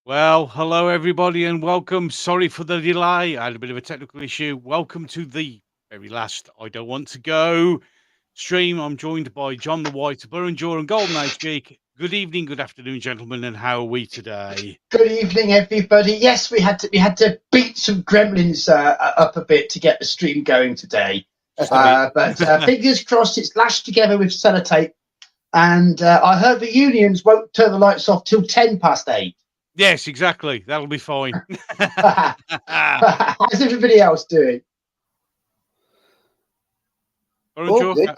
Well, hello everybody and welcome. Sorry for the delay. I had a bit of a technical issue. Welcome to the very last I Don't Want to Go stream. I'm joined by John the White, Burrenjaw and Golden Age Geek. Good evening, good afternoon, gentlemen, and how are we today? Good evening, everybody. Yes, we had to beat some gremlins up a bit to get the stream going today. Just a bit. But fingers crossed, it's lashed together with sellotape. And I heard the unions won't turn the lights off till 8:10. Yes, exactly. That'll be fine. How's everybody else doing? Burrenjaw, Good.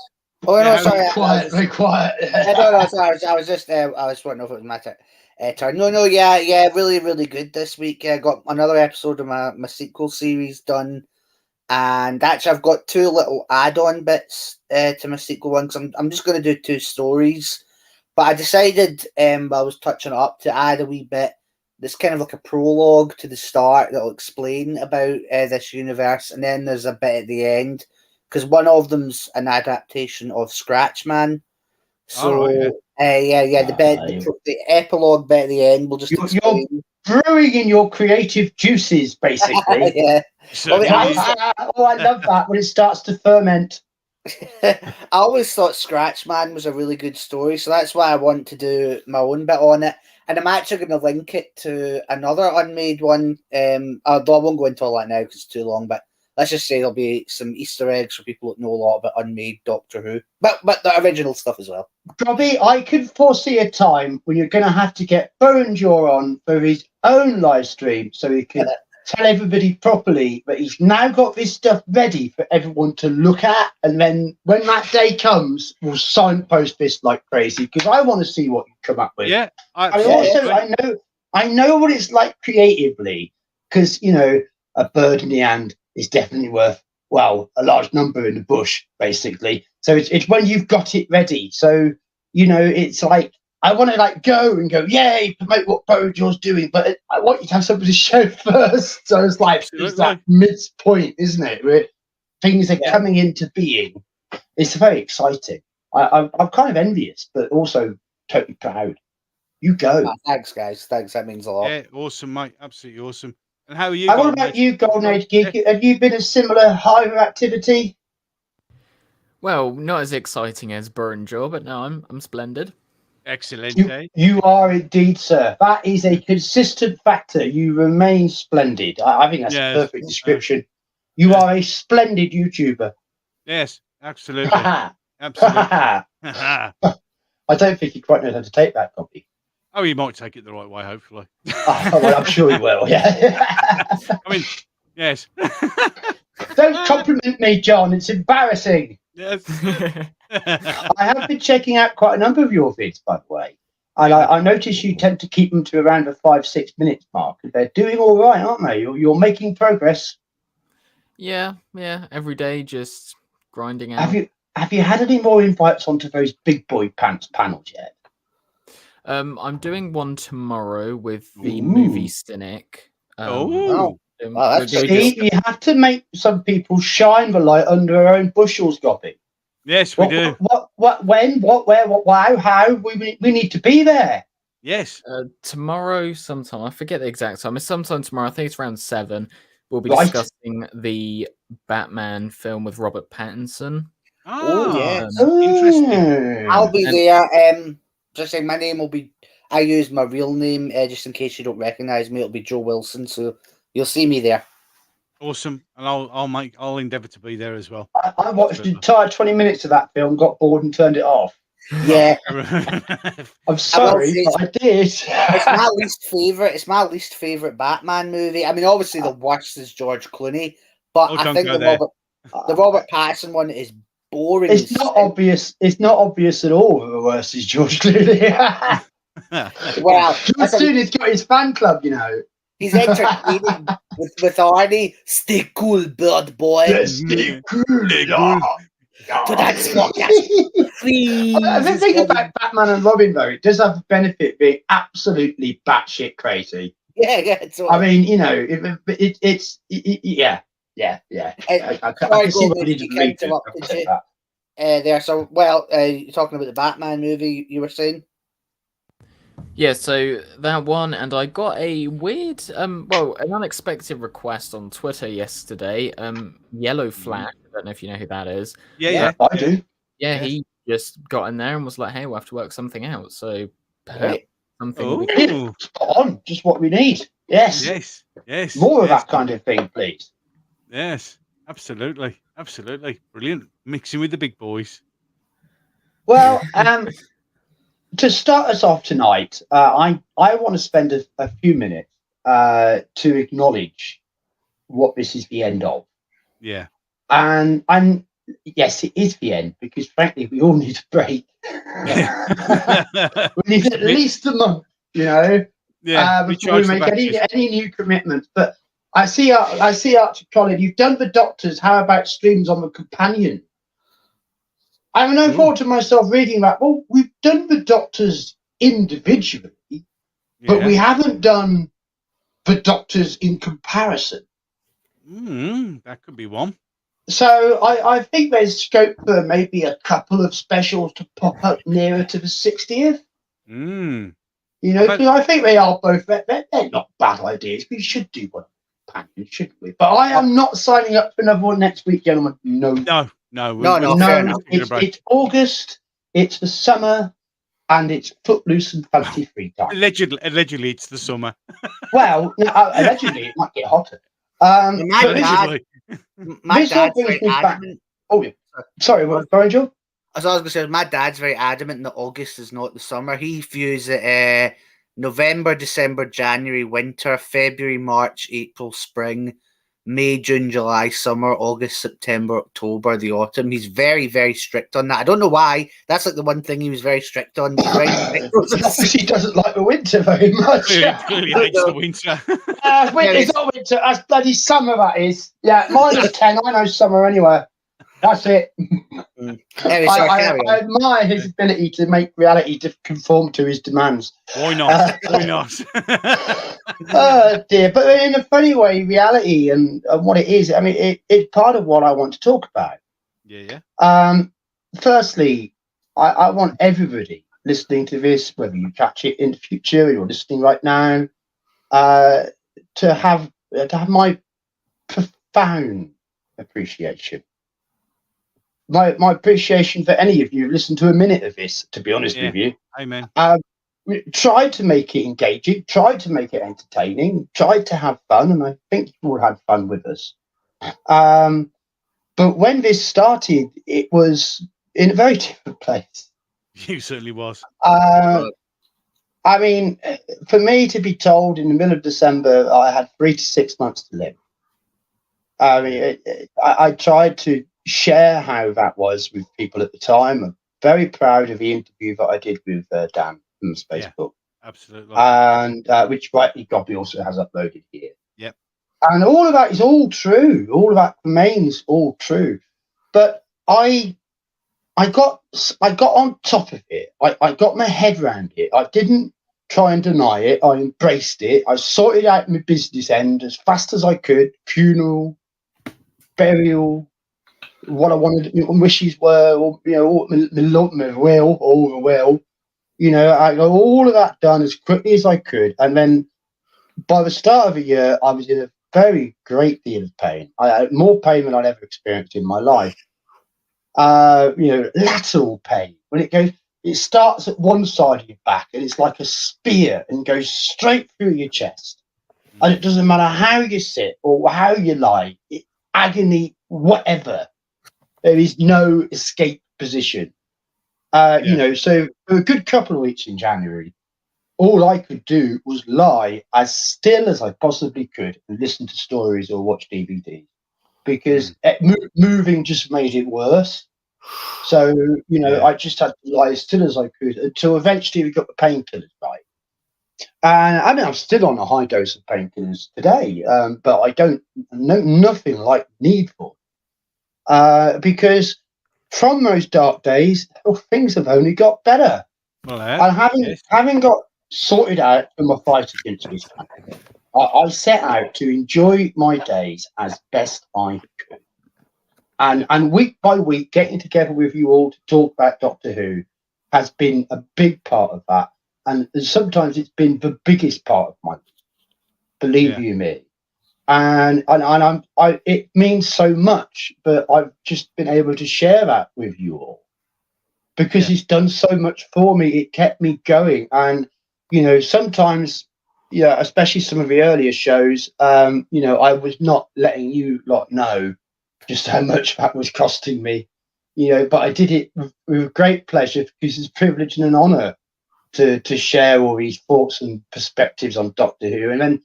Oh no, Yeah, sorry. Quiet, very quiet. No, sorry. I was just I was wondering if it was my turn. No, yeah, really, really good this week. I got another episode of my sequel series done, and actually I've got two little add-on bits to my sequel one because I'm just going to do two stories. But I decided I was touching it up to add a wee bit. There's kind of like a prologue to the start that'll explain about this universe, and then there's a bit at the end because one of them's an adaptation of Scratchman. So, yeah. the epilogue bit at the end will just You're explain. brewing in your creative juices, basically. Yeah. Certainly Well, is. I love that when it starts to ferment. I always thought Scratchman was a really good story, so that's why I want to do my own bit on it. And I'm actually going to link it to another unmade one. Although I won't go into all that now because it's too long, but let's just say there'll be some Easter eggs for people that know a lot about unmade Doctor Who, but the original stuff as well. Robbie, I could foresee a time when you're going to have to get Burrenjaw on for his own live stream so he can tell everybody properly that he's now got this stuff ready for everyone to look at. And then when that day comes, we'll signpost this like crazy because I want to see what you come up with. Yeah. I know what it's like creatively because, a bird in the hand is definitely worth, well, a large number in the bush, basically. So it's when you've got it ready. So, it's like, I want to go, yay, promote what Burrenjaw's doing, but I want you to have something to show first. So it's that midpoint, isn't it? Where things are coming into being. It's very exciting. I'm kind of envious, but also totally proud. You go. Thanks, guys. Thanks. That means a lot. Yeah, awesome, mate. Absolutely awesome. And how are you? What about you, Golden Age Geek? Have you been a similar hive activity? Well, not as exciting as Burrenjaw, but no, I'm splendid. Excellent. You are indeed, sir. That is a consistent factor. You remain splendid. I think that's a perfect description. You are a splendid YouTuber. Yes, absolutely. Absolutely. I don't think he quite knows how to take that copy. Oh, he might take it the right way, hopefully. Well, I'm sure he will, yeah. I mean, yes. Don't compliment me, John. It's embarrassing. Yes. I have been checking out quite a number of your vids, by the way. And I notice you tend to keep them to around the 5-6 minutes mark. They're doing all right, aren't they? You're making progress. Yeah. Every day, just grinding out. Have you had any more invites onto those big boy pants panels yet? I'm doing one tomorrow with the movie Cynic. Wow, that's you have to make some people shine the light under their own bushels, Goppy. Yes, we do. What, when, what, where, what, wow, how? We need to be there. Yes. Tomorrow sometime. I forget the exact time. It's sometime tomorrow. I think it's around 7. We'll be discussing the Batman film with Robert Pattinson. Oh, yes. Interesting. I'll be there. Just saying, my name will be. I use my real name just in case you don't recognize me. It'll be Joe Wilson, so you'll see me there. Awesome, and I'll endeavour to be there as well. I watched the entire 20 minutes of that film, got bored, and turned it off. Yeah, I'm sorry, but I did. It's my least favorite. It's my least favorite Batman movie. I mean, obviously the worst is George Clooney, but I think the Robert Pattinson one is boring. It's not obvious. It's not obvious at all that the worst is George Clooney. Well, George Clooney's got his fan club, He's entertaining with Arnie. Stay cool, bird boy. Yes, stay cool. So that's please. The thing about Batman and Robin, though, it does have the benefit of being absolutely batshit crazy. Yeah. I mean, it's yeah. I can see what he there. So, well, you're talking about the Batman movie. You were saying. Yeah, so that one, and I got a weird, an unexpected request on Twitter yesterday. Yellow Flash, I don't know if you know who that is. Yeah, Yeah, yeah. I do. Yeah, Yeah. he just got in there and was like, "Hey, we'll have to work something out." So perhaps Great. something we Oh, Spot on. Just what we need. Yes. yes, yes. More of yes, that kind of thing, please. Yes, absolutely, absolutely, brilliant. Mixing with the big boys. Well, to start us off tonight, I want to spend a few minutes to acknowledge what this is the end of. Yeah. And yes, it is the end because frankly, we all need a break. We need at least a month, Yeah, before we recharge the make batteries. any new commitments. But I see Archie Colin, you've done the Doctors. How about streams on the Companion? I mean, I Ooh. thought to myself reading that, well, we've done the Doctors individually, but we Yeah. haven't done the Doctors in comparison. That could be one. So I think there's scope for maybe a couple of specials to pop up nearer to the 60th. Mm. Because I think they are both, they're not bad ideas. We should do one, shouldn't we? But I am not signing up for another one next week, gentlemen. No. No. Fair enough. It's August, it's the summer, and it's footloose and fancy free time. Allegedly, it's the summer. Well, no, allegedly, it might get hotter. My This all dad's brings very me back. adamant. Oh, yeah. Sorry, what, Joe? As I was going to say, my dad's very adamant that August is not the summer. He views it November, December, January, winter, February, March, April, spring, May, June, July, summer, August, September, October, the autumn. He's very, very strict on that. I don't know why. That's like the one thing he was very strict on. He's very Obviously, he doesn't like the winter very much. Clearly hates the winter. It's not winter. That's bloody summer, that is. Yeah, -10. I know summer anyway. That's it. Anyway, sorry, I admire his ability to make reality to conform to his demands. Why not? Why not? Oh dear, but in a funny way, reality and what it is. I mean, it's part of what I want to talk about. Yeah. Firstly, I want everybody listening to this, whether you catch it in the future or you're listening right now, to have my profound appreciation. My appreciation for any of you who listened to a minute of this, to be honest with you. Amen. Tried to make it engaging, tried to make it entertaining, tried to have fun, and I think you all had fun with us. But when this started, it was in a very different place. You certainly was. I mean, for me to be told in the middle of December I had 3 to 6 months to live. I mean, I tried to share how that was with people at the time. I'm very proud of the interview that I did with Dan from Facebook. Yeah, absolutely. And which rightly Gobby also has uploaded here. Yep. And all of that is all true. All of that remains all true. But I got on top of it. I got my head around it. I didn't try and deny it. I embraced it. I sorted out my business end as fast as I could. Funeral, burial, what I wanted, wishes were, or, my will, I got all of that done as quickly as I could. And then by the start of the year, I was in a very great deal of pain. I had more pain than I'd ever experienced in my life. Lateral pain. When it starts at one side of your back and it's like a spear and goes straight through your chest. And it doesn't matter how you sit or how you lie, agony, whatever. There is no escape position. So for a good couple of weeks in January, all I could do was lie as still as I possibly could and listen to stories or watch DVDs because moving just made it worse. So, I just had to lie as still as I could until eventually we got the painkillers right. And I mean, I'm still on a high dose of painkillers today, but I don't know nothing like needful. Because from those dark days, things have only got better. Well, and having got sorted out for my fight against this, I set out to enjoy my days as best I could. And week by week, getting together with you all to talk about Doctor Who has been a big part of that. and sometimes it's been the biggest part of my life, believe you me. And it means so much that I've just been able to share that with you all, because it's done so much for me. It kept me going. And, sometimes, especially some of the earlier shows, I was not letting you lot know just how much that was costing me, but I did it with great pleasure, because it's a privilege and an honor to share all these thoughts and perspectives on Doctor Who. And then,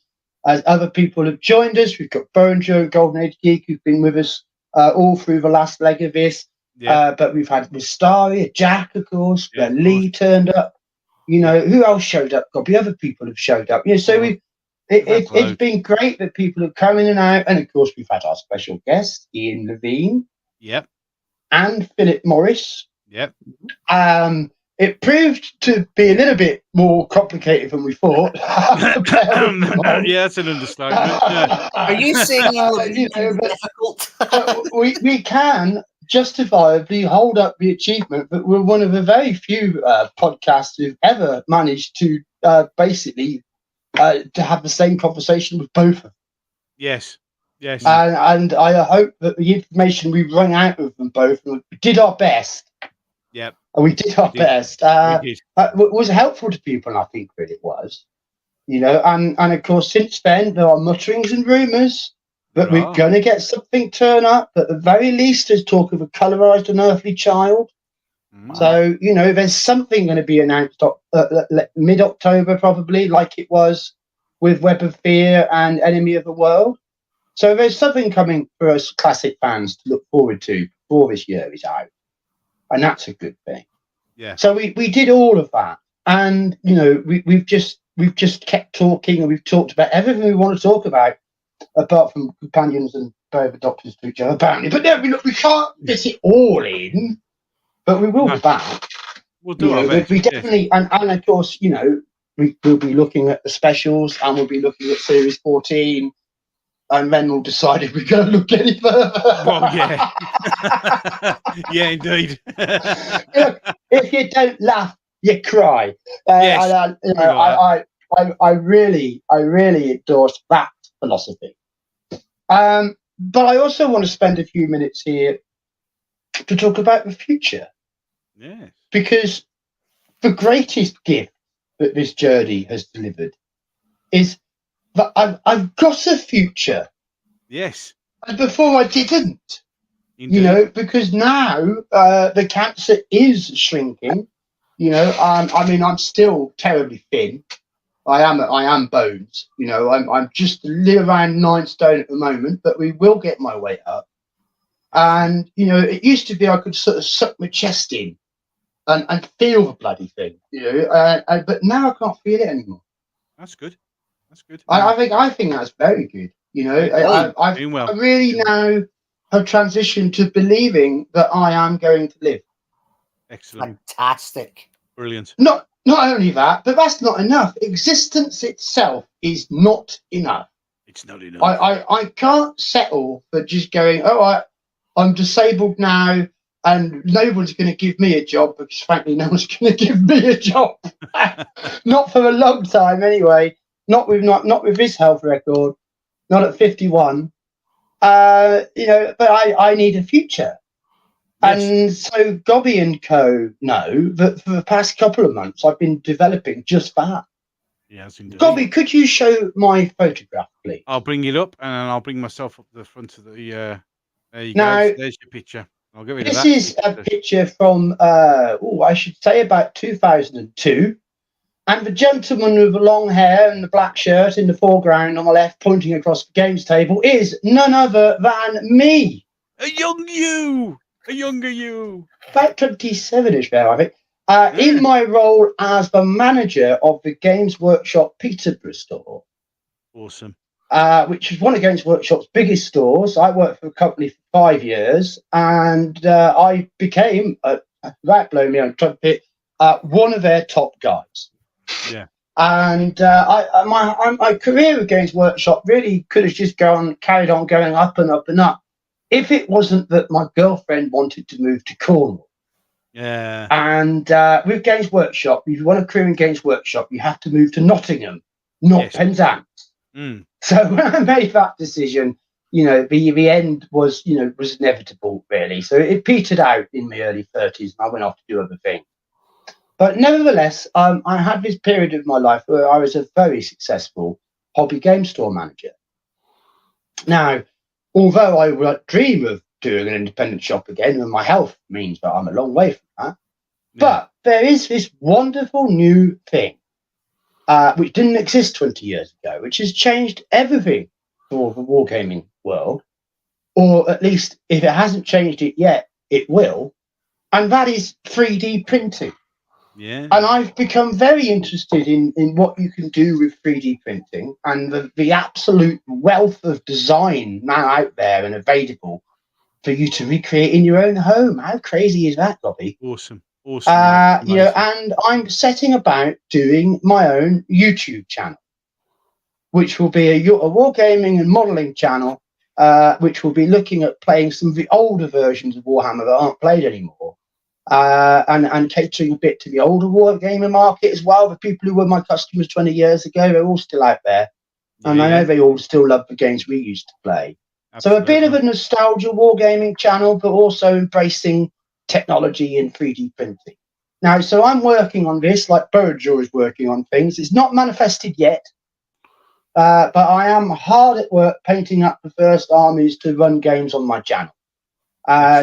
as other people have joined us, we've got Bojo, Golden Age Geek, who've been with us all through the last leg of this. But we've had Wistaria, Jack, of course, Lee turned up. Who else showed up? Got the other people have showed up. So it's been great that people have come in and out. And of course, we've had our special guest, Ian Levine. Yep. And Philip Morris. Yep. It proved to be a little bit more complicated than we thought. Yeah, that's an understatement. Yeah. Are you saying difficult? we can justifiably hold up the achievement that we're one of the very few podcasts who've ever managed to basically to have the same conversation with both of them. Yes. And I hope that the information we wrung out of them both, and we did our best. Yep. And we did our best. Was helpful to people, and I think that it was. And of course, since then, there are mutterings and rumours that we're going to get something turn up. At the very least, there's talk of a colorized unearthly child. So, there's something going to be announced mid-October, probably, like it was with Web of Fear and Enemy of the World. So there's something coming for us classic fans to look forward to before this year is out. And that's a good thing. Yeah. So we did all of that. And, we've just kept talking, and we've talked about everything we want to talk about, apart from companions and favour doctors to each other, apparently. But no, we can't fit it all in. But we will be back. We'll do our best. We definitely, and of course, we'll be looking at the specials, and we'll be looking at Series 14, and then we'll decide if we're going to look any further. Well, yeah. Yeah, indeed. If you don't laugh, you cry. Yes. I really endorse that philosophy. But I also want to spend a few minutes here to talk about the future. Yes. Because the greatest gift that this journey has delivered is that I've got a future. Yes. And before I didn't. Indeed. Because now the cancer is shrinking. I'm still terribly thin. I am bones. I'm just around 9 stone at the moment, but we will get my weight up. And it used to be I could sort of suck my chest in and feel the bloody thing. But now I can't feel it anymore. That's good. I think that's very good. I really now have transitioned to believing that I am going to live. Excellent. Fantastic. Brilliant. Not only that, but that's not enough. Existence itself is not enough. It's not enough. I can't settle for just going, I'm disabled now, and no one's going to give me a job, because frankly, no one's going to give me a job. Not for a long time, anyway. Not with this health record. Not at 51. But I need a future. Yes. And so Gobby and Co. know that for the past couple of months, I've been developing just that. Yes, indeed. Gobby, could you show my photograph, please? I'll bring it up, and I'll bring myself up to the front of the. There you now, go. There's your picture. I'll get rid of that. This is a picture from, I should say, about 2002. And the gentleman with the long hair and the black shirt in the foreground on the left, pointing across the games table, is none other than me. A younger you. About 27-ish now, I think. In my role as the manager of the Games Workshop Peterborough store. Awesome. Which is one of Games Workshop's biggest stores. I worked for the company for 5 years, and I became, without blowing me on trumpet, one of their top guys. Yeah. And my career with Games Workshop really could have just carried on going up and up and up, if it wasn't that my girlfriend wanted to move to Cornwall. Yeah. And with Games Workshop, if you want a career in Games Workshop, you have to move to Nottingham, not Yes. Penzance. Mm. So when I made that decision, the end was inevitable, really. So it petered out in my early 30s, and I went off to do other things. But nevertheless, I had this period of my life where I was a very successful hobby game store manager. Now, although I would dream of doing an independent shop again, and my health means that I'm a long way from that, but there is this wonderful new thing, which didn't exist 20 years ago, which has changed everything for the wargaming world, or at least if it hasn't changed it yet, it will, and that is 3D printing. Yeah. And I've become very interested in what you can do with 3D printing and the absolute wealth of design now out there and available for you to recreate in your own home. How crazy is that, Bobby? Awesome. Awesome. Mate. And I'm setting about doing my own YouTube channel, which will be a wargaming and modeling channel, which will be looking at playing some of the older versions of Warhammer that aren't played anymore. And catering a bit to the older wargamer market as well. The people who were my customers 20 years ago, they're all still out there. And I know they all still love the games we used to play. Absolutely. So a bit of a nostalgia wargaming channel, but also embracing technology and 3D printing. Now, so I'm working on this, like Burridger is working on things. It's not manifested yet, but I am hard at work painting up the first armies to run games on my channel.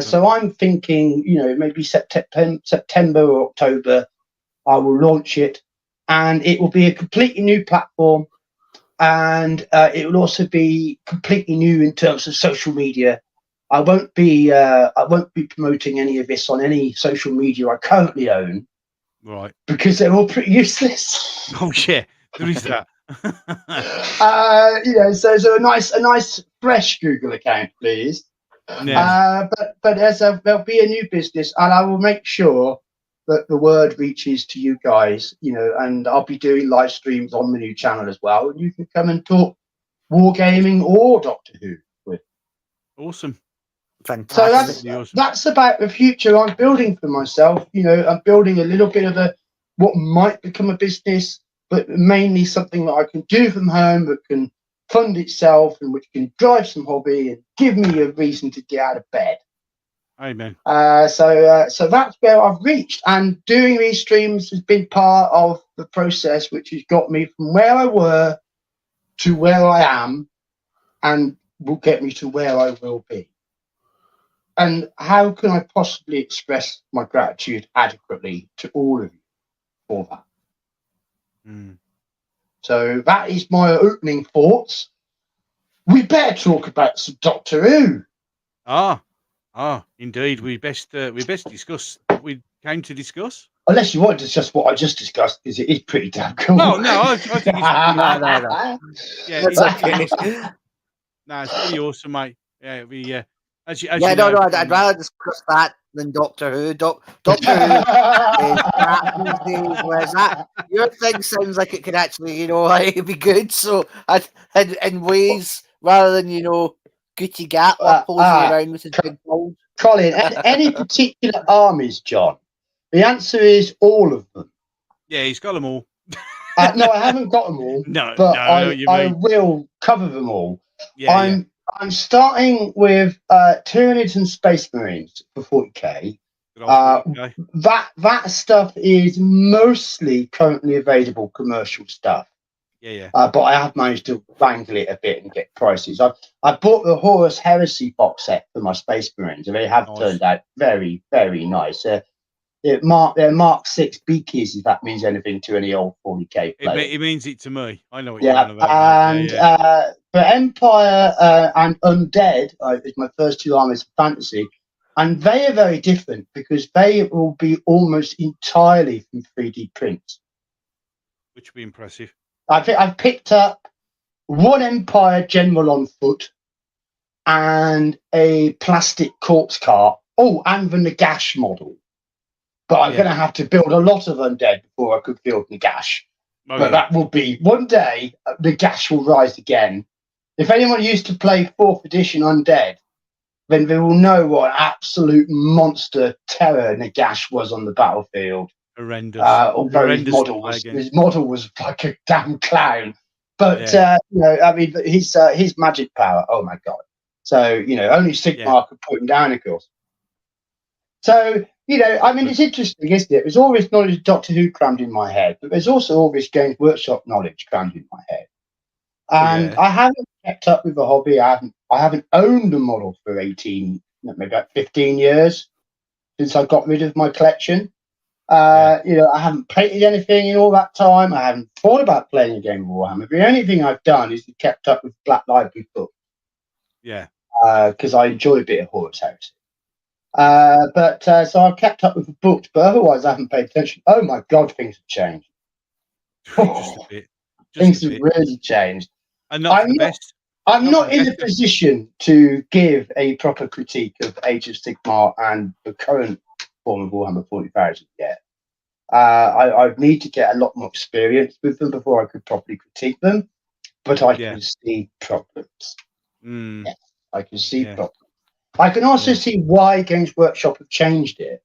So I'm thinking, maybe September or October, I will launch it, and it will be a completely new platform, and it will also be completely new in terms of social media. I won't be promoting any of this on any social media I currently own, right? Because they're all pretty useless. Oh yeah, there is that. So a nice fresh Google account, please. Yeah. But there'll be a new business, and I will make sure that the word reaches to you guys, and I'll be doing live streams on the new channel as well. And you can come and talk wargaming or Doctor Who with. Awesome. Fantastic. So that's about the future I'm building for myself. I'm building a little bit of what might become a business, but mainly something that I can do from home that can fund itself and which can drive some hobby and give me a reason to get out of bed. Amen. So that's where I've reached, and doing these streams has been part of the process, which has got me from where I were to where I am, and will get me to where I will be. And how can I possibly express my gratitude adequately to all of you for that? Mm. So that is my opening thoughts. We better talk about some Doctor Who. Indeed. We best discuss what we came to discuss. Unless you want to discuss what I just discussed, because it is pretty damn cool. No, I think it's No. Yeah, It's okay. No, it's pretty awesome, mate. Yeah, as you I'd know, I'd rather discuss that than Doctor Who. Doctor Who is crap these days. Whereas your thing sounds like it could actually, be good. So in ways rather than Gucci Gatler posing around with his big balls. Colin, any particular armies, John? The answer is all of them. Yeah, he's got them all. No, I haven't got them all. But I will cover them all. Yeah, I'm starting with Tyranids and Space Marines for 40k. That stuff is mostly currently available commercial stuff. Yeah. But I have managed to wrangle it a bit and get prices. I bought the Horus Heresy box set for my Space Marines, and they have turned out very, very nice. They're Mark 6 beakies, if that means anything to any old 40k player. It means it to me. I know what you're on about. And for Empire and Undead is my first two armies of fantasy, and they are very different because they will be almost entirely from 3D prints, which would be impressive. I've picked up one Empire general on foot and a plastic corpse cart. Oh, and the Nagash model. But I'm going to have to build a lot of Undead before I could build Nagash. That will be one day. Nagash will rise again. If anyone used to play 4th edition Undead, then they will know what an absolute monster terror Nagash was on the battlefield. Horrendous. Although Horrendous to play against. his model was like a damn clown. But Yeah. I mean, his magic power. Oh my god! So only Sigmar could put him down, of course. So I mean, it's interesting, isn't it? There's all this knowledge of Doctor Who crammed in my head, but there's also all this Games Workshop knowledge crammed in my head. And I haven't kept up with the hobby. I haven't owned a model for 18, maybe about 15 years since I got rid of my collection. I haven't painted anything in all that time. I haven't thought about playing a game of Warhammer. The only thing I've done is kept up with Black Library books. Yeah. Because I enjoy a bit of Horus Heresy. So I've kept up with the books, but otherwise I haven't paid attention. Oh my God, things have changed. Just a bit. Things have really changed. And not for the best. I'm not in a position to give a proper critique of Age of Sigmar and the current form of Warhammer 40,000 yet. I need to get a lot more experience with them before I could properly critique them. But I can see problems. Yes, I can see problems. I can also see why Games Workshop have changed it.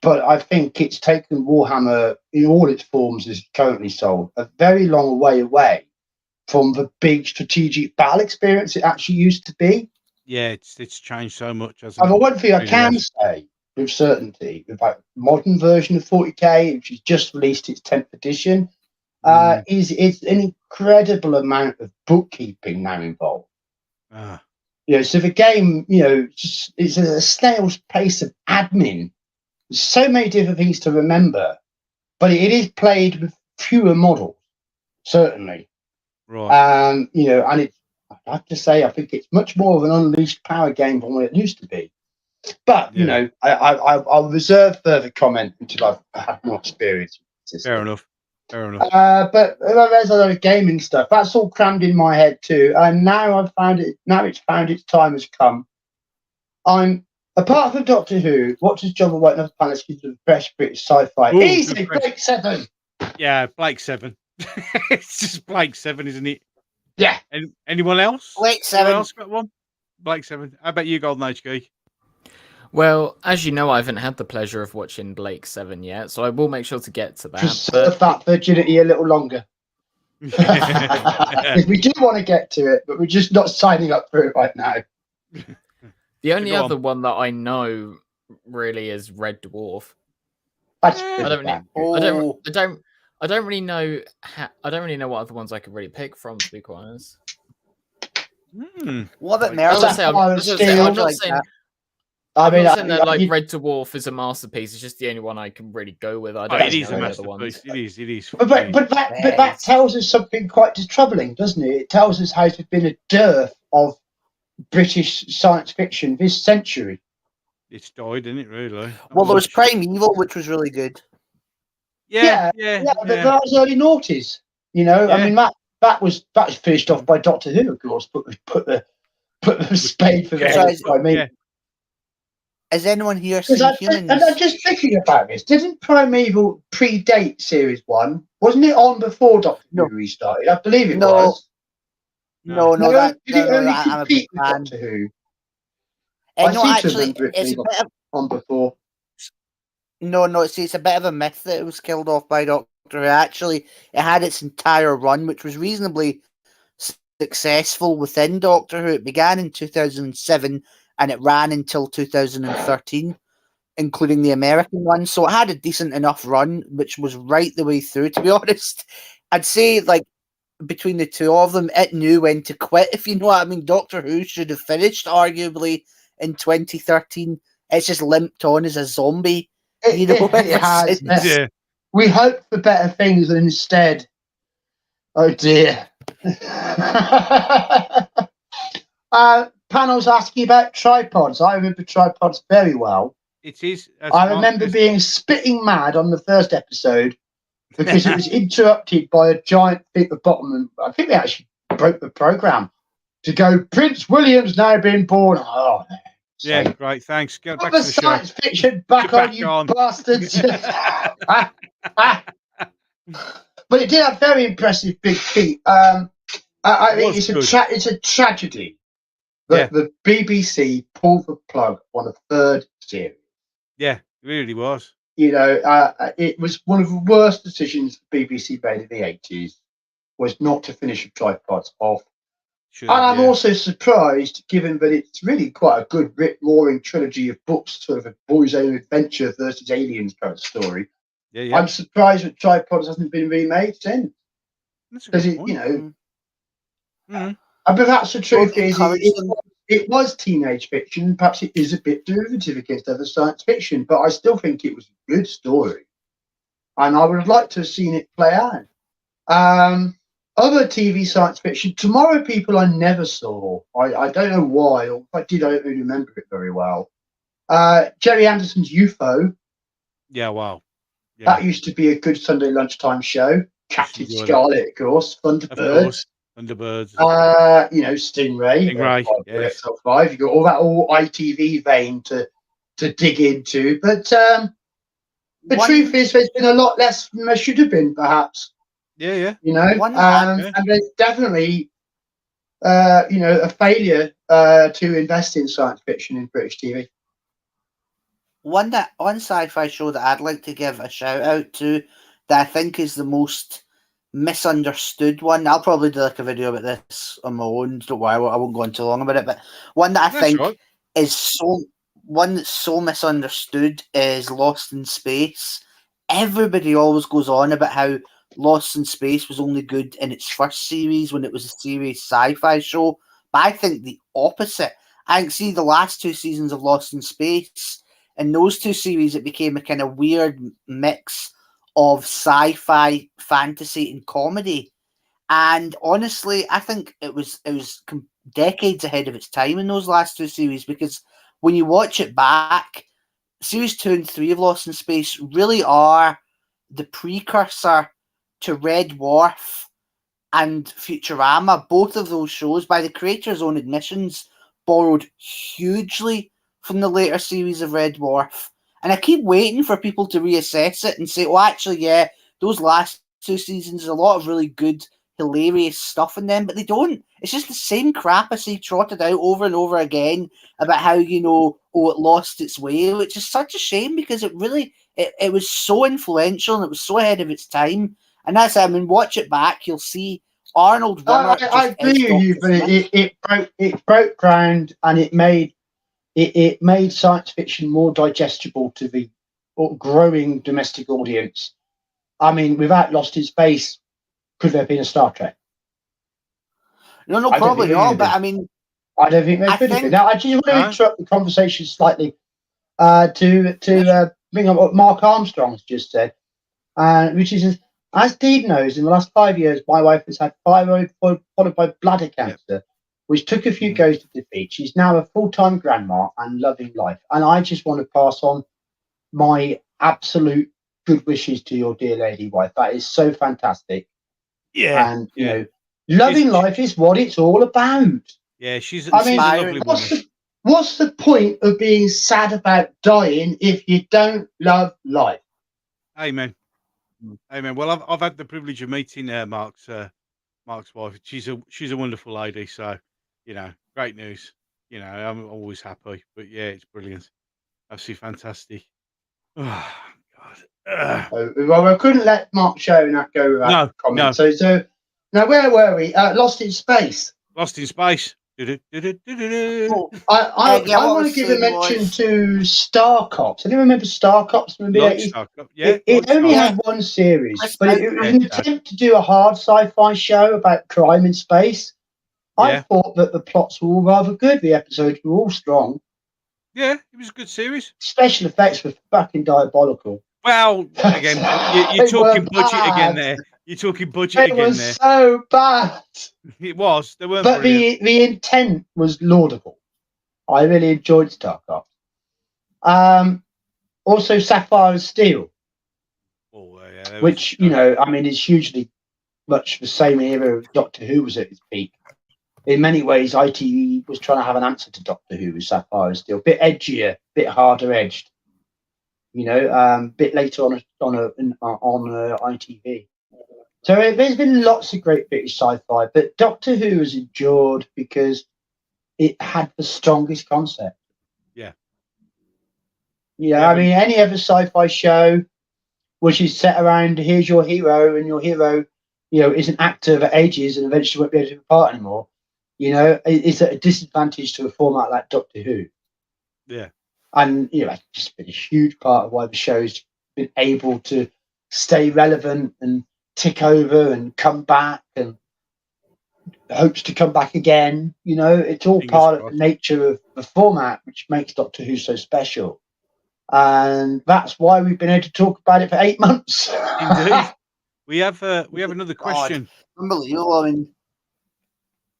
But I think it's taken Warhammer, in all its forms as currently sold, a very long way away from the big strategic battle experience it actually used to be. Yeah, it's changed so much. Hasn't And it? one thing I can say with certainty about modern version of 40k, which has just released its 10th edition, is it's an incredible amount of bookkeeping now involved. So the game, it's a snail's pace of admin. There's so many different things to remember, but it is played with fewer models, certainly. Right. And I have to say, I think it's much more of an unleashed power game than what it used to be. But I'll reserve further comment until I've had more experience. Fair enough. But there's other gaming stuff that's all crammed in my head too. And now I've found it. Now it's found its time has come. I'm apart from Doctor Who. What does John White and Other Planets give to the best British sci-fi? Easy, Blake 7. Yeah, Blake 7. It's just Blake 7, isn't it? Yeah. And anyone else? Blake 7. Anyone else got one? Blake 7. How about you, Golden Age Geek? Well, as you know, I haven't had the pleasure of watching Blake 7 yet, so I will make sure to get to that. Preserve that virginity a little longer. Because we do want to get to it, but we're just not signing up for it right now. The only other one that I know really is Red Dwarf. I don't really know what other ones I could really pick from, to be quite honest. What about Nerf? I'm not saying that Red Dwarf is a masterpiece. It's just the only one I can really go with. It is a masterpiece. It is. But that tells us something quite troubling, doesn't it? It tells us how there's been a dearth of British science fiction this century. It's died, isn't it? Really. Well, there was Primeval, which was really good. Yeah. But that was early noughties. I mean that was finished off by Doctor Who, of course. Put the spade for the head. I mean. Has anyone here seen Humans? And I'm just thinking about this. Didn't Primeval predate Series 1? Wasn't it on before Doctor Who restarted? I believe it was. No, I'm a big fan. Doctor Who? Actually, it's a bit of on before. No. See, it's a bit of a myth that it was killed off by Doctor Who. Actually, it had its entire run, which was reasonably successful within Doctor Who. It began in 2007. And it ran until 2013, including the American one. So it had a decent enough run, which was right the way through, to be honest. I'd say, between the two of them, it knew when to quit, if you know what I mean. Doctor Who should have finished, arguably, in 2013. It's just limped on as a zombie. It has. Yeah. We hope for better things, and instead... Oh, dear. Panels asking about tripods. I remember tripods very well. It is. I remember being spitting mad on the first episode because it was interrupted by a giant thing at the bottom, and I think they actually broke the program to go. Prince William's now been born. Oh, yeah, great. Thanks. Get back to the science fiction back on, you bastards. But it did have very impressive big feet. I mean, it's a tragedy But the BBC pulled the plug on a third series. Yeah, it really was. You know, it was one of the worst decisions the BBC made in the 80s, was not to finish the Tripods off. Should And have, I'm also surprised, given that it's really quite a good Rick Roaring trilogy of books, sort of a boy's own adventure versus aliens kind of story. Yeah. I'm surprised that Tripods hasn't been remade since. That's a Because, good point. you know, Mhm. and perhaps the truth Don't is, encourage them. it was teenage fiction. Perhaps it is a bit derivative against other science fiction, but I still think it was a good story. And I would have liked to have seen it play out. Other TV science fiction, Tomorrow People, I never saw. I don't know why, or if I did, I don't really remember it very well. Jerry Anderson's UFO, Yeah, wow. Yeah, that used to be a good Sunday lunchtime show. Captain enjoyed it. Scarlet, of course, of Thunderbirds. course. Thunderbirds. You know, Stingray, Stingray, yes. XL5. You got all that ITV vein to dig into, but the truth is, there's been a lot less than there should have been, perhaps. Yeah. You know, Yeah. and there's definitely, you know, a failure to invest in science fiction in British TV. One sci-fi show that I'd like to give a shout out to, that I think is the most misunderstood one. I'll probably do like a video about this on my own. Don't worry, I won't go on too long about it. But one that I That's think right. is so misunderstood is Lost in Space. Everybody always goes on about how Lost in Space was only good in its first series when it was a serious sci-fi show. But I think the opposite. I think, see, the last 2 seasons of Lost in Space, in those 2 series, it became a kind of weird mix of sci-fi, fantasy, and comedy. And honestly, I think it was decades ahead of its time in those last 2 series, because when you watch it back, series 2 and 3 of Lost in Space really are the precursor to Red Dwarf and Futurama. Both of those shows, by the creators' own admissions, borrowed hugely from the later series of Red Dwarf. And I keep waiting for people to reassess it and say, oh, actually, yeah, those last 2 seasons, there's a lot of really good, hilarious stuff in them, but they don't. It's just the same crap I see trotted out over and over again about how, you know, oh, it lost its way, which is such a shame, because it really, it was so influential and it was so ahead of its time. And that's, I mean, watch it back, you'll see Arnold Rimmer. I agree with you, but it broke ground, and it made science fiction more digestible to the growing domestic audience. I mean, without Lost in Space, could there have been a Star Trek? No, probably not. But I mean, I don't think there could have been. Now, I just want to interrupt the conversation slightly to bring up what Mark Armstrong's just said, which is, as Steve knows, in the last 5 years, my wife has had thyroid followed by bladder cancer, which took a few goes to defeat. She's now a full-time grandma and loving life. And I just want to pass on my absolute good wishes to your dear lady wife. That is so fantastic. Yeah. And, you know, loving life is what it's all about. Yeah, she's a I mean, lovely woman. What's the point of being sad about dying if you don't love life? Amen. Amen. Well, I've had the privilege of meeting Mark's wife. She's a wonderful lady. So, you know, great news. You know, I'm always happy. But yeah, it's brilliant. Absolutely fantastic. Oh God. Well, I couldn't let Mark showing that go without comment. No. So now where were we? Lost in Space. Lost in Space. I want to give a mention to Star Cops. I don't remember Star Cops from the 80s. It only had one series, but it was an attempt to do a hard sci-fi show about crime in space. I thought that the plots were all rather good. The episodes were all strong. Yeah, it was a good series. Special effects were fucking diabolical. Well, again, you're talking budget again there. You're talking budget again there. It was so bad. It was. They weren't. But the intent was laudable. I really enjoyed Star Cops. Also, Sapphire and Steel, which, you know, I mean, is hugely much the same era Doctor Who was at its peak. In many ways, ITV was trying to have an answer to Doctor Who with Sapphire and Steel. Bit edgier, bit harder edged. You know, bit later on ITV. So there's been lots of great British sci-fi, but Doctor Who has endured because it had the strongest concept. Yeah. Yeah, Yeah, I but- mean, any other sci-fi show which is set around here's your hero, and your hero, is an actor that ages and eventually won't be able to do a part anymore. It's at a disadvantage to a format like Doctor Who. Yeah. And that's just been a huge part of why the show's been able to stay relevant and tick over and come back and hopes to come back again. It's all Fingers part of crossed. the nature of the format, which makes Doctor Who so special. And that's why we've been able to talk about it for 8 months. Indeed. We have another question. Unbelievable. I mean,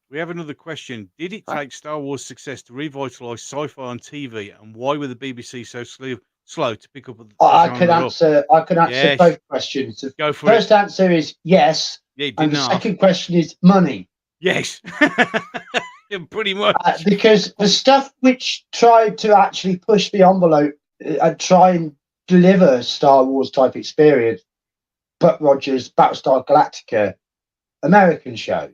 We have another question. Did it Right. take Star Wars' success to revitalise sci-fi on TV, and why were the BBC so slow to pick up the I genre could up? answer Yes. both questions. The Go for first it. answer is yes, Yeah, it and didn't the half. second question is money. Yes. Yeah, pretty much. Because the stuff which tried to actually push the envelope and try and deliver Star Wars type experience, Buck Rogers, Battlestar Galactica, American shows.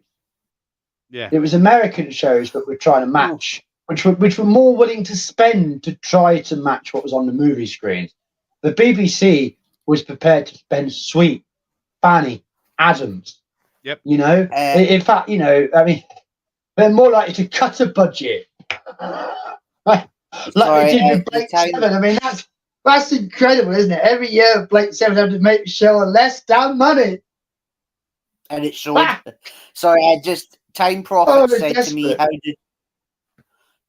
Yeah. It was American shows that were trying to match, which were more willing to spend to try to match what was on the movie screens. The BBC was prepared to spend sweet, Fanny Adams. Yep. In fact, I mean, they're more likely to cut a budget. Like they did with Blake Seven. I mean, that's incredible, isn't it? Every year, Blake Seven had to make the show on less damn money. and it showed. Sorry, Time Prophet said to me, desperate.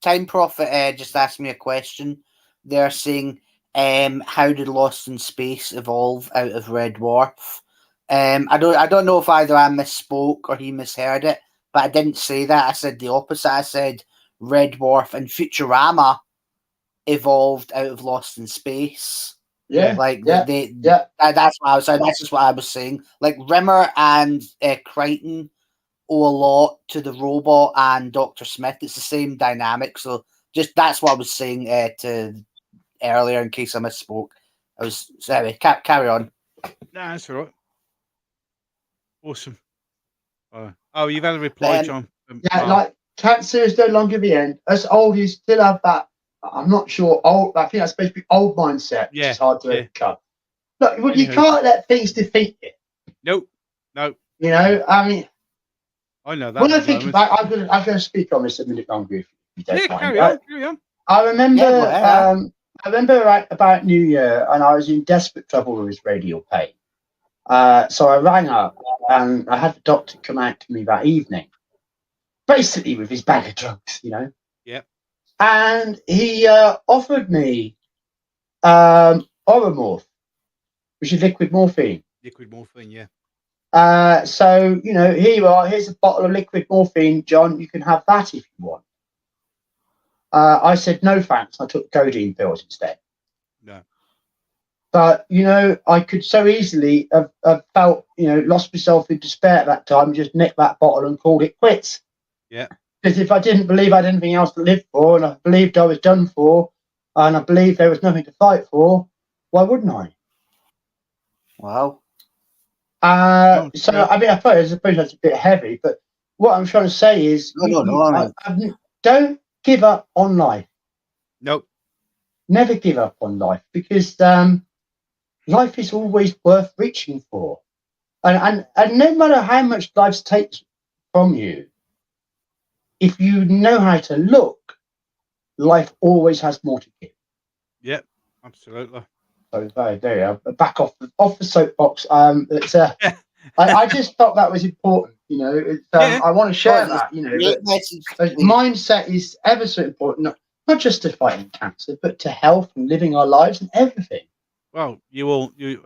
Time Prophet just asked me a question. They're saying, how did Lost in Space evolve out of Red Dwarf? I don't know if either I misspoke or he misheard it, but I didn't say that. I said the opposite. I said Red Dwarf and Futurama evolved out of Lost in Space. Yeah, that's what I was saying. That's just what I was saying. Like Rimmer and Crichton owe a lot to the robot and Dr. Smith. It's the same dynamic. So that's what I was saying to earlier in case I misspoke. Anyway, carry on. Nah, that's all right. Awesome. You've had a reply, John. Like cancer is no longer the end. Us old, you still have that. I'm not sure. Old, I think that's supposed to be old mindset, which is hard to overcome. Look, well, you can't let things defeat you. Nope. I mean, I know that. When I think about, I'm going to speak on this a minute longer if you don't mind. Carry on. I remember. I remember right about New Year, and I was in desperate trouble with radial pain. So I rang up, and I had the doctor come out to me that evening, basically with his bag of drugs, Yeah. And he offered me Oromorph, which is liquid morphine. Liquid morphine, yeah. So, here you are. Here's a bottle of liquid morphine, John. You can have that if you want. I said, no, thanks. I took codeine pills instead. No. But, I could so easily have felt, lost myself in despair at that time, just nicked that bottle and called it quits. Yeah. Because if I didn't believe I had anything else to live for, and I believed I was done for, and I believed there was nothing to fight for, why wouldn't I? Wow. I suppose that's a bit heavy, but what I'm trying to say is, don't give up on life. Nope. Never give up on life, because life is always worth reaching for, and no matter how much life takes from you, if you know how to look, life always has more to give. Yep, absolutely. So there you are. Back off the soapbox. I just felt that was important. I want to share that. Mindset is ever so important, not just to fighting cancer, but to health and living our lives and everything. Well,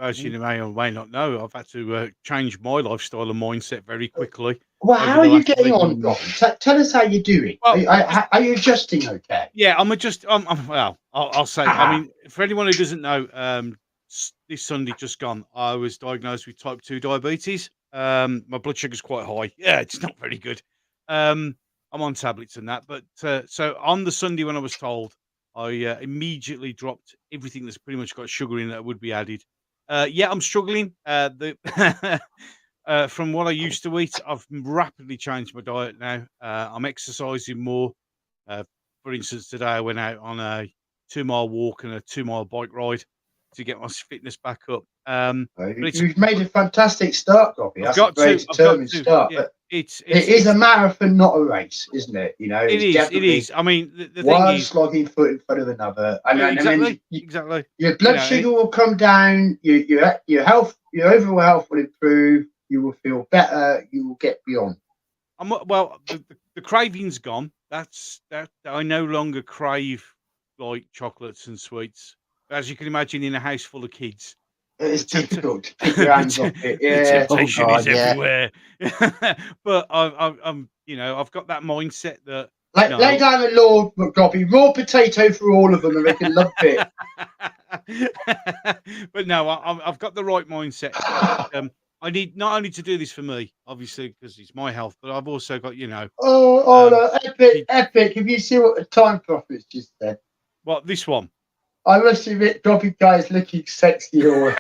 as you may or may not know, I've had to change my lifestyle and mindset very quickly. Well, how are you getting on, Rob? Tell us how you're doing. Well, are you adjusting okay? Yeah, I'm adjusting. I'll say. I mean, for anyone who doesn't know, this Sunday just gone, I was diagnosed with type 2 diabetes. My blood sugar's quite high. Yeah, it's not very good. I'm on tablets and that. But so on the Sunday when I was told, I immediately dropped everything that's pretty much got sugar in that would be added. I'm struggling. From what I used to eat, I've rapidly changed my diet now. I'm exercising more. For instance, today I went out on a 2-mile walk and a 2-mile bike ride to get my fitness back up. You've made a fantastic start, Robbie. That's a very determined start. Yeah, but it is a marathon, not a race, isn't it? You know, it is. I mean, the thing one is, slogging foot in front of another, and exactly. Your blood sugar will come down. Your health, your overall health will improve. You will feel better. You will get beyond. The craving's gone. That's that. I no longer crave like chocolates and sweets. As you can imagine, in a house full of kids, it's difficult to keep your hands off it. Yeah, the temptation is everywhere. But I'm, I've got that mindset that lay down the law, McGroppy. Raw potato for all of them, and they can love it. But no, I've got the right mindset. I need not only to do this for me, obviously, because it's my health, but I've also got, epic. Have you seen what the Time Prophet just said? What, this one? I must admit, Robbie Guy's looking sexy always.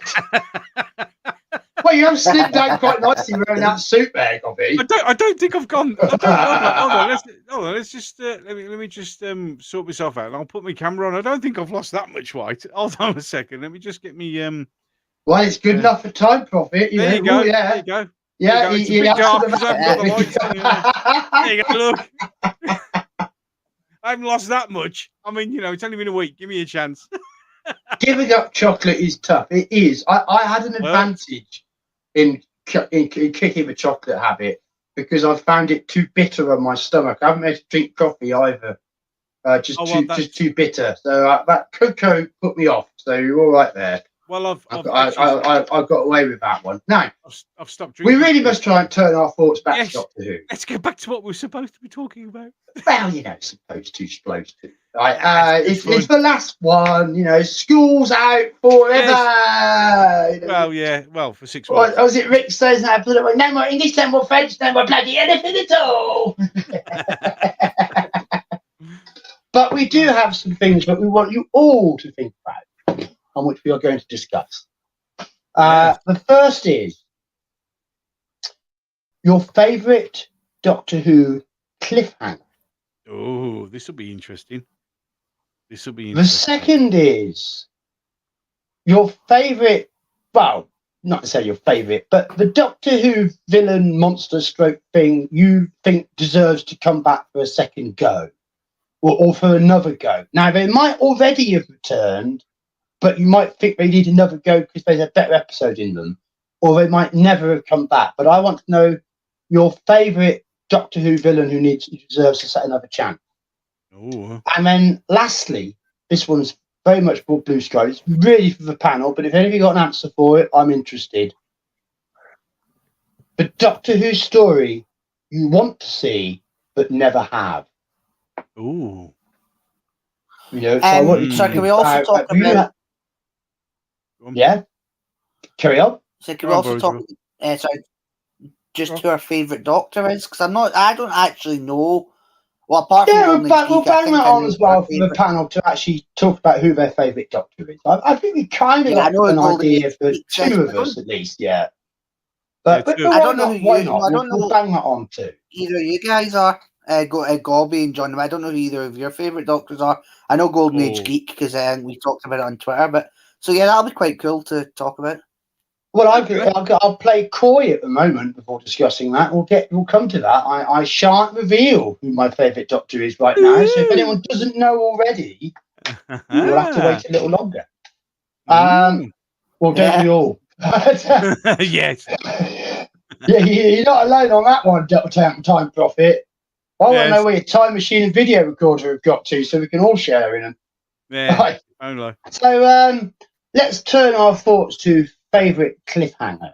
Well, you have slimmed down quite nicely wearing that suit there, Robbie. I don't think I've gone. Hold on. Let's just let me just sort myself out, and I'll put my camera on. I don't think I've lost that much weight. Hold on a second. Let me just get me Well, it's good enough for Time Prophet. There you go. Yeah. There you go. Yeah, it's a bit dark because I haven't got the lights on. There you go. Look, I haven't lost that much. I mean, it's only been a week. Give me a chance. Giving up chocolate is tough. It is. I had an advantage in kicking the chocolate habit because I found it too bitter on my stomach. I haven't been able to drink coffee either. Just too bitter. So that cocoa put me off. So you're all right there. Well, I've got away with that one. Now, I've stopped drinking. We really must try and turn our thoughts back to Doctor Who. Let's get back to what we're supposed to be talking about. Well, supposed to. Right, it's the last one. School's out forever. Yes. Well, for 6 months. Was it Rick says now? No more English, no more French, no more bloody anything at all. But we do have some things that we want you all to think about, on which we are going to discuss. The first is your favourite Doctor Who cliffhanger. Oh, this will be interesting. The second is your favourite, well, not to say your favourite, but the Doctor Who villain monster stroke thing you think deserves to come back for a second go, or for another go. Now, they might already have returned, but you might think they need another go because there's a better episode in them, or they might never have come back. But I want to know your favourite Doctor Who villain who deserves to set another chance. Ooh. And then lastly, this one's very much for Blue Sky. It's really for the panel, but if any of you got an answer for it, I'm interested. The Doctor Who story you want to see but never have. Ooh. So I want you to can we also talk about? Yeah. Carry on. So can we also talk? Just who our favourite Doctor is? Because I don't actually know. Well, apart from we'll bang that on as well for the panel to actually talk about who their favourite Doctor is. I think we kind of got an idea for two of us at least, yeah. But I don't know why not. I don't know. We'll bang that on too. Either you guys are Gobby and John. I don't know who either of your favourite Doctors are. I know Golden Age Geek because we talked about it on Twitter. But so yeah, that'll be quite cool to talk about. Well, I'll play coy at the moment before discussing that. We'll come to that. I shan't reveal who my favourite Doctor is right now. So if anyone doesn't know already, you'll have to wait a little longer. Well, don't we all? Yes. Yeah, you're not alone on that one, Time Prophet. I want to know where your time machine and video recorder have got to, so we can all share in them. Yeah. Right. Only. So let's turn our thoughts to favourite cliffhanger.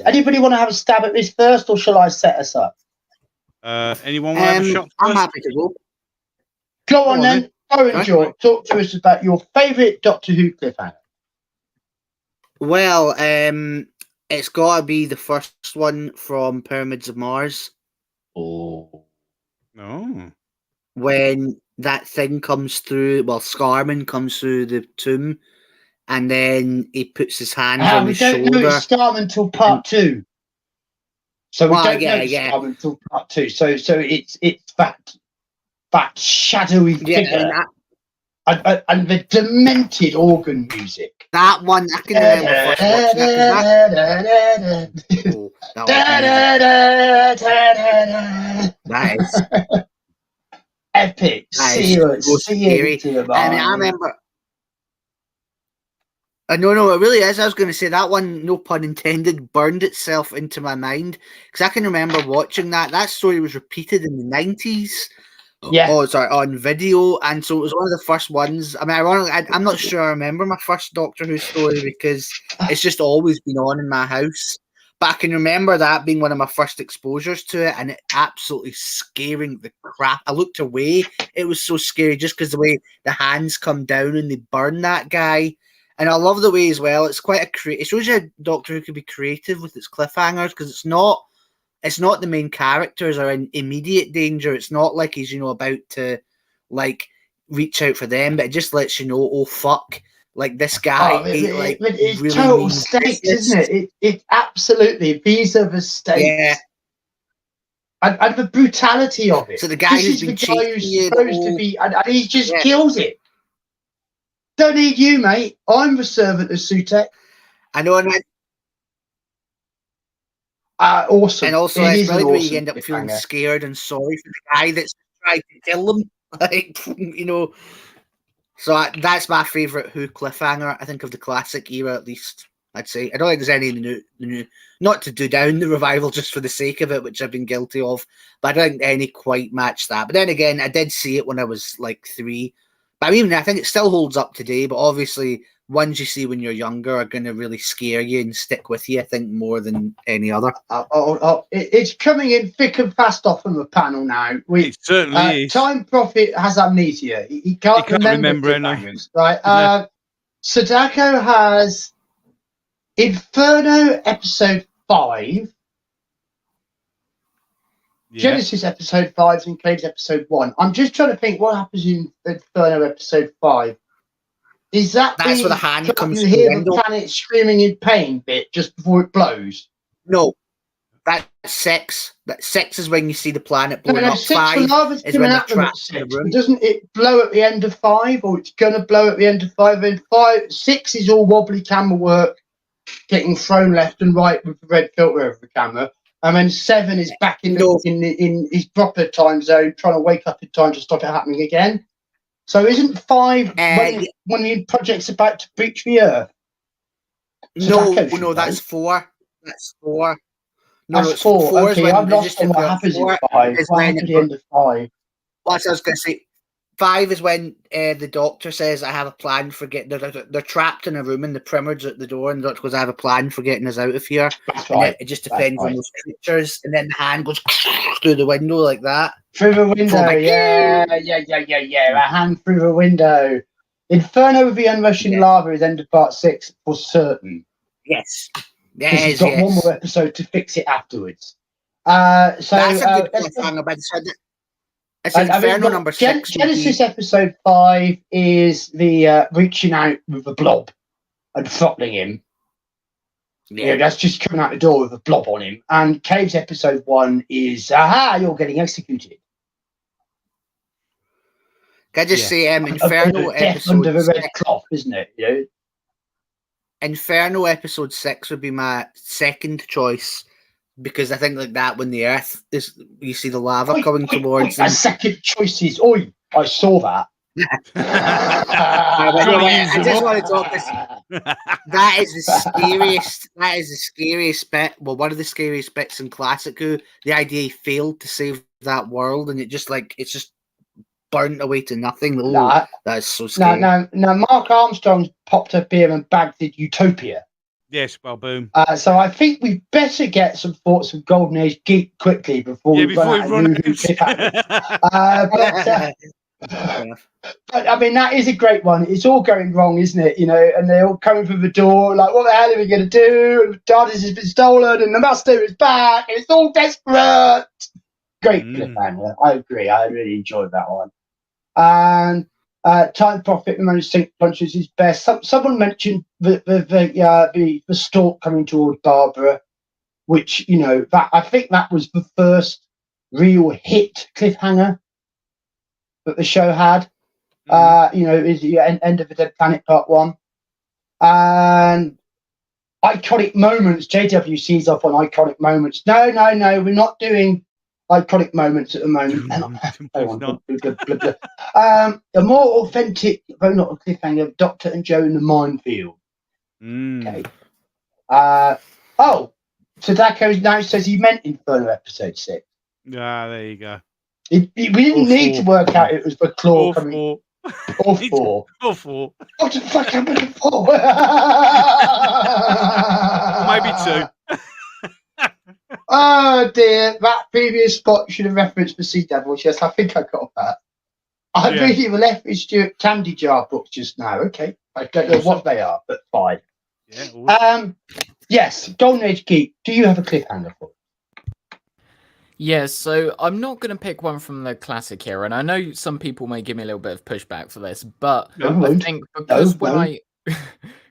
Anybody want to have a stab at this first, or shall I set us up? Anyone want to have a shot first? I'm happy to go. Go on then. George, talk to us about your favourite Doctor Who cliffhanger. Well, it's got to be the first one from Pyramids of Mars. Oh. No. When that thing comes through, Scarman comes through the tomb, and then he puts his hands on his shoulder. We don't know it's Scarman until part 2. So we don't know it's Scarman until part 2. So it's that that shadowy Yeah, figure and the demented organ music. that one, I can remember first watching that, 'cause that, oh, that was amazing. That is Epic. That See is you, so see scary. you to the I mean, I mind. remember. No, it really is. I was going to say that one, no pun intended, burned itself into my mind because I can remember watching that. That story was repeated in the 90s. Yeah. Oh, sorry, on video, and so it was one of the first ones. I mean, ironically, I'm not sure I remember my first Doctor Who story because it's just always been on in my house. But I can remember that being one of my first exposures to it, and it absolutely scaring the crap. I looked away; it was so scary just because the way the hands come down and they burn that guy. And I love the way as well. It's quite it shows you a Doctor Who could be creative with its cliffhangers because it's not the main characters are in immediate danger. It's not like he's about to like reach out for them, but it just lets you know, oh fuck, like this guy it's really total means stakes, business. isn't it? It absolutely, these are the stakes. Yeah. And the brutality of it. So the guy this who's is the been guy who's chasing you, supposed to be, and he just kills it. Don't need you, mate. I'm the servant of Sutek. I know, and awesome. And also, it it's brilliant where awesome you end up feeling cliffhanger. scared and sorry for the guy that's tried to kill him. Like, So that's my favourite Who cliffhanger. I think of the classic era, at least. I'd say. I don't think there's any in the new. Not to do down the revival just for the sake of it, which I've been guilty of, but I don't think any quite match that. But then again, I did see it when I was like 3. But I think it still holds up today. But obviously, ones you see when you're younger are going to really scare you and stick with you, I think, more than any other. It's coming in thick and fast off of the panel now. It certainly is. Time Prophet has amnesia. He can't remember any. Right. Sadako has Inferno episode 5. Yeah. Genesis episode 5 and Caves episode 1. I'm just trying to think what happens in Inferno episode 5. Is that's where the hand comes you through hear the window? The planet screaming in pain bit just before it blows? No, that's 6. That 6 is when you see the planet blowing up. 6 5 lava's is coming when at they're them at trapped in the 6. room. Doesn't it blow at the end of 5, or it's going to blow at the end of 5? And 6 is all wobbly camera work, getting thrown left and right with the red filter over the camera. And then 7 is back in his proper time zone, trying to wake up in time to stop it happening again. So isn't 5 when the project's about to breach the Earth? No, that's 4. That's 4. No, that's it's 4. 4 okay, is when I've lost on what happens in 5. What happens at the end of 5? Well, I was going to say, 5 is when the doctor says, I have a plan for getting... They're trapped in a room and the Primard's at the door, and the doctor goes, I have a plan for getting us out of here. That's right. It just depends on those creatures. And then the hand goes through the window like that. Through the window, yeah. A hand through the window. Inferno with the unrushing lava is end of part 6 for certain. Yes. Because he's got one more episode to fix it afterwards. That's a good cliffhanger, but it's Inferno number 6. Genesis episode 5 is the reaching out with the blob and throttling him. Yeah, that's just coming out the door with a blob on him. And Caves episode 1 is, aha, you're getting executed. Can I just say, Inferno episode under the red cloth, isn't it? You know? Inferno episode 6 would be my second choice, because I think like that when the Earth is, you see the lava coming towards them. Second choices. Oi, I saw that. I just want to talk this. That is the scariest bit. Well, one of the scariest bits in Classic Who. The idea he failed to save that world, and it's just burnt away to nothing. That's so scary. Now, Mark Armstrong's popped up here and bagged the Utopia. Yes, well, boom. So I think we better get some thoughts of Golden Age Geek quickly before we run out. But I mean, that is a great one. It's all going wrong, isn't it? You know, and they're all coming through the door, like, what the hell are we going to do? And the TARDIS has been stolen, and the Master is back, and it's all desperate. Great cliffhanger. I agree. I really enjoyed that one. And Time Prophet, the Managed Sync Punches is best. Someone mentioned the stalk coming toward Barbara, which, you know, that I think that was the first real hit cliffhanger. that the show had. Is the End of the Dead Planet Part 1. And iconic moments. JW sees off on iconic moments. No, we're not doing iconic moments at the moment. The more authentic, though not a cliffhanger, of Doctor and Joe in the minefield. Okay. Sadako now says he meant Inferno episode 6. There you go. We didn't need to work out it was for Claw coming. Or 4. Or 4. What the fuck happened to 4? Maybe 2. Oh dear, that previous spot should have referenced the Sea Devils. Yes, I think I got that. I really left with Stuart Candy Jar books just now. Okay, I don't know what they are, but fine. Yeah. Awesome. Yes, Golden Age Geek. Do you have a cliffhanger for? Yeah, so I'm not going to pick one from the classic era, and I know some people may give me a little bit of pushback for this, but I think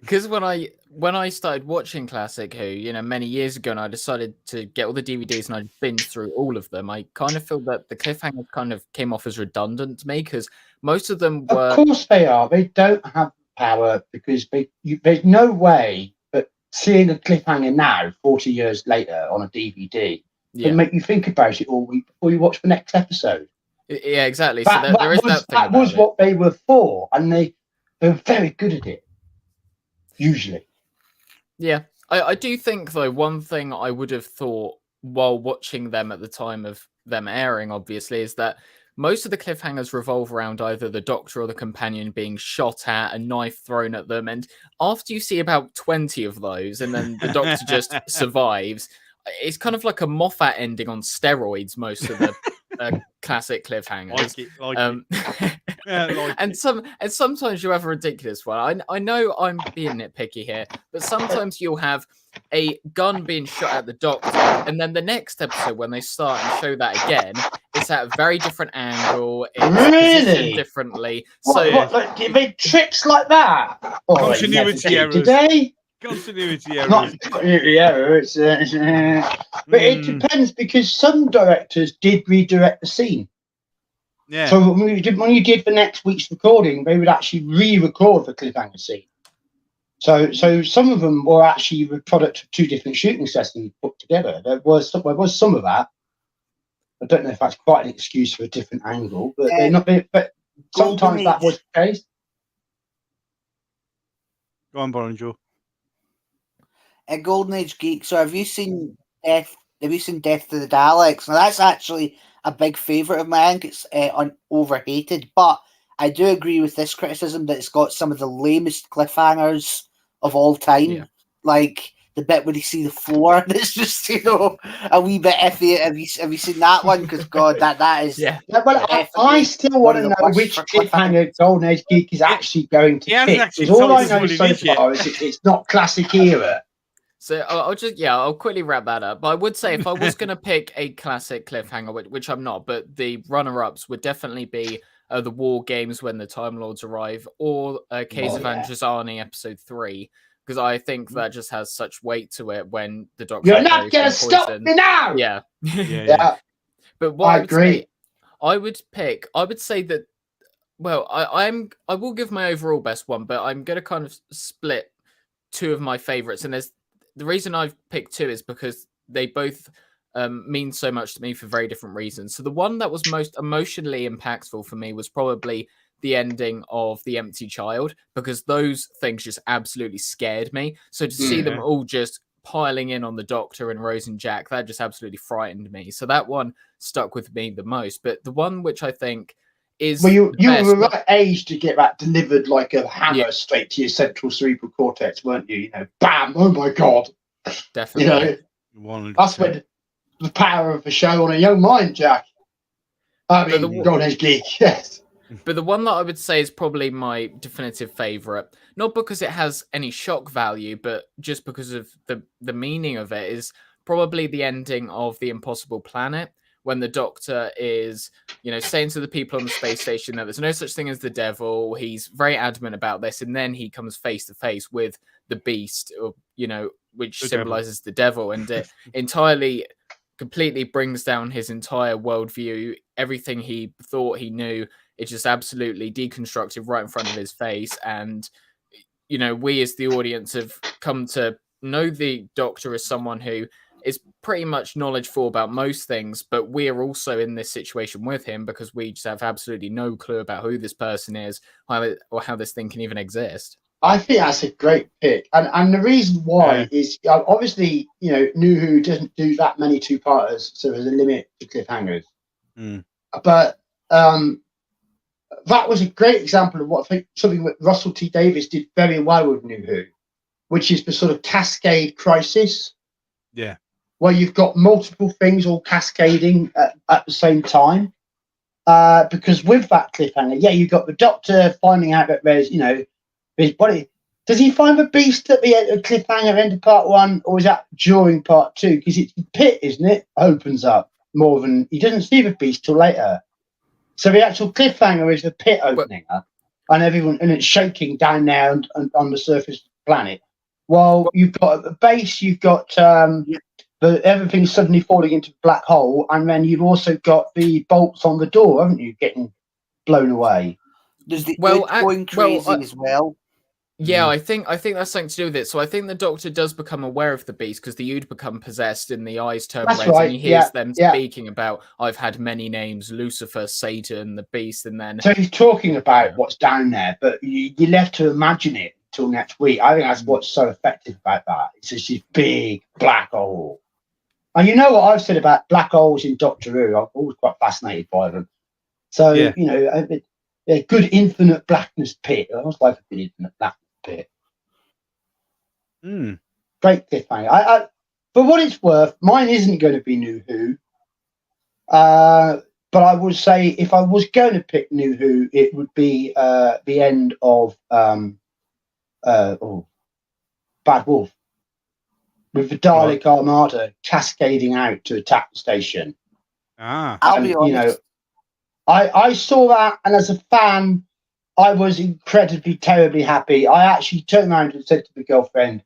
because when I started watching Classic Who, many years ago, and I decided to get all the DVDs and I'd been through all of them, I kind of feel that the cliffhangers kind of came off as redundant to me because most of them were. Of course they are. They don't have power because there's no way that seeing a cliffhanger now, 40 years later, on a DVD. And make you think about it all week before you watch the next episode. Yeah, exactly. That was what they were for, and they were very good at it. Usually. Yeah, I do think though one thing I would have thought while watching them at the time of them airing, obviously, is that most of the cliffhangers revolve around either the Doctor or the companion being shot at, a knife thrown at them, and after you see about 20 of those, and then the Doctor just survives. It's kind of like a Moffat ending on steroids, most of the classic cliffhangers. And sometimes you have a ridiculous one. I know I'm being nitpicky here, but sometimes you'll have a gun being shot at the Doctor, and then the next episode when they start and show that again, it's at a very different angle. It's positioned differently. Like, do they tricks like that? Continuity errors. Today? Continuity errors. Not continuity error. But it depends because some directors did redirect the scene. Yeah. So when you did the next week's recording, they would actually re-record the cliffhanger scene. So some of them were actually the product of 2 different shooting sessions put together. There was some of that. I don't know if that's quite an excuse for a different angle, but they're not. But sometimes that was the case. Go on, Boranger. A Golden Age Geek. So have you seen Death? Have you seen Death to the Daleks? Now that's actually a big favourite of mine. I think it's overhated, but I do agree with this criticism that it's got some of the lamest cliffhangers of all time. Yeah. Like the bit where you see the floor, it's just a wee bit iffy. Have you seen that one? Because God, that is. Yeah, but I still want to know which cliffhanger Golden Age Geek is actually going to pick. Because all I know so far is it's not classic era. So I'll quickly wrap that up. But I would say if I was going to pick a classic cliffhanger, which I'm not, but the runner-ups would definitely be the War Games when the Time Lords arrive, or Case of Androzani episode 3, because I think that just has such weight to it when the Doctor. You're not going to stop me now. Yeah. Yeah. But what I agree. I would say that. Well, I will give my overall best one, but I'm going to kind of split 2 of my favorites, and the reason I've picked 2 is because they both mean so much to me for very different reasons. So the one that was most emotionally impactful for me was probably the ending of The Empty Child, because those things just absolutely scared me. So to see them all just piling in on the Doctor and Rose and Jack, that just absolutely frightened me. So that one stuck with me the most. But the one which I think is you were the right age to get that delivered like a hammer straight to your central cerebral cortex, weren't you? Bam! Oh my God! Definitely. That's when the power of the show on a young mind, Jack. I mean, Golden Age Geek, yes. But the one that I would say is probably my definitive favorite, not because it has any shock value, but just because of the meaning of it, is probably the ending of The Impossible Planet, when the Doctor is, saying to the people on the space station that there's no such thing as the devil. He's very adamant about this, and then he comes face to face with the beast, or which symbolizes the devil, and it completely brings down his entire worldview. Everything he thought he knew it's just absolutely deconstructed right in front of his face. And, you know, we as the audience have come to know the Doctor as someone who is pretty much knowledgeable about most things, but we're also in this situation with him because we just have absolutely no clue about who this person is or how this thing can even exist. I think that's a great pick, and the reason why is obviously, you know, New Who doesn't do that many two-parters, so there's a limit to cliffhangers. But that was a great example of what I think something that Russell T Davies did very well with New Who, which is the sort of cascade crisis. Yeah. Where you've got multiple things all cascading at the same time. Because with that cliffhanger, you've got the Doctor finding out that there's, you know, his body. Does he find the Beast at the cliffhanger end of part 1, or is that during part 2? Because it's the pit, isn't it? Opens up more than he doesn't see the Beast till later. So the actual cliffhanger is the pit opening up, and everyone, and it's shaking down there and on the surface of the planet. While you've got at the base, you've got everything's suddenly falling into a black hole, and then you've also got the bolts on the door, haven't you, getting blown away? There's the going crazy as well. Yeah, I think that's something to do with it. So I think the Doctor does become aware of the Beast because the Ood become possessed and the eyes turn red, and he hears them speaking about, I've had many names, Lucifer, Satan, the Beast, and then... So he's talking about what's down there, but you're left to imagine it till next week. I think that's what's so effective about that. It's just this big black hole. And you know what I've said about black holes in Doctor Who? I'm always quite fascinated by them. So, you know, a good infinite blackness pit. I always like a good infinite blackness pit. Great cliffhanger. I, for what it's worth, mine isn't going to be New Who. But I would say if I was going to pick New Who, it would be the end of Bad Wolf, with the Dalek Armada cascading out to attack the station. I'll be honest. You know, I saw that, and as a fan, I was incredibly, terribly happy. I actually turned around and said to the girlfriend,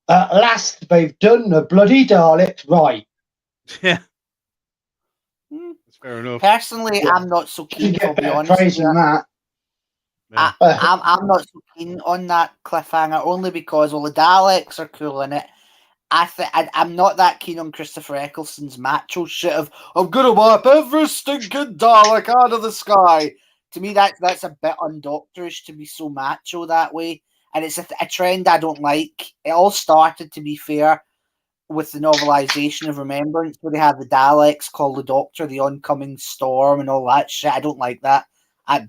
"At last, they've done the bloody Daleks right." Yeah, that's fair enough. Personally, I'm not so keen. I'll be honest. Praising that. I'm not so keen on that cliffhanger, only because the Daleks are cool in it. I'm not that keen on Christopher Eccleston's macho shit of I'm gonna wipe every stinking Dalek out of the sky. To me, that's a bit undoctorish to be so macho that way, and it's a trend I don't like. It all started, to be fair, with the novelization of Remembrance, where they have the Daleks call the Doctor the oncoming storm and all that shit. I don't like that.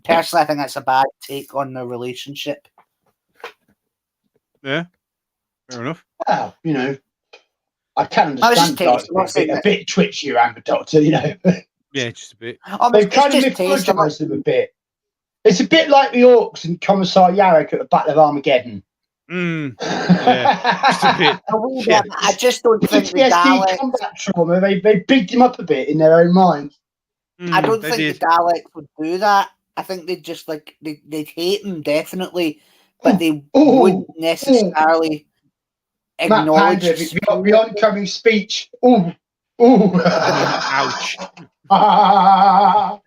Personally, I think that's a bad take on the relationship. Yeah, fair enough. Well, you know, I can understand a bit twitchy around the Doctor, you know. Yeah, just a bit. They've kind of mythologised them a bit. It's a bit like the Orcs and Commissar Yarrick at the Battle of Armageddon. Yeah, just a bit. Yeah. I just don't think the Daleks... combat trauma. They bigged him up a bit in their own minds. I don't think the Daleks would do that. I think they'd just they'd hate him definitely, but they wouldn't necessarily acknowledge the oncoming speech. Ouch! Ow!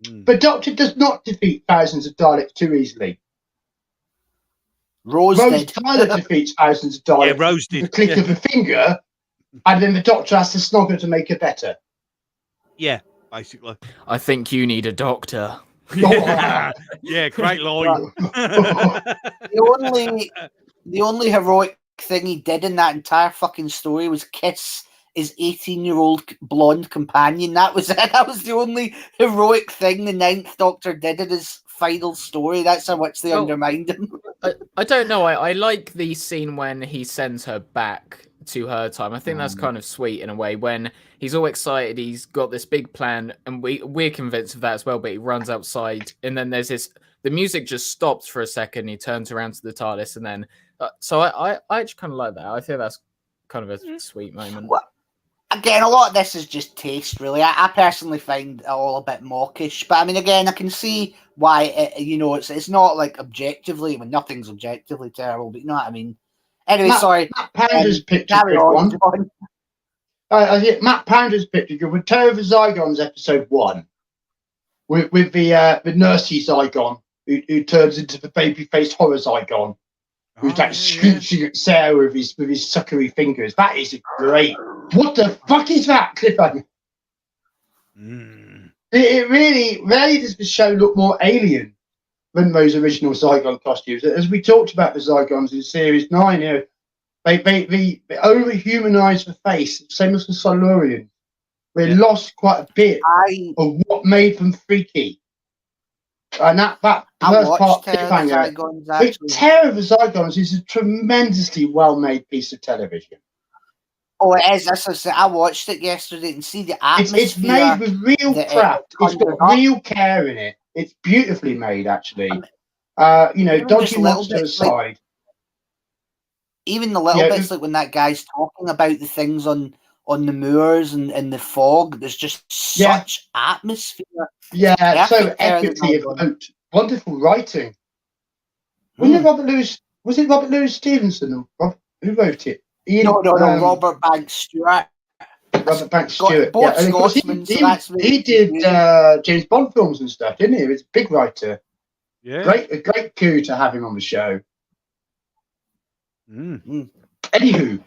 The Doctor does not defeat thousands of Daleks too easily. Rose Tyler defeats thousands of Daleks. Yeah, Rose did. With the click of a finger, and then the Doctor has to snog her to make her better. Yeah, basically. I think you need a doctor. Yeah, great line. The only heroic thing he did in that entire fucking story was kiss his 18-year-old blonde companion. That was it. That was the only heroic thing the Ninth Doctor did in his final story. That's how much they undermined him. I don't know. I like the scene when he sends her back to her time. I think that's kind of sweet in a way, when he's all excited, he's got this big plan, and we're convinced of that as well, but he runs outside, and then there's this, the music just stops for a second, he turns around to the TARDIS, and then so I actually kind of like that. I think that's kind of a sweet moment. Well, again, a lot of this is just taste, really. I personally find it all a bit mawkish, but I mean, again, I can see why it's not like objectively, when nothing's objectively terrible, but you know what I mean. Anyway, sorry. Matt Panda's picture. I think Matt Pounder's picture with Terror of the Zygons episode 1, with the nursey Zygon who turns into the baby-faced horror Zygon, who's like screeching at Sarah with his suckery fingers. That is great. What the fuck is that, Cliffhanger? It really does the show look more alien than those original Zygon costumes. As we talked about the Zygons in Series 9, you know, they over-humanized the face, same as the Silurians. They lost quite a bit of what made them freaky. And that first part, Cliffhanger. Terror of the Zygons is a tremendously well-made piece of television. Oh, it is. I watched it yesterday and see the atmosphere. It's made with real craft. It's got real care in it. It's beautifully made, actually. You know, dodgy monster aside. Even the little bits, like when that guy's talking about the things on the moors and the fog, there's just such atmosphere. Yeah, so epically evoked. Wonderful writing. Was it Robert Louis Stevenson who wrote it? No, Robert Banks Stewart. Robert Banks Stewart. He did James Bond films and stuff, didn't he? He was a big writer. Yeah. A great coup to have him on the show. Anywho,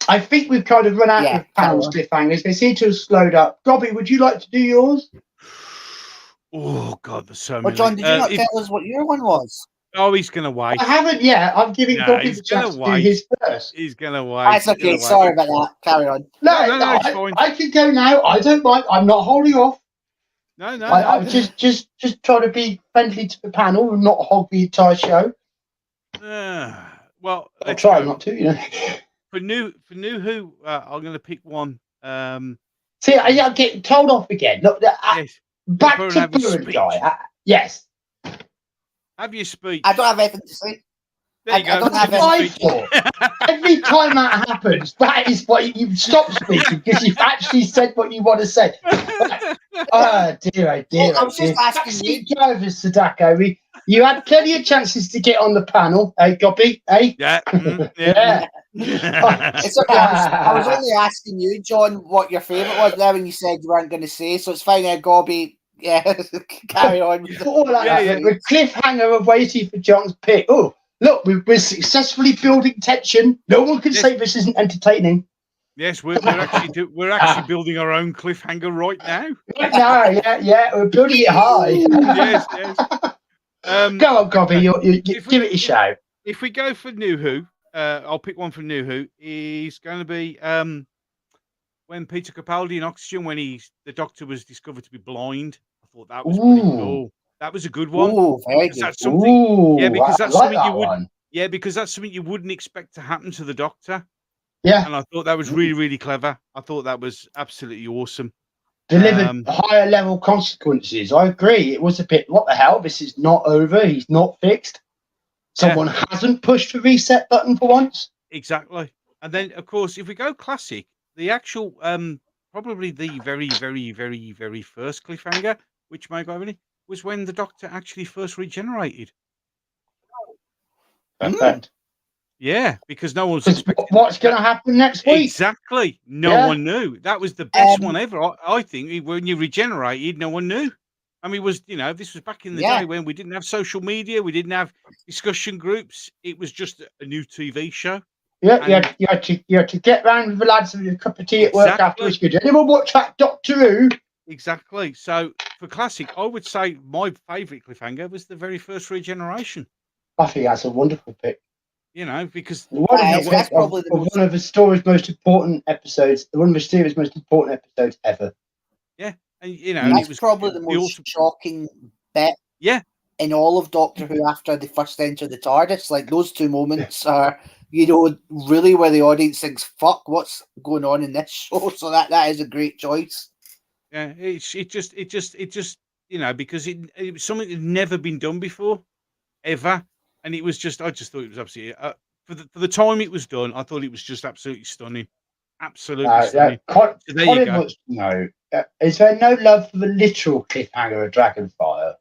I think we've kind of run out of panels cliffhangers. They seem to have slowed up. Dobby, would you like to do yours? Oh God, there's so many. Well, John, did you not tell us what your one was? Oh, he's gonna wait. I haven't yet. I'm giving Dobby the chance to do his first. He's gonna wait. That's okay. Sorry about that. Carry on. No, it's fine. I can go now. I don't mind. I'm not holding off. No. I'm just trying to be friendly to the panel and not hog the entire show. Well, I'll try not to. You know. For new Who, I'm going to pick one. See, I'm getting told off again. Look, back to Burn Guy. Yes. Have your speech. I don't have anything to say. There you go. I don't have anything. Every time that happens, that is what you stop speaking because you've actually said what you want to say. Oh dear. I was just asking you, drivers, Sadako. You had plenty of chances to get on the panel, Gobby? Yeah. Yeah. It's okay. I was only asking you, John, what your favourite was there when you said you weren't going to say, so it's fine, Gobby. Yeah, carry on. The cliffhanger of waiting for John's pick. Oh, look, we're successfully building tension. No one can say this isn't entertaining. Yes, we're actually building our own cliffhanger right now. Yeah, we're building it high. Yes. Go on, Gobby, give it a shout. If we go for New Who, I'll pick one from New Who. Is going to be when Peter Capaldi in Oxygen, when the Doctor was discovered to be blind. I thought that was pretty cool. That was a good one. That's something. Because that's something you wouldn't expect to happen to the Doctor. Yeah, and I thought that was really, really clever. I thought that was absolutely awesome. Delivered higher level consequences. I agree. It was a bit, what the hell? This is not over. He's not fixed. Someone hasn't pushed the reset button for once. Exactly. And then, of course, if we go classic, the actual, probably the very, very, very, very first cliffhanger, which may go over, was when the Doctor actually first regenerated. Perfect. Yeah, because no one's expecting what's going to happen next week. Exactly. No one knew. That was the best one ever. I think when you regenerated, no one knew. I mean, this was back in the day when we didn't have social media, we didn't have discussion groups. It was just a new TV show. Yeah, you had to get round with the lads with a cup of tea at work afterwards. Did anyone watch that Doctor Who? Exactly. So for classic, I would say my favourite cliffhanger was the very first regeneration. I think that's a wonderful pick. Because that's probably one of the story's most important episodes, one of the series' most important episodes ever. Yeah, and that's probably the most shocking bit. Yeah, in all of Doctor Who after they first enter the TARDIS, like those two moments are, really where the audience thinks, "Fuck, what's going on in this show?" So that is a great choice. Yeah, it just because it was something that had never been done before, ever. And it was I just thought it was absolutely, for the time it was done, I thought it was just absolutely stunning. Absolutely stunning. So there you go. No. Is there no love for the literal cliffhanger of Dragonfire?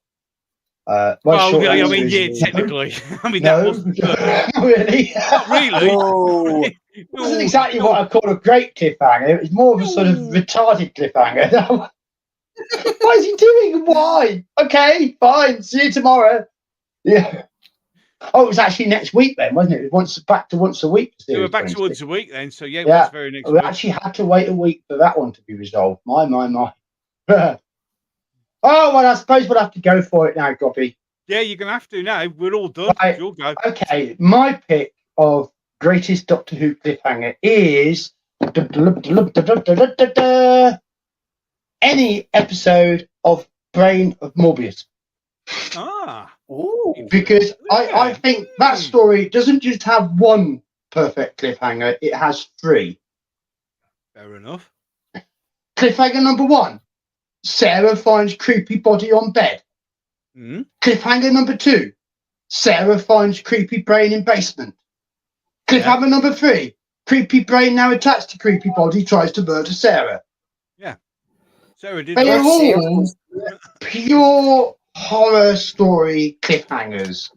Technically. I mean, no. that wasn't really? Not really. It wasn't exactly what I call a great cliffhanger. It was more of a sort of retarded cliffhanger. What is he doing? Why? Okay, fine. See you tomorrow. Yeah. Oh, it was actually next week then, wasn't it? It was back to once a week. So we're Series back to 26. once a week then. So yeah, it was very next we week. actually had to wait a week for that one to be resolved. My. Oh, well, I suppose we'll have to go for it now, Goppy. Yeah, you're gonna have to now. We're all done. Right. You'll go. Okay, my pick of greatest Doctor Who cliffhanger is any episode of Brain of Morbius. Ah. Ooh. Because I think that story doesn't just have one perfect cliffhanger, it has three. Fair enough. Cliffhanger number 1, Sarah finds creepy body on bed. Mm. Cliffhanger number 2, Sarah finds creepy brain in basement. Cliffhanger number 3, creepy brain now attached to creepy body tries to murder Sarah. Yeah. Sarah did. They are Sarah all was- pure horror story cliffhangers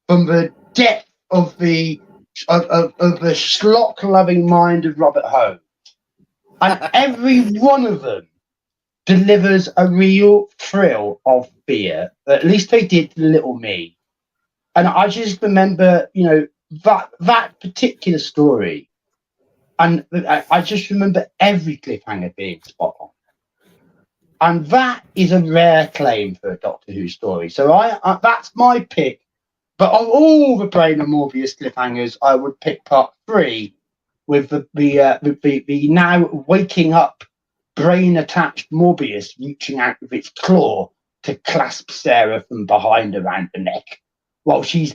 from the depth of the schlock loving mind of Robert Holmes. And every one of them delivers a real thrill of fear. At least they did to little me. And I just remember, that particular story. And I just remember every cliffhanger being spot on. And that is a rare claim for a Doctor Who story. So that's my pick. But of all the Brain of Morbius cliffhangers, I would pick part 3 with the now waking up brain-attached Morbius reaching out with its claw to clasp Sarah from behind around the neck while she's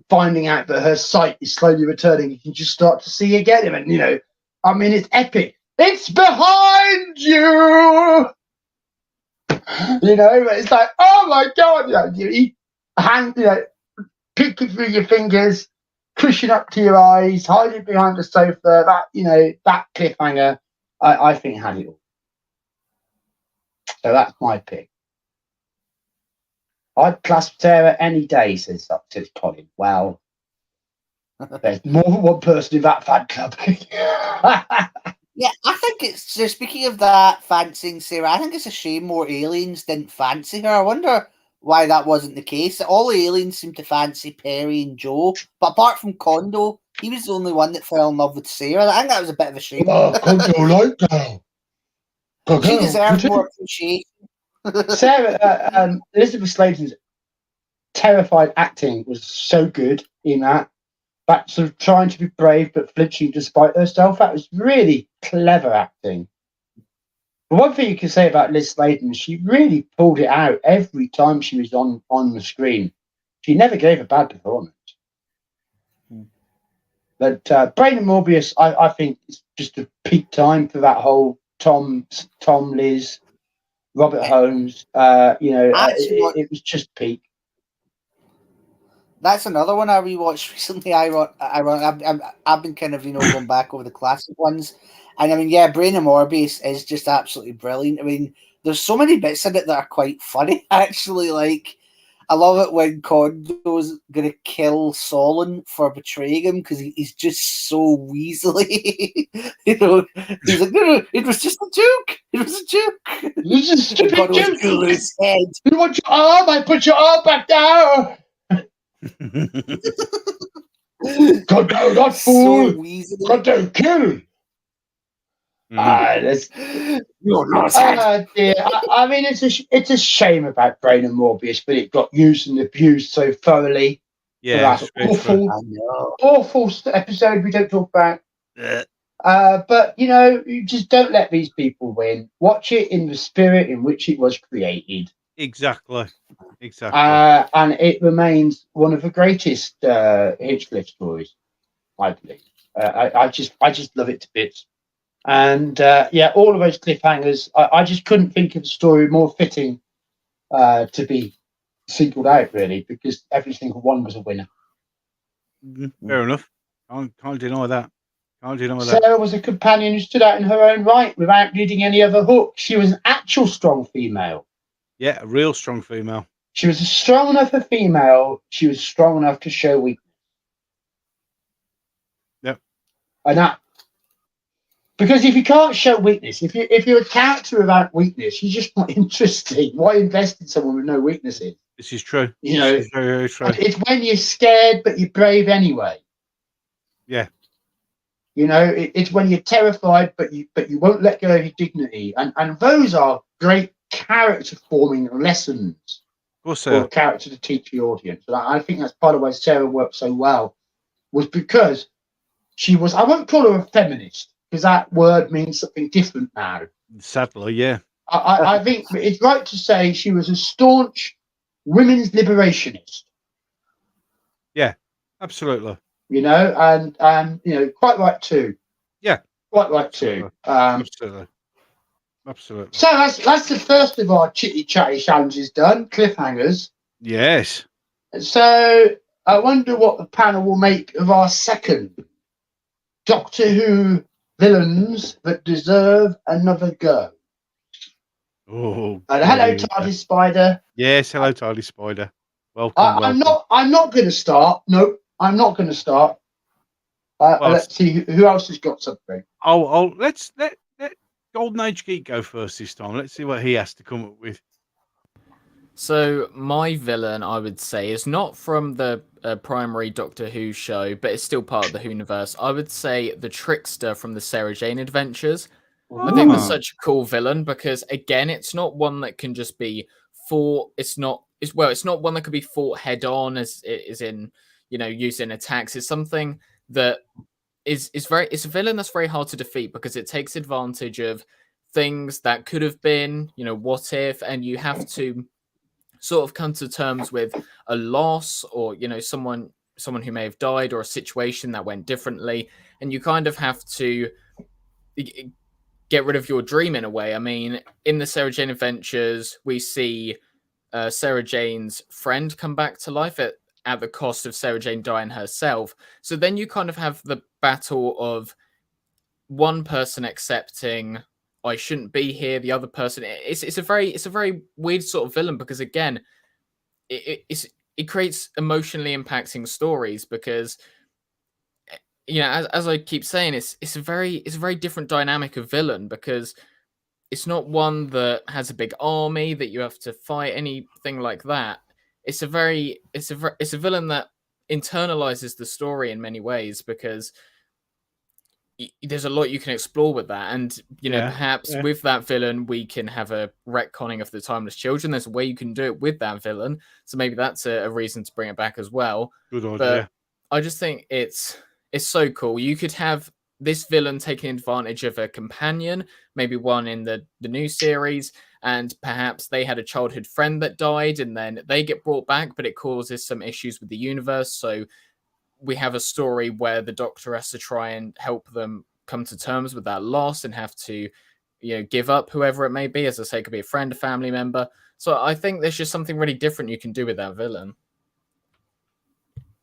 finding out that her sight is slowly returning. You can just start to see again. And, it's epic. It's behind you! It's like, oh my God! You picking through your fingers, pushing up to your eyes, hiding behind the sofa. That cliffhanger, I think had it all. So that's my pick. I'd clasp Sarah any day, says Colin. Well, there's more than one person in that fan club. Yeah, I think it's just speaking of that fancying Sarah, I think it's a shame more aliens didn't fancy her. I wonder why that wasn't the case. All the aliens seemed to fancy Perry and Joe, but apart from Kondo, he was the only one that fell in love with Sarah. I think that was a bit of a shame. Oh, Kondo like girl. She deserved more appreciation. Sarah, Elizabeth Sladen's terrified acting was so good in that. That sort of trying to be brave but flinching despite herself. That was really clever acting. But one thing you can say about Liz Sladen, she really pulled it out every time she was on the screen. She never gave a bad performance. But Brain and Morbius, I think, is just a peak time for that whole Tom, Liz, Robert Holmes. It was just peak. That's another one I rewatched recently. I've been kind of going back over the classic ones, and Brain of Morbius is just absolutely brilliant. There's so many bits in it that are quite funny. Actually, I love it when Kondo's gonna kill Solon for betraying him because he's just so weaselly. He's like, no, it was just a joke. It was a joke. It was a stupid joke. His head. You want your arm? I put your arm back down. Kondo, not fool. Kondo, kill. You're not. Dear. It's a shame about Brain and Morbius, but it got used and abused so thoroughly. Yeah, so that awful episode we don't talk about. But you just don't let these people win. Watch it in the spirit in which it was created. Exactly. And it remains one of the greatest Hinchcliffe stories, I believe. I just love it to bits. And all of those cliffhangers, I just couldn't think of a story more fitting to be singled out, really, because every single one was a winner. Fair enough. Can't deny that. Sarah was a companion who stood out in her own right without needing any other hook. She was an actual strong female. Yeah, a real strong female. She was strong enough a female. She was strong enough to show weakness. Yep. and that because if you can't show weakness, if you're a character without weakness, you're just not interesting. Why invest in someone with no weaknesses? This is true. You know, this is very, very true. it's when you're scared but you're brave anyway. Yeah. You know, it's when you're terrified but you won't let go of your dignity, and those are great character forming lessons Of course, for a character to teach the audience. And I think that's part of why Sarah worked so well, was because she was, I won't call her a feminist because that word means something different now. Sadly, yeah. I think it's right to say she was a staunch women's liberationist. Yeah, absolutely. You know, and you know, quite right too. Yeah, quite right too. Absolutely. Absolutely. So that's the first of our chitty chatty challenges done. Cliffhangers. Yes. So I wonder what the panel will make of our second Doctor Who villains that deserve another go. Oh. And hello, TARDIS Spider. Yes, hello, TARDIS Spider. Welcome. I'm not going to start. No, I'm not going to start. Let's see who else has got something. Let's let Golden Age Geek go first this time. Let's see what he has to come up with. So my villain, I would say, is not from the primary Doctor Who show, but it's still part of the Whoniverse. I would say the Trickster from the Sarah Jane Adventures. I think that's such a cool villain because, again, it's not one that can just be fought. It's not one that could be fought head on, as in, you know, using attacks. It's something that it's a villain that's very hard to defeat because it takes advantage of things that could have been, you know, what if, and you have to sort of come to terms with a loss or, you know, someone who may have died or a situation that went differently, and you kind of have to get rid of your dream in a way. I mean, in the Sarah Jane Adventures, we see Sarah Jane's friend come back to life at the cost of Sarah Jane dying herself. So then you kind of have the battle of one person accepting I shouldn't be here, the other person. It's a very weird sort of villain because, again, it creates emotionally impacting stories because, you know, as I keep saying, it's a very different dynamic of villain because it's not one that has a big army that you have to fight, anything like that. It's a villain that internalizes the story in many ways because there's a lot you can explore with that, and you know, perhaps with that villain we can have a retconning of the Timeless Children. There's a way you can do it with that villain, so maybe that's a reason to bring it back as well. Good idea. But I just think it's so cool. You could have this villain taking advantage of a companion, maybe one in the new series, and perhaps they had a childhood friend that died and then they get brought back, but it causes some issues with the universe. So we have a story where the Doctor has to try and help them come to terms with that loss and have to, you know, give up whoever it may be. As I say, it could be a friend, a family member. So I think there's just something really different you can do with that villain.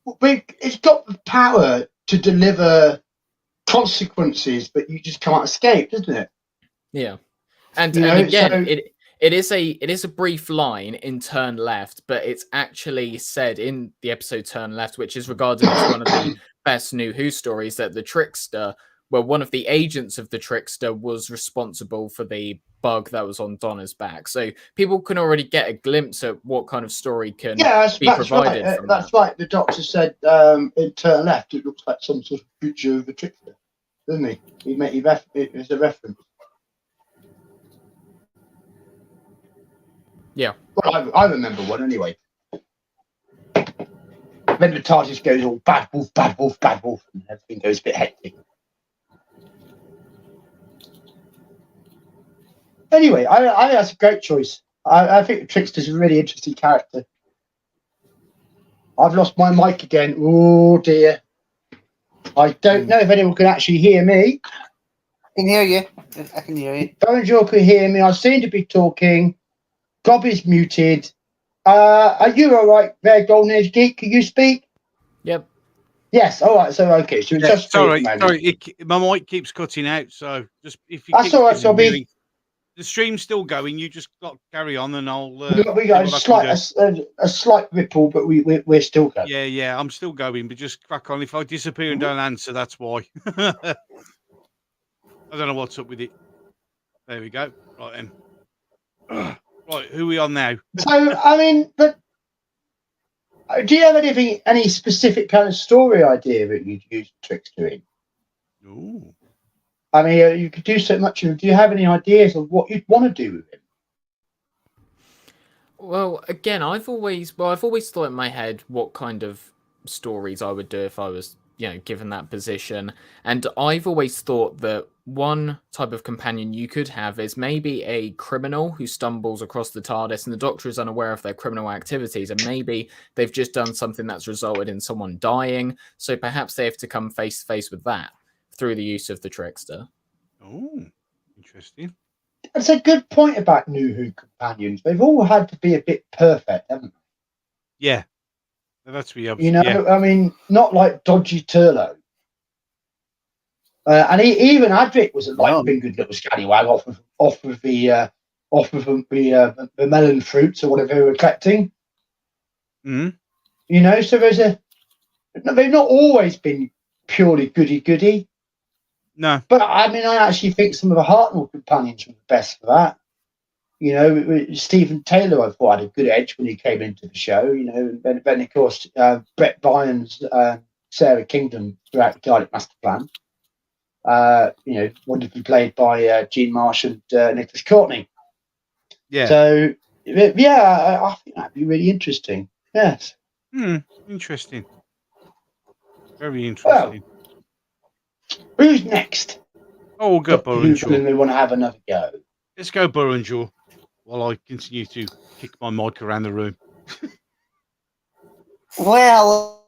But it's got the power to deliver consequences, but you just can't escape, doesn't it? Yeah, and again, it is a brief line in Turn Left, but it's actually said in the episode Turn Left, which is regarded as one of the best New Who stories, that the Trickster, well, one of the agents of the Trickster was responsible for the bug that was on Donna's back. So people can already get a glimpse at what kind of story can be provided. Right. From that's that. right. The Doctor said in Turn Left, it looks like some sort of creature of the Trickster, doesn't he? It's a reference. Yeah. Well, I remember one anyway. Then the TARDIS goes all bad wolf, bad wolf, bad wolf, and everything goes a bit hectic. Anyway, I think that's a great choice. I think the Trickster's a really interesting character. I've lost my mic again. Oh dear. I don't know if anyone can actually hear me. I can hear you. I can hear you. Barrenjour can hear me. I seem to be talking. Gob is muted. Are you all right there, Golden Age Geek? Can you speak? Yep. Yes. All right. So okay. So just sorry. My mic keeps cutting out. So just if you that's all right, Sobby. the stream's still going. You just got to carry on, and I'll. We got a slight ripple, but we're still going. Yeah, I'm still going, but just crack on. If I disappear and don't answer, that's why. I don't know what's up with it. There we go. Right then. Right, who are we on now? So I mean, but do you have any specific kind of story idea that you'd use Trickster in? Ooh. I mean, you could do so much. Do you have any ideas of what you'd want to do with him? Well, again, I've always thought in my head what kind of stories I would do if I was, given that position. And I've always thought that one type of companion you could have is maybe a criminal who stumbles across the TARDIS and the Doctor is unaware of their criminal activities, and maybe they've just done something that's resulted in someone dying, so perhaps they have to come face to face with that through the use of the Trickster. Oh, interesting. That's a good point about New Who companions. They've all had to be a bit perfect, haven't they? Yeah. That's what I mean, not like dodgy Turlo. And even Adric was a lightning good little scallywag off of the melon fruits or whatever they were collecting. Mm-hmm. So they've not always been purely goody. No. But I mean, I actually think some of the Hartnell companions were the best for that. Stephen Taylor, I thought, had a good edge when he came into the show. And then of course, Brett Bynes, Sarah Kingdom throughout the Dalek Master Plan. Wonderfully played by Gene Marsh and Nicholas Courtney. Yeah. So, I think that'd be really interesting. Yes. Interesting. Very interesting. Well, who's next? Oh, we'll go Burrunjor. We want to have another go. Let's go Burrunjor while I continue to kick my mic around the room. Well,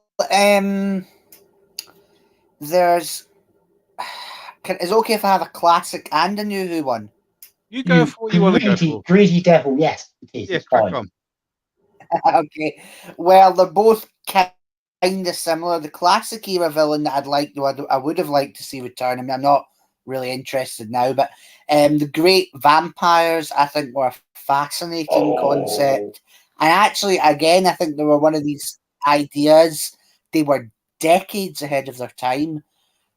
there's. Is it okay if I have a classic and a New Who one? You go for what you want to go for. Greedy devil, yes. It is. Yeah, crack on. Okay. Well, they're both kind of similar. The classic era villain that I would have liked to see return. I mean, I'm not really interested now, but the Great Vampires, I think, were a fascinating concept. And actually, again, I think they were one of these ideas. They were decades ahead of their time.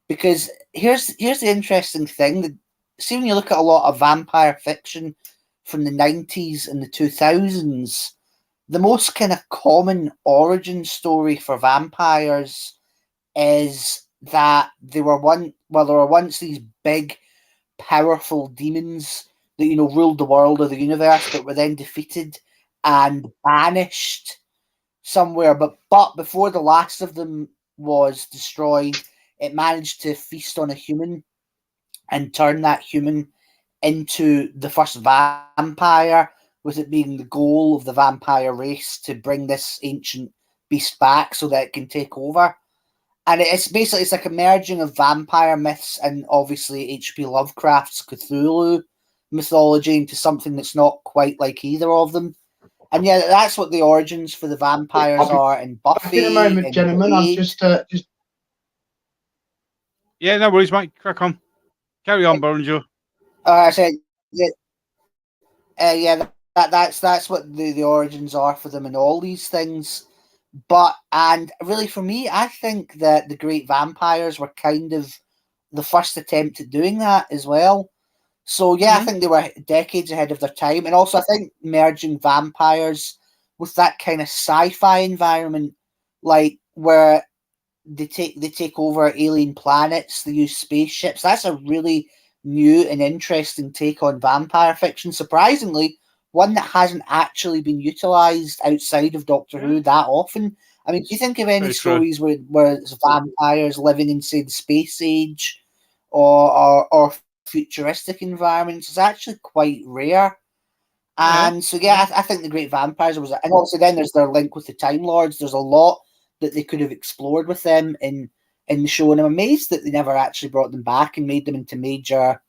Because here's the interesting thing. See, when you look at a lot of vampire fiction from the 90s and the 2000s, the most kind of common origin story for vampires is that there were once these big, powerful demons that ruled the world or the universe, but were then defeated and banished somewhere. But before the last of them was destroyed, it managed to feast on a human and turn that human into the first vampire, with it being the goal of the vampire race to bring this ancient beast back so that it can take over. And it's like a merging of vampire myths and obviously H.P. Lovecraft's Cthulhu mythology into something that's not quite like either of them. And yeah, that's what the origins for the vampires are in Buffy. In a moment, gentlemen. I'm just. Yeah, no worries, mate. Crack on. Carry on, Burrunjor. I said, that's what the origins are for them and all these things. And really for me, I think that the Great Vampires were kind of the first attempt at doing that as well. So yeah, I think they were decades ahead of their time. And also I think merging vampires with that kind of sci-fi environment, like where they take over alien planets, they use spaceships. That's a really new and interesting take on vampire fiction. Surprisingly, one that hasn't actually been utilized outside of Doctor Who that often. I mean, do you think of any stories where it's vampires living in, say, the space age or futuristic environments? It's actually quite rare. And so, I think the Great Vampires was, and also then there's their link with the Time Lords. There's a lot that they could have explored with them in the show, and I'm amazed that they never actually brought them back and made them into major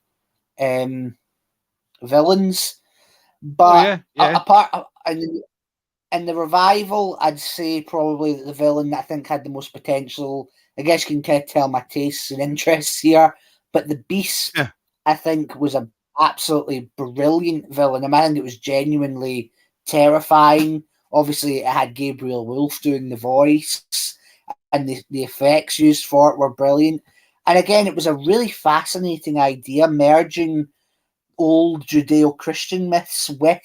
villains. But apart in the revival, I'd say probably that the villain that I think had the most potential. I guess you can kind of tell my tastes and interests here, but the Beast I think was a absolutely brilliant villain. I mean, it was genuinely terrifying. Obviously, it had Gabriel Wolf doing the voice, and the effects used for it were brilliant. And again, it was a really fascinating idea, merging old Judeo-Christian myths with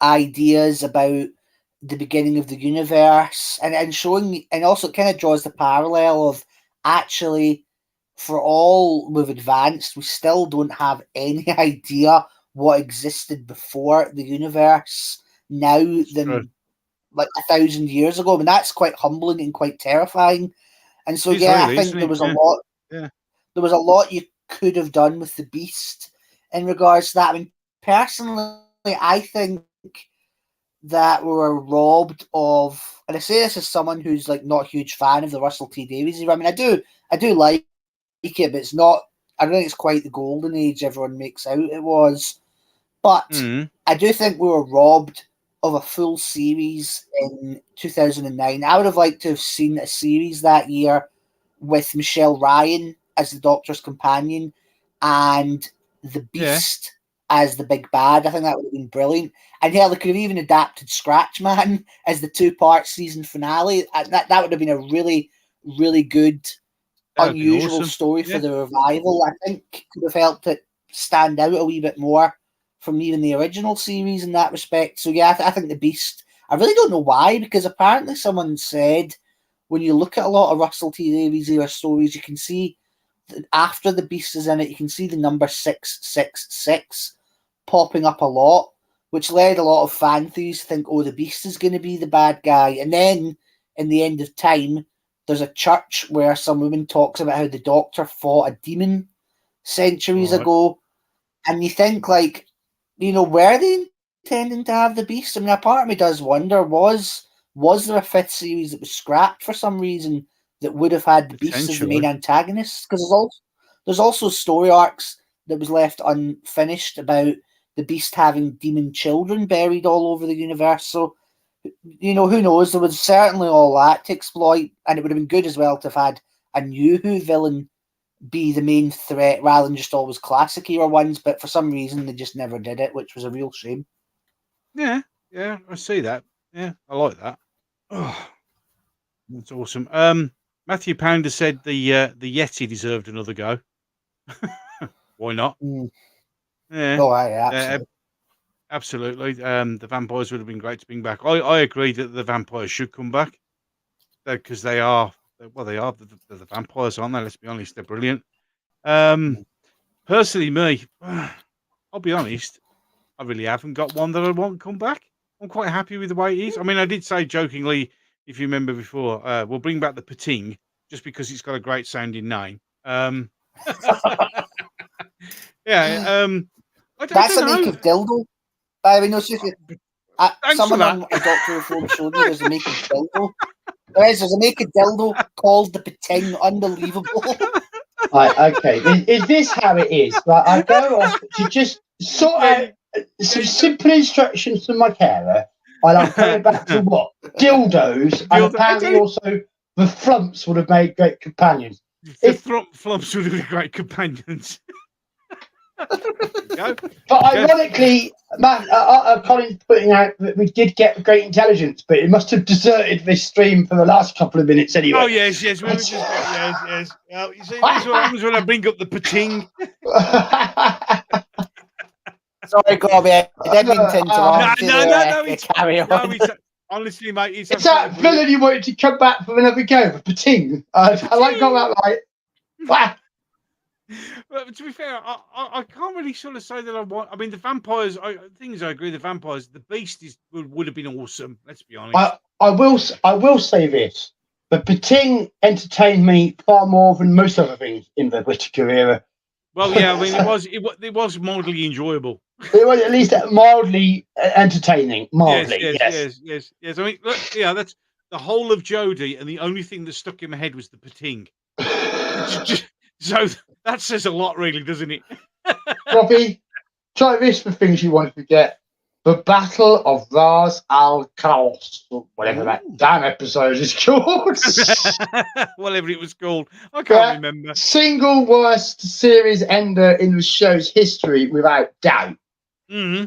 ideas about the beginning of the universe, and showing, and also it kind of draws the parallel of, actually, for all we've advanced, we still don't have any idea what existed before the universe now than like 1,000 years ago. I mean, that's quite humbling and quite terrifying. And so, I think there was a lot. Yeah. There was a lot you could have done with the Beast in regards to that. I mean, personally, I think that we were robbed of, and I say this as someone who's like not a huge fan of the Russell T Davies era. I mean, I do like it, but it's not. I don't think it's quite the golden age everyone makes out it was. But I do think we were robbed of a full series in 2009. I would have liked to have seen a series that year with Michelle Ryan as the Doctor's companion and the Beast as the big bad. I think that would have been brilliant. And hell, they could have even adapted Scratchman as the 2-part season finale. That would have been a really, really good, unusual story for the revival. I think could have helped it stand out a wee bit more from even the original series in that respect. So I think the Beast, I really don't know why, because apparently someone said when you look at a lot of Russell T Davies era stories, you can see that after the Beast is in it, you can see the number 666 popping up a lot, which led a lot of fan theories to think, oh, the Beast is going to be the bad guy. And then in the end of time, there's a church where some woman talks about how the Doctor fought a demon centuries ago. And you think, like, were they intending to have the Beast? I mean, a part of me does wonder, was there a 5th series that was scrapped for some reason that would have had the Beast as the main antagonist? Because there's also story arcs that was left unfinished about the Beast having demon children buried all over the universe. So, who knows? There was certainly all that to exploit, and it would have been good as well to have had a new Who villain be the main threat rather than just always classic era ones, but for some reason they just never did it, which was a real shame. Yeah, I see that. Yeah, I like that. Oh, that's awesome. Matthew Pounder said the Yeti deserved another go. Why not? Yeah. Oh, absolutely. Absolutely. The vampires would have been great to bring back. I agree that the vampires should come back because they are the vampires, aren't they? Let's be honest, they're brilliant. Personally, me, I'll be honest, I really haven't got one that I want come back. I'm quite happy with the way it is. I mean, I did say jokingly, if you remember before, we'll bring back the Pating just because it's got a great sounding name. That's a make of dildo. I mean, no, seriously. Someone on a Doctor Reform showed me there's a make of dildo. There's a make of dildo called the Pating. Unbelievable. Right, okay. Is this how it is? Like, I go off to just sort out some simple instructions from my carer. I like going back to what? Dildos. And apparently also the flumps would have made great companions. The flumps would have been great companions. But ironically, Matt, Colin's putting out that we did get great intelligence, but it must have deserted this stream for the last couple of minutes anyway. Oh yes. We were just, yes. Well, you see, this is what happens when I bring up the Pating. Sorry, Corby. I didn't mean to interrupt. No, carry on. Honestly, mate, it's that villain you wanted to come back for another go, the Pating. I like got that right. Wow. But to be fair, I can't really sort of say that I want. I mean, the vampires. I agree. The vampires. The Beast would have been awesome. Let's be honest. I will say this: the Pating entertained me far more than most other things in the Whittaker era. Well, yeah. I mean, it was mildly enjoyable. It was at least mildly entertaining. Mildly, yes. I mean, look, that's the whole of Jodie, and the only thing that stuck in my head was the Pating. So that says a lot, really, doesn't it? Robbie, try this for things you won't forget. The Battle of Ras Al Khalas, or whatever that Ooh. damn episode is called. Whatever it was called. I can't Yeah. remember. Single worst series ender in the show's history, without doubt. Mm-hmm.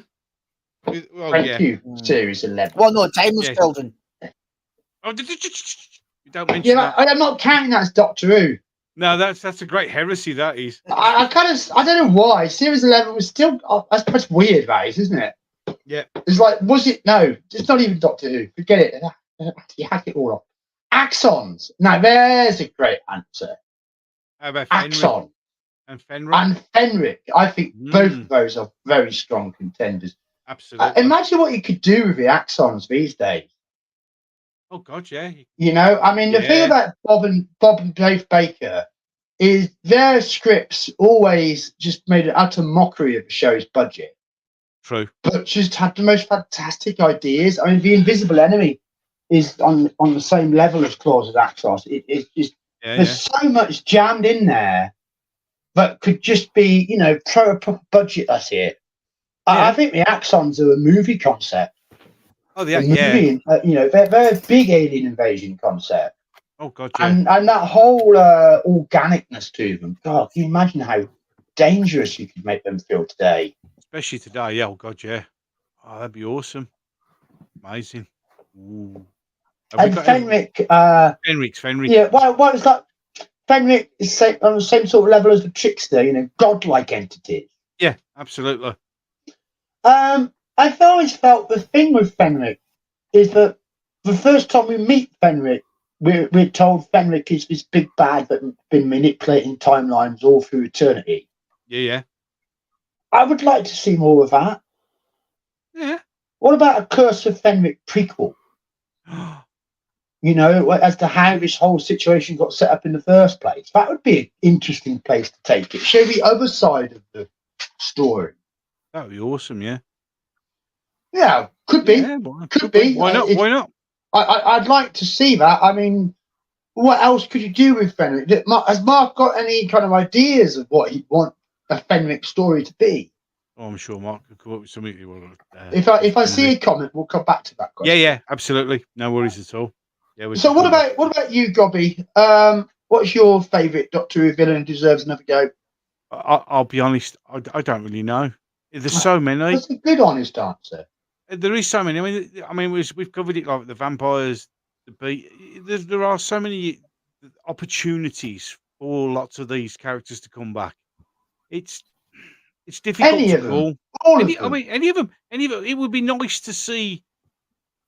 Well, Thank yeah. you, Series 11. Well, no, Timeless Yeah. Children. Oh, you don't mention Yeah, that. I'm not counting that as Doctor Who. No, that's a great heresy. That is. I don't know why. Series 11 was still, that's weird, that is, isn't it? Yeah. It's like, was it? No, it's not even Doctor Who. Forget it. You hack it all off. Axons. Now, there's a great answer. How about Fenric Axon and Fenric? and Fenric. I think both of those are very strong contenders. Absolutely. Imagine what you could do with the Axons these days. Oh God, yeah. You know, I mean, the thing Yeah. about Bob and Dave Baker is their scripts always just made an utter mockery of the show's budget, True. but just had the most fantastic ideas. I mean, The Invisible Enemy is on the same level as Claws of Axos. It's just Yeah, there's so much jammed in there that could just be, you know, throw a proper budget at it. Yeah. I think the Axons are a movie concept. Oh, yeah, A yeah. movie, you know, they're a big alien invasion concept. Oh God, yeah. And that whole organicness to them. God, can you imagine how dangerous you could make them feel today? Especially today. Yeah. Oh God, yeah. Oh, that'd be awesome. Amazing. Ooh. Have And we got any- Fenric, Fenric. yeah, what was that? Fenric is on the same sort of level as the Trickster, you know, godlike entities. Yeah, absolutely. I've always felt the thing with Fenric is that the first time we meet Fenric, we're told Fenric is this big bad that's been manipulating timelines all through eternity. Yeah, I would like to see more of that. yeah. What about a Curse of Fenric prequel? You know, as to how this whole situation got set up in the first place. That would be an interesting place to take it. Show the other side of the story. That would be awesome. Yeah. Yeah, could be. Yeah, Could be. Why not? Why not? I'd like to see that. I mean, what else could you do with Fenric? Has Mark got any kind of ideas of what he'd want a Fenric story to be? Oh, I'm sure Mark could come up with something. If I see a comment, we'll come back to that question. Yeah, absolutely. No worries at all. Yeah. So what about you, Gobby? What's your favourite Doctor Who villain who deserves another go? I'll be honest. I don't really know. There's so many. That's a good, honest answer. There is so many. I mean, we've covered it like the vampires, the beat. There are so many opportunities for lots of these characters to come back. It's difficult Any to of them? call. All of I them. mean, any of them. It would be nice to see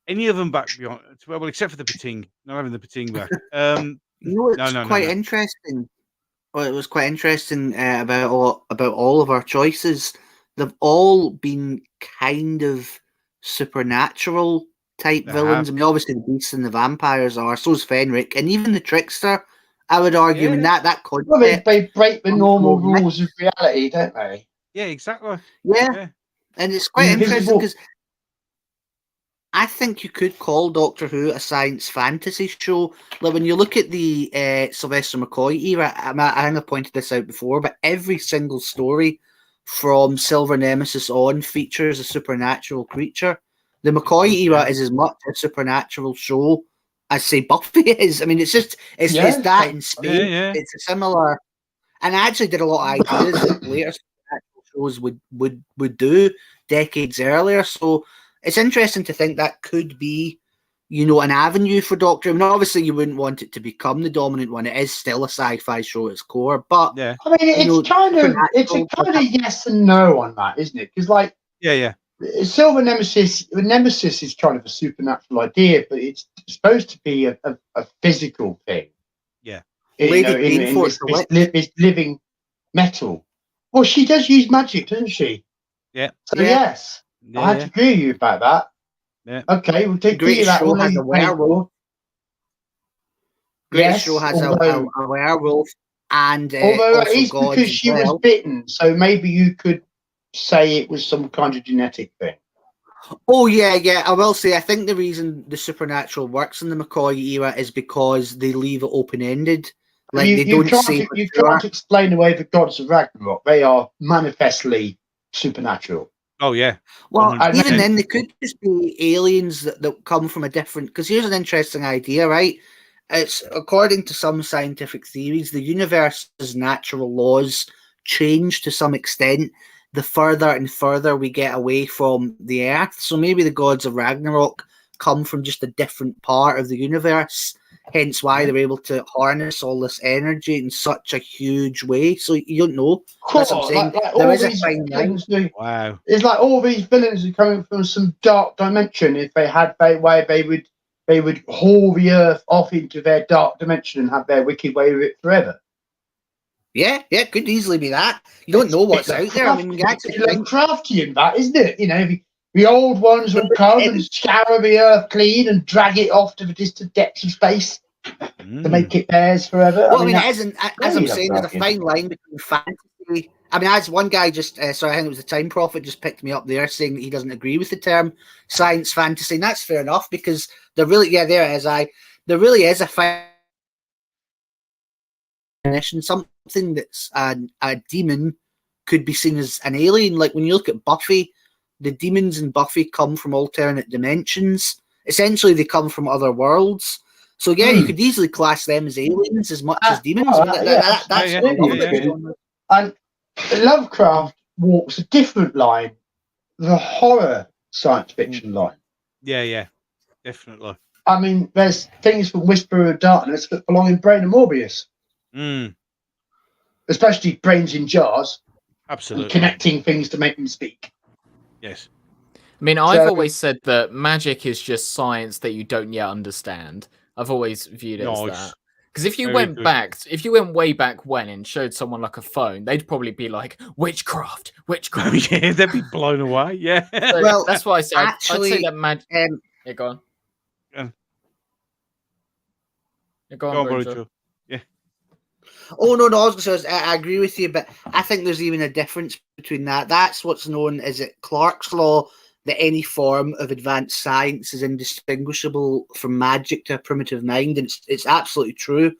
any of them back beyond. Well, except for the Pating. Not having the Pating back. You know, it's No. quite interesting. Well, it was quite interesting about all of our choices. They've all been kind of supernatural type They villains. have. I mean, obviously the beasts and the vampires are. So's Fenric, and even the Trickster. I would argue, in that concept. Well, they break the normal rules of reality, don't they? Yeah, exactly. Yeah, and it's quite interesting because I think you could call Doctor Who a science fantasy show. Like when you look at the Sylvester McCoy era, I think I pointed this out before, but every single story from Silver Nemesis on features a supernatural creature. The McCoy era is as much a supernatural show as, say, Buffy is. I mean, it's that in space. Yeah. It's a similar, and I actually did a lot of ideas that later supernatural shows would do decades earlier. So it's interesting to think that could be, an avenue for Doctor. I mean, obviously you wouldn't want it to become the dominant one. It is still a sci-fi show at its core, but yeah. I mean, it's a kind of yes and no on that, isn't it? Because Yeah. Silver Nemesis, Nemesis is kind of a supernatural idea, but it's supposed to be a physical thing. Yeah. It's living metal. Well, she does use magic, doesn't she? Yeah. So yes, I have to agree with you about that. Yeah. Okay, we'll take Great that. Show has a werewolf. Great Show has a werewolf, and although also it is gods because she was bitten, so maybe you could say it was some kind of genetic thing. Oh yeah. I will say I think the reason the supernatural works in the McCoy era is because they leave it open ended. Like you can't explain away the gods of Ragnarok. They are manifestly supernatural. Oh yeah. Well, 100%. even then, they could just be aliens that come from a different. Because here's an interesting idea, right? It's according to some scientific theories, the universe's natural laws change to some extent the further and further we get away from the Earth. So maybe the gods of Ragnarok come from just a different part of the universe. Hence why they're able to harness all this energy in such a huge way. So you don't know. That's what I'm saying. There is a fine line. Wow. It's like all these villains are coming from some dark dimension. If they had their way, they would haul the Earth off into their dark dimension and have their wicked way with it forever. Yeah, it could easily be that. You don't know what's out there. I mean, you actually it's like Craftian, that isn't it? You know, the old ones will come and scour the Earth clean and drag it off to the distant depths of space to make it theirs forever. Well, I mean, it isn't. As I'm saying, there's a fine line between fantasy. I mean, as one guy just, sorry, I think it was the Time Prophet, just picked me up there saying that he doesn't agree with the term science fantasy, and that's fair enough because there really, there really is a fine definition. Something that's a demon could be seen as an alien. Like when you look at Buffy, the demons in Buffy come from alternate dimensions. Essentially, they come from other worlds. So yeah, you could easily class them as aliens as much as demons. And Lovecraft walks a different line, the horror science fiction line. Yeah, definitely. I mean, there's things from Whisperer of Darkness that belong in Brain of Morbius. Especially brains in jars. Absolutely. And connecting things to make them speak. Yes. I mean, I've always said that magic is just science that you don't yet understand. I've always viewed it as that. Because if you went way back when and showed someone like a phone, they'd probably be like, witchcraft. Yeah, they'd be blown away. Yeah. So well, that's why I say actually, I'd say that magic. Yeah, go on. Yeah, go on, Bruno. Yeah. Oh no, I was going to say I agree with you, but I think there's even a difference between that. That's what's known as Clark's law, that any form of advanced science is indistinguishable from magic to a primitive mind, and it's absolutely true.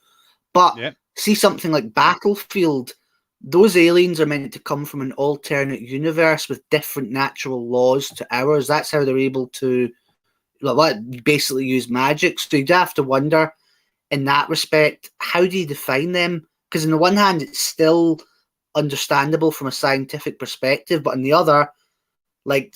But see something like Battlefield, those aliens are meant to come from an alternate universe with different natural laws to ours. That's how they're able to basically use magic. So you'd have to wonder, in that respect, how do you define them? Because on the one hand, it's still understandable from a scientific perspective, but on the other, like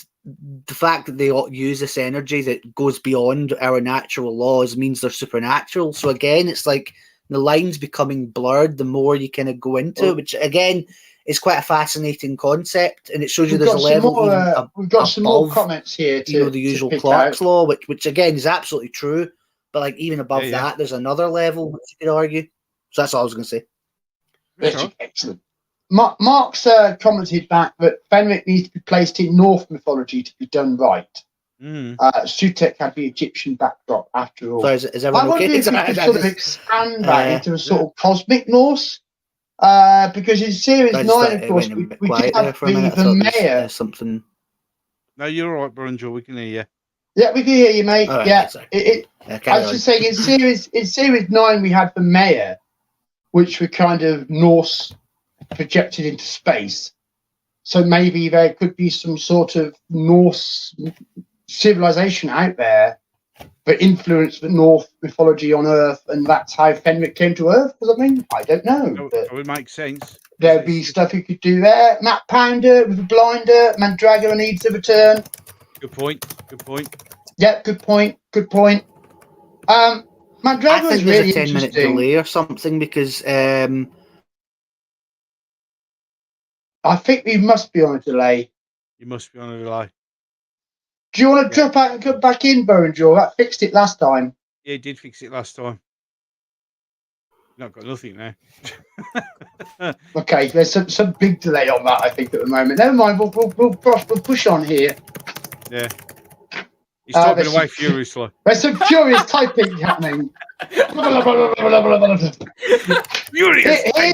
the fact that they use this energy that goes beyond our natural laws means they're supernatural. So again, it's like the line's becoming blurred the more you kind of go into it, which again is quite a fascinating concept, and it shows you there's a level. We've got some more comments here. The usual Clark's law, which again is absolutely true, but like even above that, there's another level which you could argue. So that's all I was going to say. Excellent. Mark's commented back that Fenric needs to be placed in Norse mythology to be done right. Sutek had the Egyptian backdrop after all. So is everyone okay? I wonder if we could sort of expand that into a sort of cosmic Norse. Because in series 9, of course, we did have the mayor. Something. No, you're all right, Brunjo. We can hear you. Yeah, we can hear you, mate. Right, yeah. I was just saying, in series 9, we had the mayor, which were kind of Norse projected into space. So maybe there could be some sort of Norse civilization out there that influenced the Norse mythology on Earth, and that's how Fenric came to Earth. Because I mean, I don't know. That would make sense. There'd be stuff you could do there. Matt Pounder with a blinder. Mandragora needs a return. Good point. Yeah, good point. Mandragora is really interesting. I think there's a 10-minute delay or something because. I think we must be on a delay. You must be on a delay. Do you want to drop out and come back in, Bowenjaw? That fixed it last time. Yeah, it did fix it last time. Not got nothing now. Okay, there's some big delay on that, I think, at the moment. Never mind, we'll push on here. Yeah. He's typing away furiously. There's some furious typing happening. Here's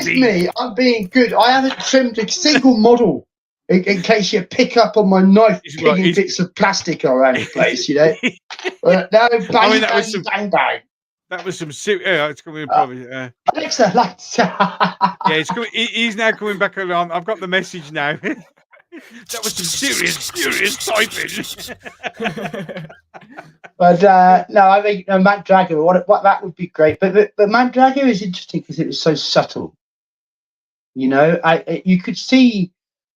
me. I'm being good. I haven't trimmed a single model in case you pick up on my knife picking bits of plastic around the place, you know. No, bang, bang. That was some it's coming probably. Alexa, lights. Yeah, it's coming. He's now coming back along. I've got the message now. That was some serious typing. But no, I think Mandragora. What that would be great. But Mandragora is interesting because it was so subtle. You know, you could see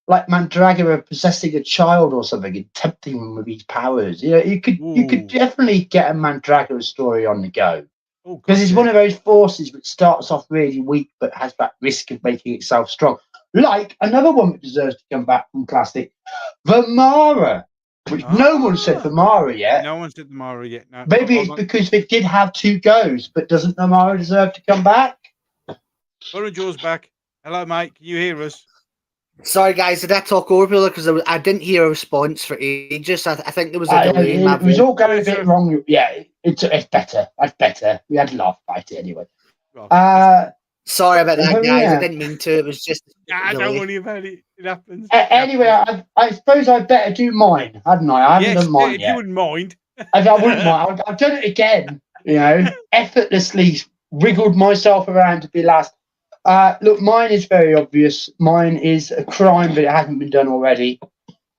like Mandragora possessing a child or something and tempting him with his powers. You know, you could definitely get a Mandragora story on the go. Because it's one of those forces which starts off really weak but has that risk of making itself strong. Like another one that deserves to come back from classic, Vamara, which no one said Vamara yet. No one said Vamara yet. No. Maybe it's because they did have 2 goes, but doesn't Vamara deserve to come back? Burr and Jaw's back. Hello, mate. Can you hear us? Sorry, guys, did I talk over because I didn't hear a response for ages. I think there was a delay in my It was all going a bit wrong. Yeah, it's better. That's better. We had a laugh about it anyway. Sorry about that, guys. I didn't mean to. It was just. Don't worry about it. It happens. Anyway, I suppose I'd better do mine, hadn't I? I haven't done mine if yet. you wouldn't mind. I wouldn't mind. I've done it again. You know, effortlessly wriggled myself around to be last. Look, mine is very obvious. Mine is a crime, but it hasn't been done already.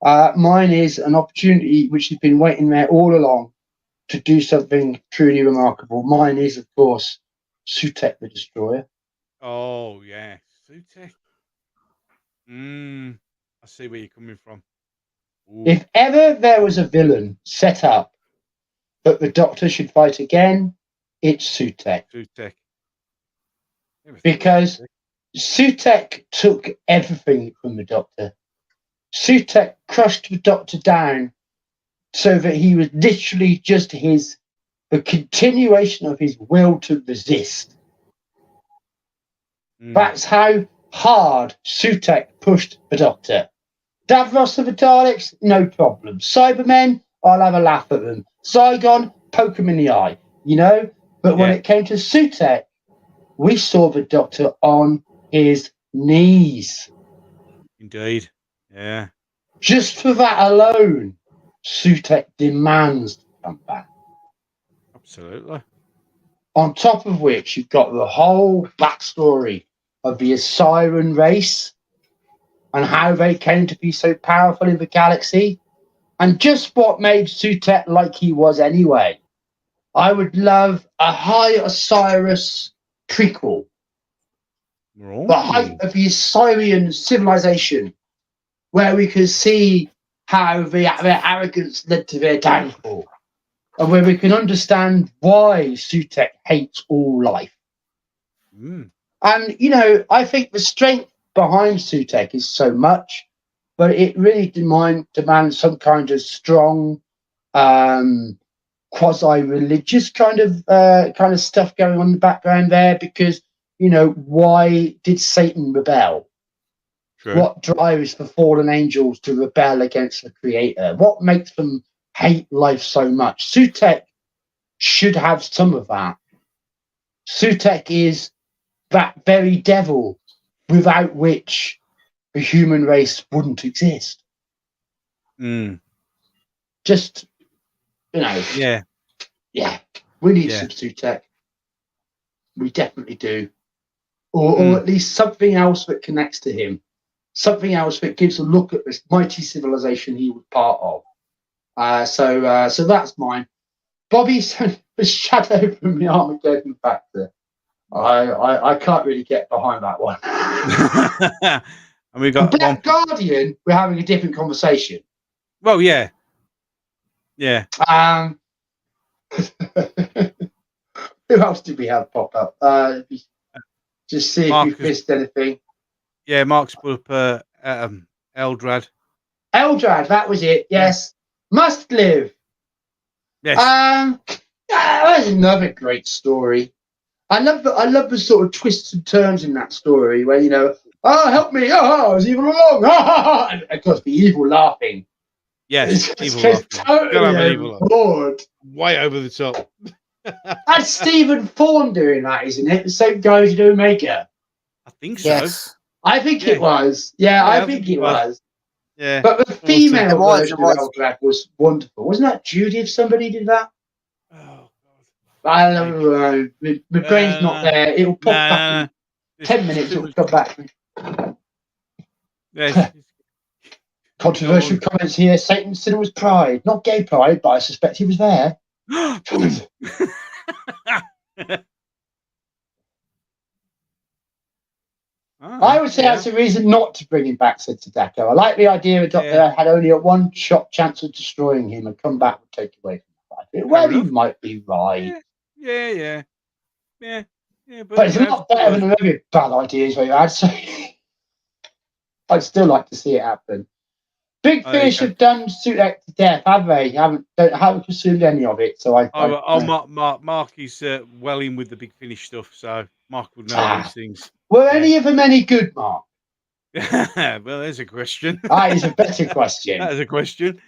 Mine is an opportunity which has been waiting there all along to do something truly remarkable. Mine is, of course, Sutekh the Destroyer. Oh, yeah. Sutekh. I see where you're coming from. Ooh. If ever there was a villain set up that the Doctor should fight again, it's Sutekh. Sutekh. Because Sutekh took everything from the Doctor. Sutekh crushed the Doctor down so that he was literally just the continuation of his will to resist. That's how hard Sutekh pushed the Doctor. Davros of the Daleks, no problem. Cybermen, I'll have a laugh at them. Zygon, poke him in the eye, you know? But when it came to Sutekh, we saw the Doctor on his knees. Indeed, yeah. Just for that alone, Sutekh demands to come back. Absolutely. On top of which, you've got the whole backstory of the Osiran race and how they came to be so powerful in the galaxy, and just what made Sutekh like he was anyway. I would love a High Osiris prequel. The height of the Osirian civilization, where we could see how their arrogance led to their downfall, and where we can understand why Sutekh hates all life. And, you know, I think the strength behind Sutekh is so much, but it really demands some kind of strong, quasi-religious kind of stuff going on in the background there, because, you know, why did Satan rebel? True. What drives the fallen angels to rebel against the Creator? What makes them hate life so much? Sutekh should have some of that. Sutekh is that very devil without which the human race wouldn't exist. Just, you know. Yeah. We need some Sutekh. We definitely do. Or at least something else that connects to him. Something else that gives a look at this mighty civilization he was part of. So that's mine. Bobby sent the shadow from the Armageddon Factor. I can't really get behind that one. And we got Black Guardian. We're having a different conversation. Well, yeah. Who else did we have pop up? Just see if you've missed anything. Yeah, Mark's put up Eldrad. Eldrad, that was it. Yes, Must Live. Yes. That's another great story. I love the sort of twists and turns in that story where, you know, oh, help me, oh, I was evil along, and of course the evil laughing. Yes, it's totally bored. Way over the top. That's Stephen Thorne doing that, isn't it? The same guy who did Omega. I think so. Yes. I think it was. Yeah, I think it was. Yeah. But the female version of Eldrad was wonderful. Wasn't that Judy if somebody did that? Oh, God. I don't know. My brain's not there. It'll pop back in 10 minutes. It'll come back. Yes. Controversial comments here. Satan said it was pride, not gay pride, but I suspect he was there. I would say that's a reason not to bring him back, said Sadako. I like the idea that Doctor had only a one-shot chance of destroying him and come back would take away from the fight. Well, you might be right. Yeah. But it's a lot better than maybe bad ideas where you had, so I'd still like to see it happen. Big Finish have done Sutek to death, have they? Haven't consumed any of it, so Mark is well in with the Big Finish stuff, so Mark would know these things. Were any of them any good, Mark? Well, there's a question. That is a better question. That is a question.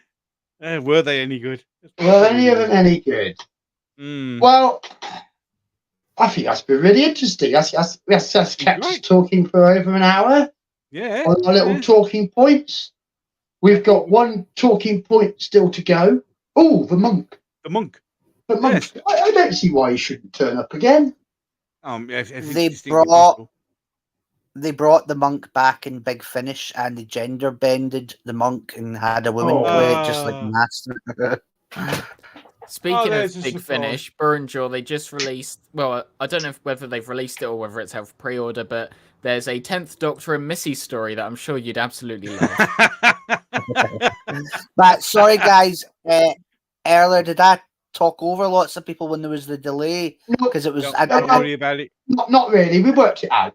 Were they any good? Were any of them any good? Well, I think that's been really interesting. That's kept us talking for over an hour. Yeah. On our little talking points. We've got one talking point still to go. Oh, the monk. The monk. Yes. I don't see why he shouldn't turn up again. They brought the monk back in Big Finish, and they gender bended the monk and had a woman play it, just like Master. Speaking of Big Finish, Burrenjaw, they just released. Well, I don't know whether they've released it or whether it's out for pre-order, but there's a 10th Doctor and Missy story that I'm sure you'd absolutely love. But sorry, guys, earlier did I talk over lots of people when there was the delay? Because it was. Don't worry about it. Not really. We worked it out.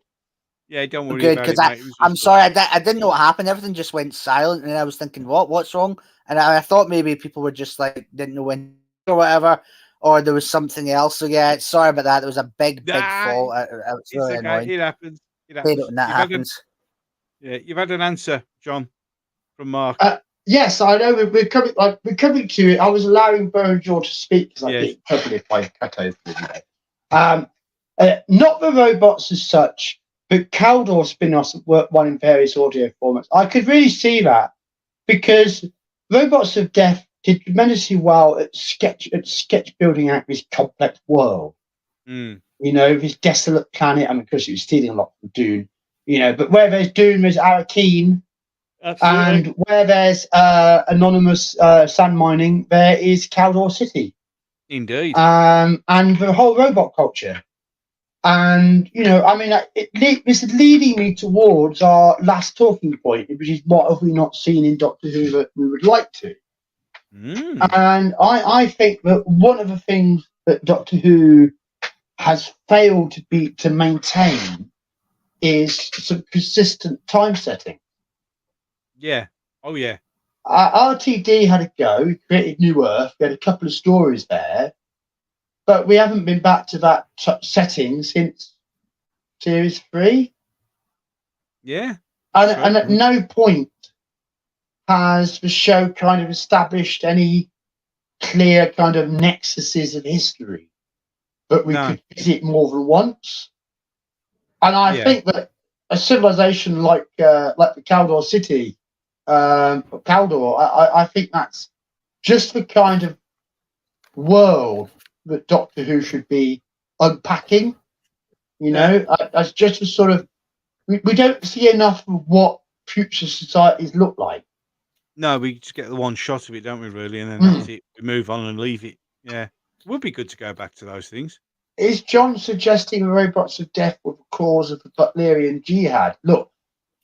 Yeah, don't worry about it. Mate. I'm sorry, I didn't know what happened. Everything just went silent, and I was thinking, what's wrong? And I thought maybe people were just like didn't know when or whatever, or there was something else. So yeah, sorry about that. There was a big fault. It's really annoying. It happens. When that happens. You've had an answer, John, from Mark. Yes, I know. We're coming to it. I was allowing Burrenjaw to speak because I think probably if I cut over it. Not the robots as such, but Caldor spin-offs work one in various audio formats. I could really see that because Robots of Death did tremendously well at sketch building out this complex world. You know, this desolate planet. I mean, of course, it was stealing a lot from Dune. You know, but where there's Dune, there's Arakeen. And where there's anonymous sand mining, there is Caldor City. Indeed. And the whole robot culture. And, you know, I mean, this is leading me towards our last talking point, which is what have we not seen in Doctor Who that we would like to? And I think that one of the things that Doctor Who has failed to maintain is some consistent time setting. Yeah. Oh, yeah. RTD had a go, created New Earth. We had a couple of stories there. But we haven't been back to that setting since Series 3. Yeah. And at no point has the show kind of established any clear kind of nexuses of history that we could visit more than once. And I think that a civilization like the Caldor City, Caldor, I think that's just the kind of world that Doctor Who should be unpacking. You know, as just a sort of we don't see enough of what future societies look like. No, we just get the one shot of it, don't we, really? And then that's it. We move on and leave it. Yeah. It would be good to go back to those things. Is John suggesting the Robots of Death were the cause of the Butlerian Jihad? Look,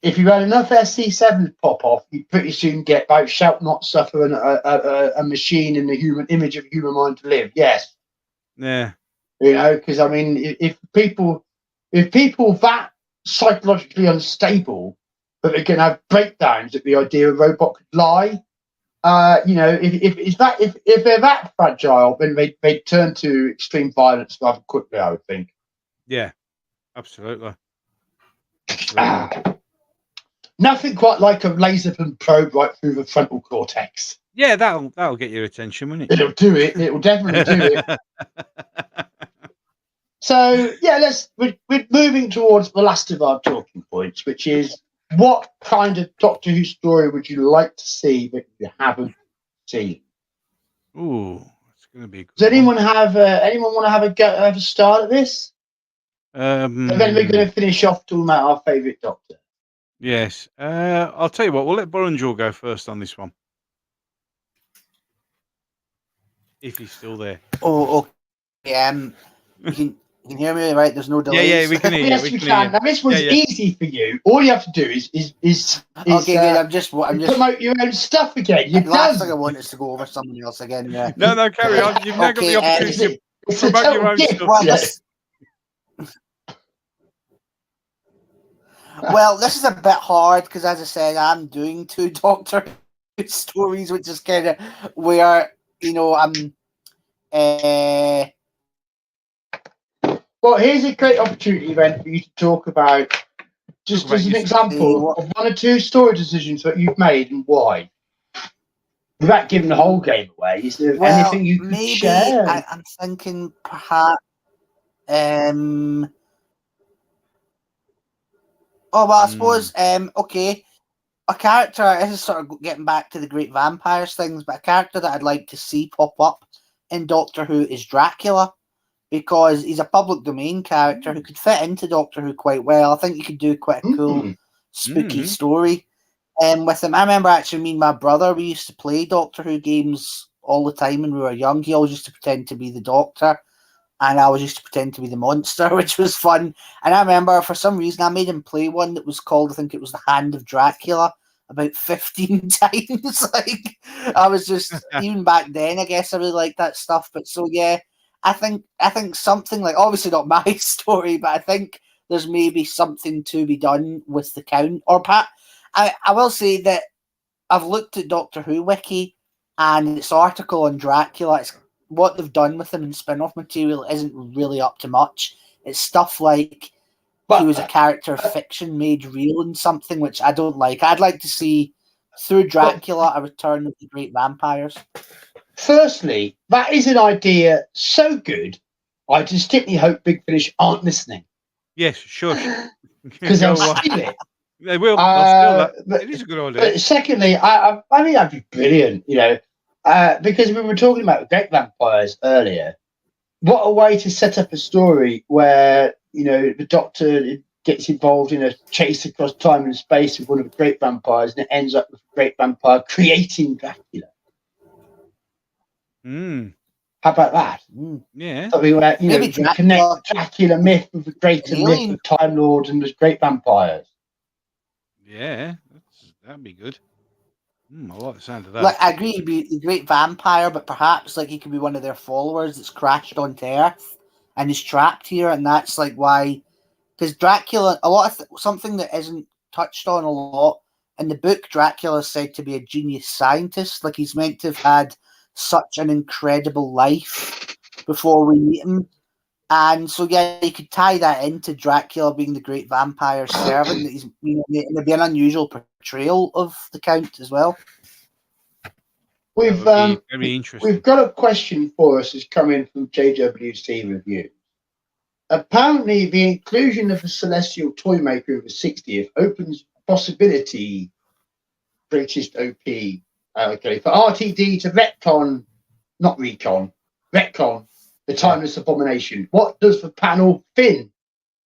if you had enough SC7s pop off, you'd pretty soon get both Shout Not Suffer and a machine in the human image of a human mind to live. Yes. Yeah. You know, because I mean, if people that psychologically unstable that they can have breakdowns at the idea a robot could lie, you know, if they're that fragile, then they turn to extreme violence rather quickly, I would think. Yeah, absolutely. Nothing quite like a laser probe right through the frontal cortex. Yeah, that'll get your attention, won't it? It'll do it. It will definitely do it. So yeah, we're moving towards the last of our talking points, which is what kind of Doctor Who story would you like to see that you haven't seen? Ooh, it's going to be. Does anyone want to have a start at this? And then we're going to finish off talking about our favourite Doctor. Yes. I'll tell you what. We'll let Burrinjor go first on this one, if he's still there. Oh, okay. You can hear me, right? There's no Yeah, delays. we can hear you. Yes, we can. Now this was easy for you. All you have to do is Okay, good. I'm just promote your own stuff again. You're the last done. thing I want is to go over somebody else again. Yeah. No, carry on. You've now got the opportunity It's to a promote your total own gift. stuff. Well, Yeah. Well, this is a bit hard because, as I said, I'm doing 2 Doctor Who stories, which is kind of where I'm. Well, here's a great opportunity then for you to talk about, just as an example, of 1 or 2 story decisions that you've made and why. Without giving the whole game away, is there anything you could share? I'm thinking perhaps. I suppose. Okay, a character. This is sort of getting back to the Great Vampires things, but a character that I'd like to see pop up in Doctor Who is Dracula, because he's a public domain character who could fit into Doctor Who quite well. I think you could do quite a cool, spooky story with him. I remember actually me and my brother, we used to play Doctor Who games all the time when we were young. He always used to pretend to be the Doctor, and I always used to pretend to be the monster, which was fun. And I remember for some reason I made him play one that was called, I think it was The Hand of Dracula, about 15 times. Like, I was just, even back then, I guess I really liked that stuff. But so, yeah, I think something like, obviously not my story, but I think there's maybe something to be done with the Count. Or perhaps, I will say that I've looked at Doctor Who Wiki, and its article on Dracula, it's what they've done with him in spin-off material isn't really up to much. It's stuff like he was a character of fiction made real and something, which I don't like. I'd like to see, through Dracula, a return of the great vampires. Firstly, that is an idea so good, I distinctly hope Big Finish aren't listening. Yes, shush. Because they'll steal it. They will. They'll steal that. It is a good idea. But secondly, I think that'd be brilliant, because we were talking about great vampires earlier. What a way to set up a story where, the Doctor gets involved in a chase across time and space with one of the great vampires, and it ends up with a great vampire creating Dracula. How about that? Yeah. Something where, you connect Dracula myth with the greater myth of Time Lords and the great vampires. Yeah, that'd be good. I like the sound of that. Like, I agree, he'd be a great vampire, but perhaps he could be one of their followers that's crashed onto Earth and is trapped here, and that's why. Because Dracula, something that isn't touched on a lot in the book, Dracula is said to be a genius scientist. Like, he's meant to have had such an incredible life before we meet him. And so, yeah, you could tie that into Dracula being the great vampire servant. That he's, it'd be an unusual portrayal of the Count as well. We've very interesting. We've got a question for us that's coming from JWC Review. Apparently, the inclusion of a celestial toy maker of the 60th opens possibility, greatest OP, for RTD to retcon the timeless abomination. What does the panel fin?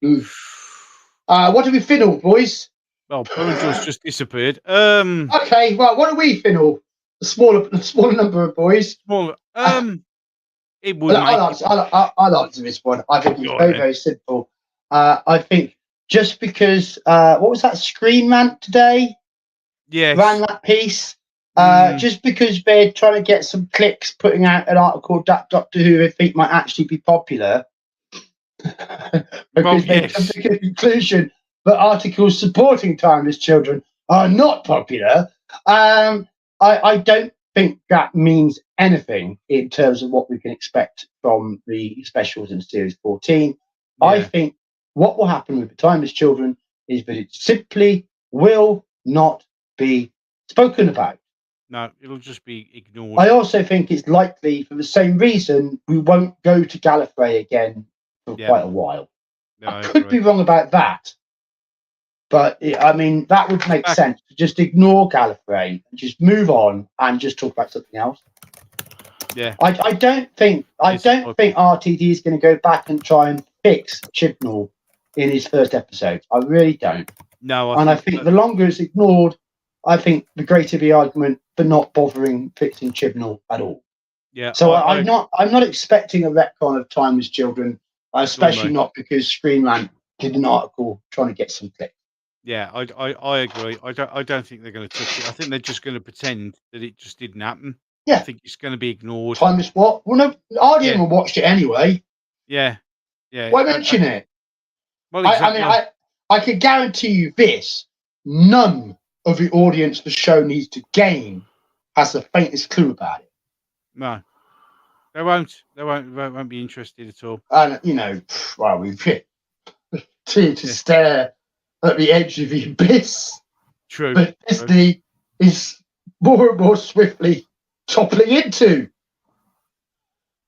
What do we fiddle, boys? Well, Burrinjor's just disappeared. Okay, well, what do we fiddle? The smaller number of boys. Smaller. It would. I'll answer this one. I think it's very simple. I think just because what was that Screen Rant today? Yes. Ran that piece. Just because they're trying to get some clicks, putting out an article that Doctor Who they think might actually be popular. Because they come to the conclusion that articles supporting timeless children are not popular. I don't think that means anything in terms of what we can expect from the specials in Series 14. Yeah. I think what will happen with the timeless children is that it simply will not be spoken about. No, it'll just be ignored. I also think it's likely, for the same reason, we won't go to Gallifrey again for quite a while. No, I could be wrong about that. But, that would make sense to just ignore Gallifrey and just move on and just talk about something else. Yeah. I don't think RTD is going to go back and try and fix Chibnall in his first episode. I really don't. No, I think the longer it's ignored, I think the greater the argument for not bothering fixing Chibnall at all. Yeah. So I'm not expecting a retcon of Timeless Children, especially not because Screenrant did an article trying to get some clicks. Yeah, I agree. I don't think they're going to touch it. I think they're just going to pretend that it just didn't happen. Yeah. I think it's going to be ignored. Timeless what? Well, no, I didn't even watch it anyway. Yeah. Yeah. Why mention it? Well, exactly. I can guarantee you this: none of the audience the show needs to gain has the faintest clue about it. No, they won't. They won't be interested at all. And well, we continue to stare at the edge of the abyss. True. But Disney is more and more swiftly toppling into.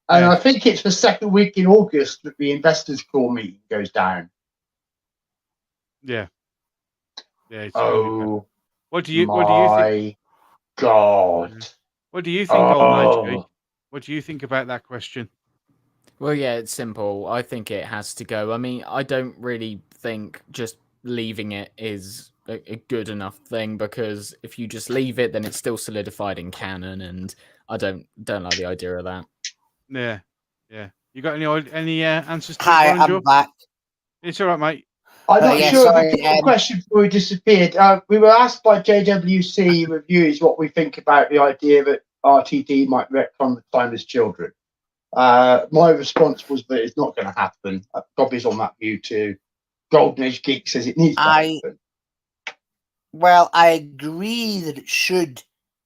And I think it's the second week in August that the investors' call meeting goes down. Yeah. Yeah. What do think? you God. What do you think, Golden HG? What do you think about that question? Well, yeah, it's simple. I think it has to go. I mean, I don't really think just leaving it is a good enough thing, because if you just leave it, then it's still solidified in canon, and I don't like the idea of that. Yeah. Yeah. You got any answers to Hi, it, I'm back. It's all right, mate. I'm not sure if the question before we disappeared. We were asked by JWC Reviews what we think about the idea that RTD might retcon the Timeless Children. My response was that it's not going to happen. Bobby's on that view too. Golden Age Geek says it needs to happen. Well, I agree that it should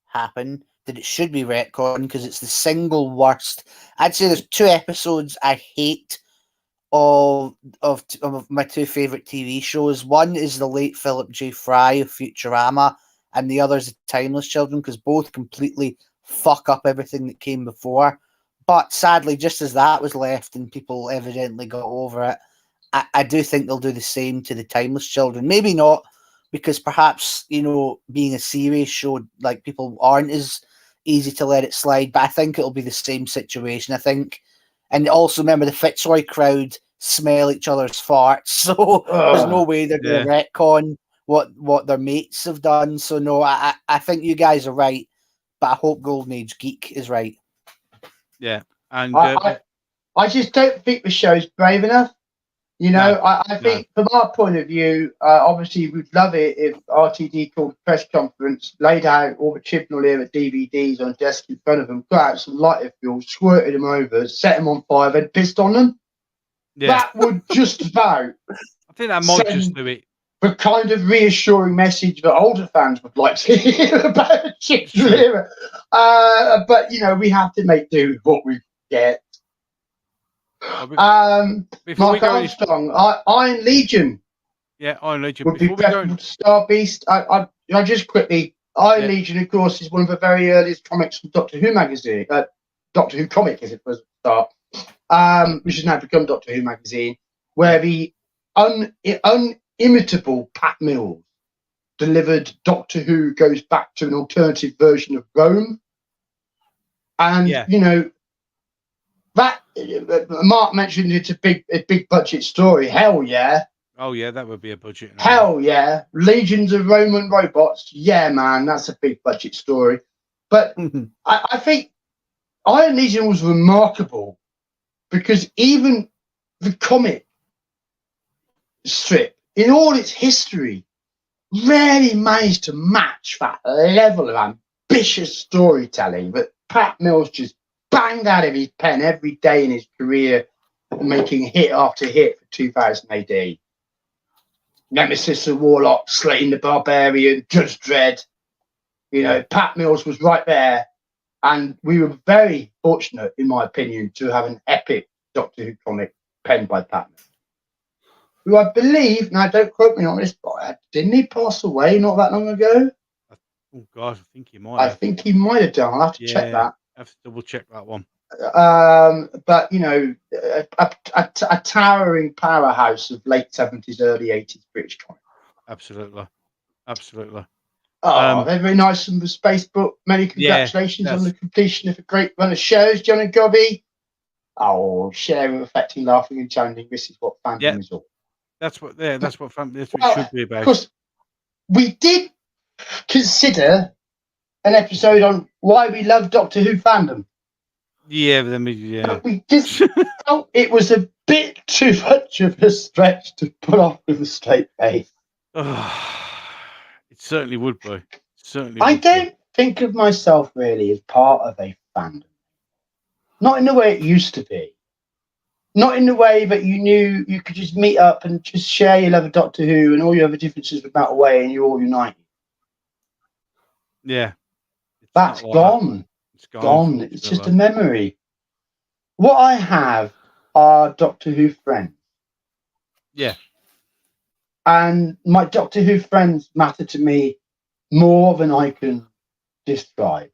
happen, that it should be retconned, because it's the single worst. I'd say there's 2 episodes I hate of my 2 favourite TV shows. One is the late Philip J. Fry of Futurama, and the other is the Timeless Children, because both completely fuck up everything that came before. But sadly, just as that was left and people evidently got over it, I do think they'll do the same to the Timeless Children. Maybe not, because perhaps, being a series show, like, people aren't as easy to let it slide, but I think it'll be the same situation, I think. And also remember, the Fitzroy crowd smell each other's farts, so there's no way they're going to retcon what their mates have done. So no, I think you guys are right, but I hope Golden Age Geek is right. Yeah, and I just don't think the show's brave enough. I think from our point of view, obviously we'd love it if RTD called a press conference, laid out all the Chibnall era DVDs on a desk in front of them, got out some lighter fuel, squirted them over, set them on fire, then pissed on them. Yeah. That would just about. I think that might just do it. The kind of reassuring message that older fans would like to hear about the Chibnall era. But we have to make do with what we get. Mark Armstrong, Iron Legion. Yeah, Iron Legion. Would be preferable to Star Beast. I just quickly. Iron Legion, of course, is one of the very earliest comics from Doctor Who magazine. Doctor Who comic, as it was at the start, which has now become Doctor Who magazine, where the inimitable Pat Mills delivered Doctor Who goes back to an alternative version of Rome, and that Mark mentioned it's a big budget story. Hell yeah! Oh yeah, that would be a budget. Hell yeah! Legions of Roman robots. Yeah, man, that's a big budget story. But I think Iron Legion was remarkable because even the comic strip, in all its history, rarely managed to match that level of ambitious storytelling that Pat Mills just banged out of his pen every day in his career, making hit after hit for 2000 AD. Nemesis the Warlock, Slaying the Barbarian, Judge Dredd. Pat Mills was right there, and we were very fortunate, in my opinion, to have an epic Doctor Who comic penned by Pat Mills, who I believe, now don't quote me on this, but didn't he pass away not that long ago? Oh God, I think he might. I think he might have done. I'll have to check that. I have to double check that one. But a towering powerhouse of late 70s, early 80s British comic. Absolutely. Oh, they're very nice from the Space Book. Many congratulations on the completion of a great run of shows, John and Gobby. Oh, sharing, affecting, laughing, and challenging. This is what fandom is all. That's what it should be about. Of course, we did consider an episode on why we love Doctor Who fandom. Yeah, but then yeah. But we just felt it was a bit too much of a stretch to put off with a straight face. It certainly would be. I don't think of myself really as part of a fandom. Not in the way it used to be. Not in the way that you knew you could just meet up and just share your love of Doctor Who and all your other differences would melt away and you're all united. Yeah. That's gone. It's gone. It's just a memory. What I have are Doctor Who friends. Yeah. And my Doctor Who friends matter to me more than I can describe.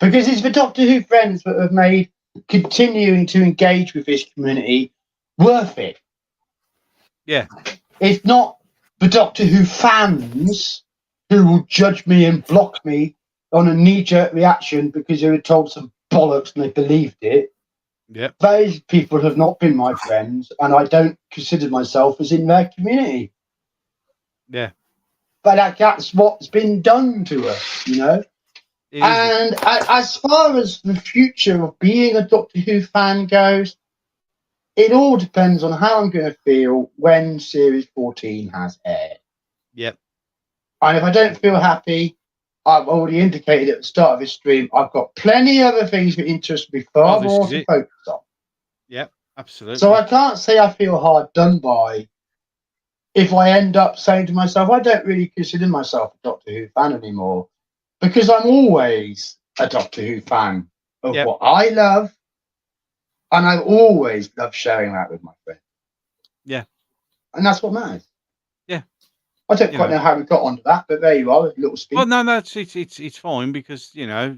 Because it's the Doctor Who friends that have made continuing to engage with this community worth it. Yeah. It's not the Doctor Who fans who will judge me and block me on a knee-jerk reaction because they were told some bollocks and they believed it. Yep. Those people have not been my friends, and I don't consider myself as in their community. Yeah. But that's what's been done to us, you know? And as far as the future of being a Doctor Who fan goes, it all depends on how I'm going to feel when Series 14 has aired. Yep. And if I don't feel happy, I've already indicated at the start of this stream, I've got plenty of other things that interest me far more to focus on. Yep, absolutely. So I can't say I feel hard done by if I end up saying to myself, I don't really consider myself a Doctor Who fan anymore. Because I'm always a Doctor Who fan of what I love, and I've always loved sharing that with my friends. Yeah. And that's what matters. Yeah. I don't quite know how we got onto that, but there you are, a little speech. Well, no, it's fine because, you know,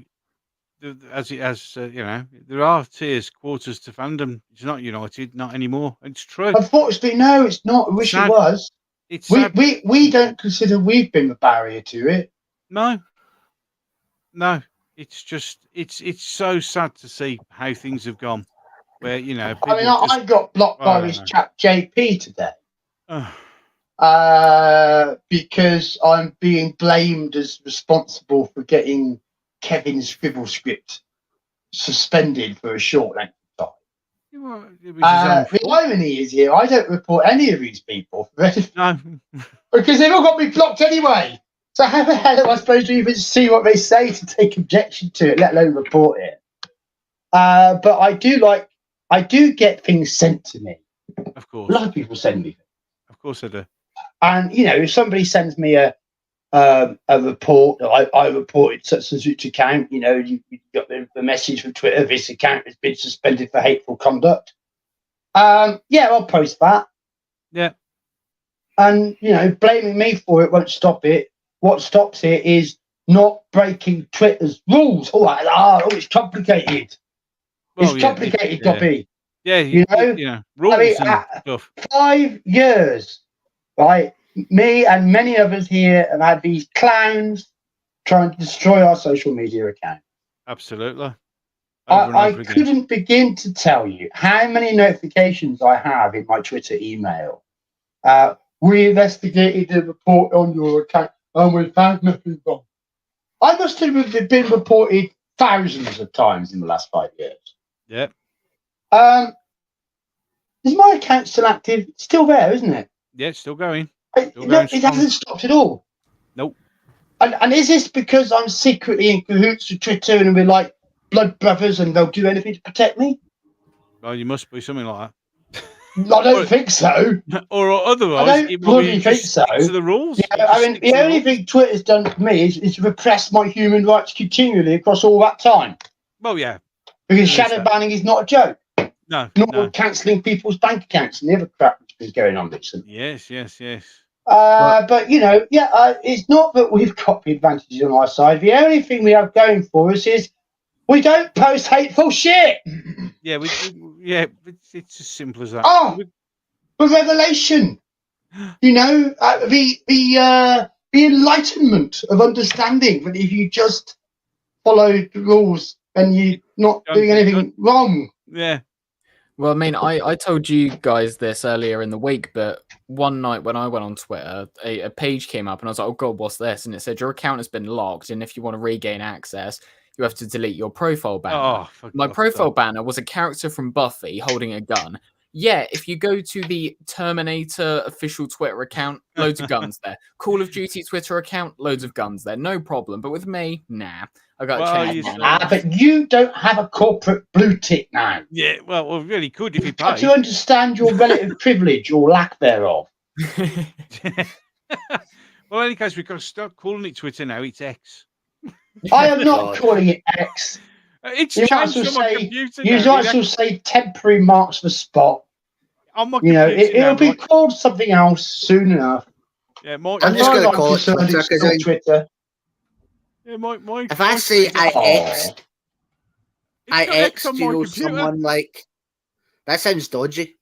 as you know, there are tiers, quarters to fandom. It's not united, not anymore. It's true. Unfortunately, no, it's not. I wish it was. It's we don't consider we've been the barrier to it. No, it's just it's so sad to see how things have gone. Where I got blocked by this chap JP today because I'm being blamed as responsible for getting Kevin's Scribble script suspended for a short length of time. The irony is here, I don't report any of these people because they've all got me blocked anyway. So how the hell am I supposed to even see what they say to take objection to it, let alone report it? But I do get things sent to me. Of course. A lot of people send me things. Of course I do. And, if somebody sends me a report that I reported such and such account, you got the message from Twitter, this account has been suspended for hateful conduct. I'll post that. Yeah. And, blaming me for it won't stop it. What stops it is not breaking Twitter's rules. It's complicated. It's complicated, Dobby. Yeah, rules and stuff. 5 years, right? Me and many others here have had these clowns trying to destroy our social media account. Absolutely. I couldn't begin to tell you how many notifications I have in my Twitter email. We investigated the report on your account and we found nothing wrong. I must have been reported thousands of times in the last 5 years. Yeah. Is my account still active? It's still there, isn't it? Yeah, it's still going. It hasn't stopped at all. Nope. And is this because I'm secretly in cahoots with Twitter and we're like blood brothers and they'll do anything to protect me? Well, you must be something like that. I don't think so. Or otherwise, I don't bloody think so. To the rules. Yeah, the only thing Twitter's done for me is repress my human rights continually across all that time. Well, yeah. Because shadow banning is not a joke. No. Cancelling people's bank accounts and the other crap that's been going on recently. Yes. But it's not that we've got the advantages on our side. The only thing we have going for us is we don't post hateful shit. Yeah, it's as simple as that. Oh, the revelation. The enlightenment of understanding that if you just follow the rules and you're not doing anything wrong. Yeah. Well, I mean, I told you guys this earlier in the week, but one night when I went on Twitter, a page came up and I was like, oh God, what's this? And it said, your account has been locked. And if you want to regain access, you have to delete your profile banner. Oh, My profile banner was a character from Buffy holding a gun. Yeah, if you go to the Terminator official Twitter account, loads of guns there. Call of Duty Twitter account, loads of guns there. No problem. But with me, nah. I got to change my name. But you don't have a corporate blue tick now. Yeah, well, really could if you You've got pay. to understand your relative privilege or lack thereof. Well, in any case, we've got to stop calling it Twitter now. It's X. I am not calling it X. It's You might changed as on well my say- computer You now. might as well say temporary marks for spot. On my You know, computer it'll now, be Mike. called something else soon enough. Yeah, Mike. I'm just As far gonna as I'm call it concerned, Twitter, it's 'cause still I- Twitter. Yeah, Mike. If I say I X'd, I got X X'd, on you my know, computer. someone like that sounds dodgy.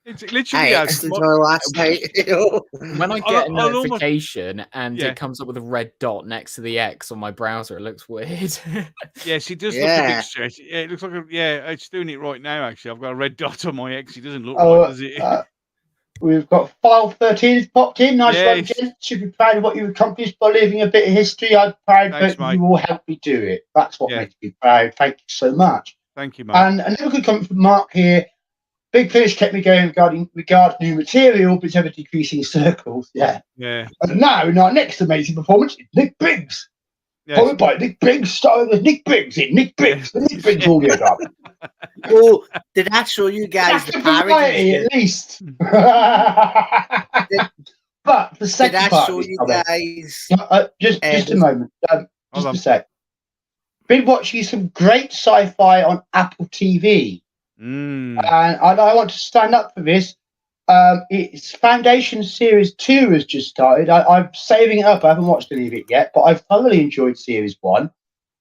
It's I literally X'd her last night. You know? When I I'll- get a I'll almost- notification and Yeah. it comes up with a red dot next to the X on my browser, it looks weird. Yes, it does look a Yeah. bit stretched. Yeah, it looks like it's doing it right now. Actually, I've got a red dot on my X. It doesn't look Oh, right, does it? We've got file 13 has popped in. Nice one, Yes. Jen. Should be proud of what you've accomplished by leaving a bit of history. I'm proud, Thanks, but mate. you will help me do it. That's what Yeah. makes me proud. Thank you so much. Thank you, mate. And another good comment from Mark here. Big Finish kept me going regarding new material, but ever decreasing circles. Yeah. Yeah. And now, in our next amazing performance, is Nick Briggs. Yes. Followed by Nick Briggs, starring as Nick Briggs in Nick Briggs, the Nick Briggs audio drama. Oh, did I show you guys That's the the variety, parodies? at least. But the Did second I part show of this you comment, guys? just a there's- moment, Hold just on. a sec. Been watching some great sci-fi on Apple TV, Mm. and I want to stand up for this. It's Foundation Series 2 has just started. I'm saving it up. I haven't watched any of it yet, but I've thoroughly enjoyed Series 1.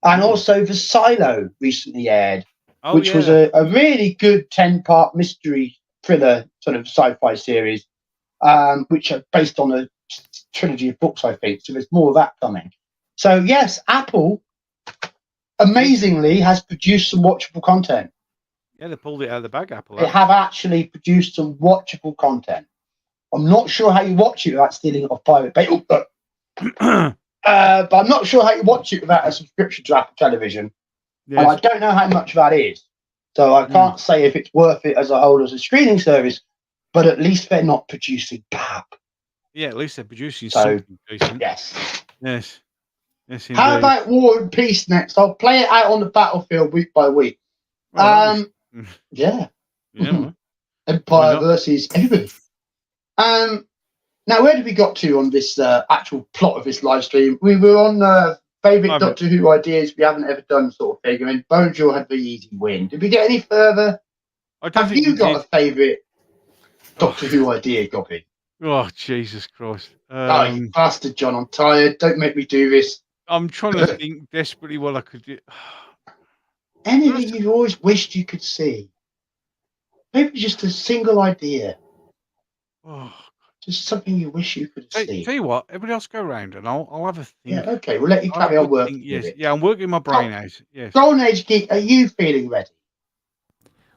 And also The Silo recently aired, Oh, which yeah. was a really good 10-part mystery thriller sort of sci-fi series, which are based on a trilogy of books, I think. So there's more of that coming. So, yes, Apple amazingly has produced some watchable content. Yeah, they pulled it out of the bag, Apple. They have actually produced some watchable content. I'm not sure how you watch it without stealing it off Pirate Bay, but I'm not sure how you watch it without a subscription to Apple Television. And I Yes. don't know how much that is. So I can't say if it's worth it as a whole as a streaming service, but at least they're not producing pap. Yeah, at least they're producing So, something decent. Yes. Yes. Yes, indeed. How about War and Peace next? I'll play it out on the battlefield week by week. Well, Yeah. yeah, well, Empire not? versus everybody. Now, where did we got to on this actual plot of this live stream? We were on favourite I've- Doctor Who ideas we haven't ever done sort of thing. I mean, Bonejaw had the easy win. Did we get any further? I don't Have think you we got did. a favourite Doctor Who idea, Goppy? Oh, Jesus Christ. Oh, you bastard, John. I'm tired. Don't make me do this. I'm trying to think desperately what I could do. Anything you've always wished you could see. Maybe just a single idea. Oh, Just something you wish you could tell see. you what, everybody else go around and I'll have a think. Yeah, okay. We'll let you I'll have carry a on good working. think, yes. with it. Yeah, I'm working my brain out. Yes. Golden Age Geek, are you feeling ready?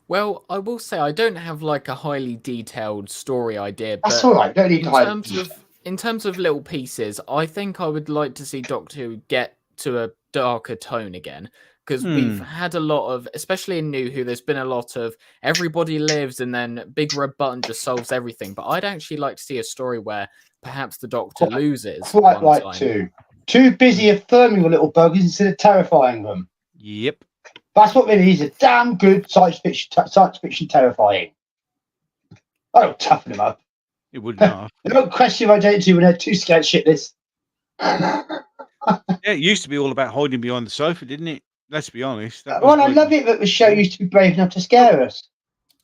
Well, I will say I don't have like a highly detailed story idea, That's but all right. Don't need to hide. in terms of little pieces, I think I would like to see Doctor Who get to a darker tone again. Because we've had a lot of, especially in New Who, there's been a lot of everybody lives and then big red button just solves everything. But I'd actually like to see a story where perhaps the Doctor loses. Quite one like time. to. Too busy affirming the little buggers instead of terrifying them. Yep. That's what really is a damn good science fiction terrifying. Oh, toughen them up. It would not. They don't question identity when they're too scared shitless. Yeah, it used to be all about hiding behind the sofa, didn't it? Let's be honest. That was Well, I what love it that the show used to be brave enough to scare us.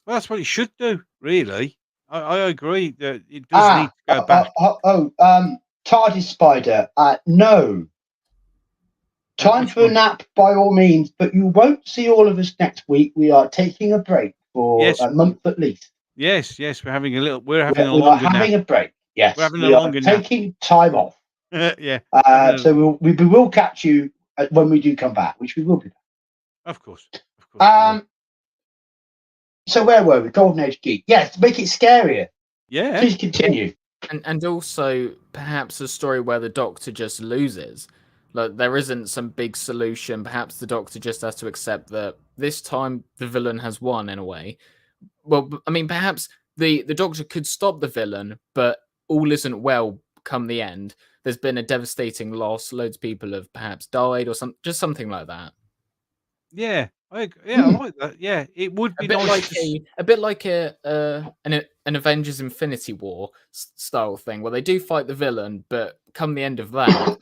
Well, that's what it should do, really. I agree that it does need to go back. TARDIS Spider. No. Time which for a one? nap by all means, but you won't see all of us next week. We are taking a break for Yes. a month at least. Yes, we're having a little. We're having a We are longer having nap. a break. Yes, We're having a we are longer nap. taking time off. Yeah, So we will catch you when we do come back, which we will be. of course. Of course. we will. So where were we? Golden Age Geek. Yes, make it scarier. Yeah. Please continue. And also perhaps a story where the Doctor just loses. Like there isn't some big solution. Perhaps the Doctor just has to accept that this time the villain has won in a way. Well, I mean, perhaps the Doctor could stop the villain, but all isn't well come the end. There's been a devastating loss. Loads of people have perhaps died or something like that. Yeah. I like that. Yeah, it would be A bit nice. like an Avengers Infinity War style thing where they do fight the villain, but come the end of that,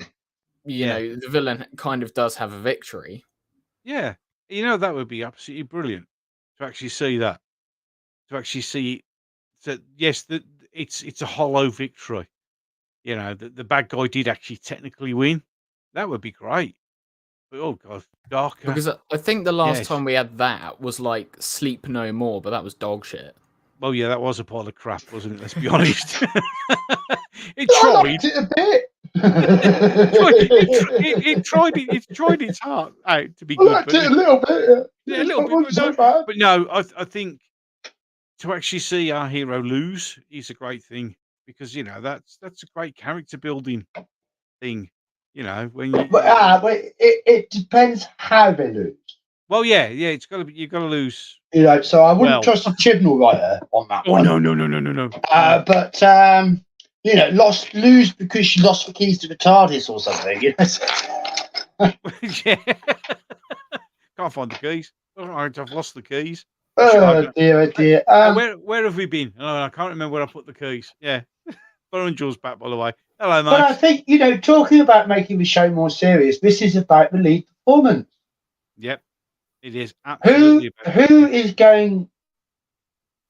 you know, the villain kind of does have a victory. Yeah, that would be absolutely brilliant to actually see that. To actually see that, yes, it's a hollow victory. The bad guy did actually technically win. That would be great. But oh god, darker. Because I think the last Yes. time we had that was like Sleep No More, but that was dog shit. Well, yeah, that was a pile of crap, wasn't it? Let's be honest. It I tried. liked it a bit. It tried its heart out to be I good. liked But it a little bit. yeah, a little It bit. wasn't so bad. But no, I think to actually see our hero lose is a great thing because that's a great character building thing. When you But it depends how they lose. well, yeah, it's got to be. You've got to lose. So I wouldn't Well. trust the Chibnall writer on that Oh one. no. But lose because she lost the keys to the TARDIS or something. Yeah. Can't find the keys. All right, I've lost the keys. Oh dear. Where have we been? Oh, I can't remember where I put the keys. Yeah. Burren Jules back, by the way. Hello, mate. But I think, talking about making the show more serious, this is about the lead performance. Yep. It is absolutely Who is going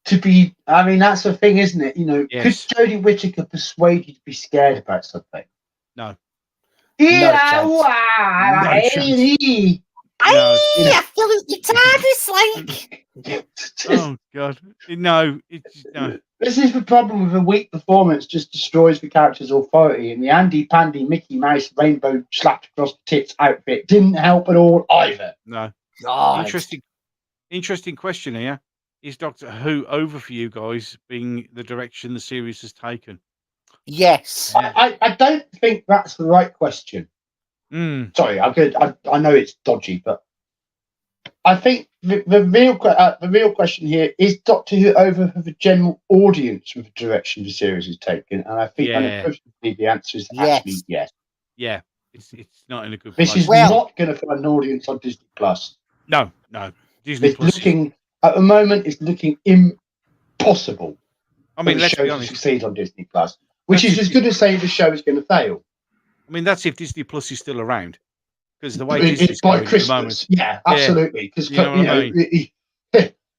to be? I mean, that's the thing, isn't it? Yes. Could Jodie Whittaker persuade you to be scared about something? No. Yeah, No why? I feel it's like. Oh god. No. No. This is the problem with a weak performance. Just destroys the character's authority. And the Andy Pandy Mickey Mouse rainbow slapped across the tits outfit didn't help at all either. No. God. Interesting question here. Is Doctor Who over for you guys, being the direction the series has taken? Yes. I don't think that's the right question. Sorry, I know it's dodgy, but I think the real question here is Doctor Who over for the general audience with the direction the series is taken, and I think unequivocally the answer is actually yes. Yeah, it's not in a good place. This is not going to find an audience on Disney Plus. No. Disney Plus at the moment it's looking impossible. I mean, let's show be to honest. Succeed on Disney Plus, which is as good as saying the show is going to fail. I mean, that's if Disney Plus is still around, because the way it's by Christmas. Yeah, absolutely. Because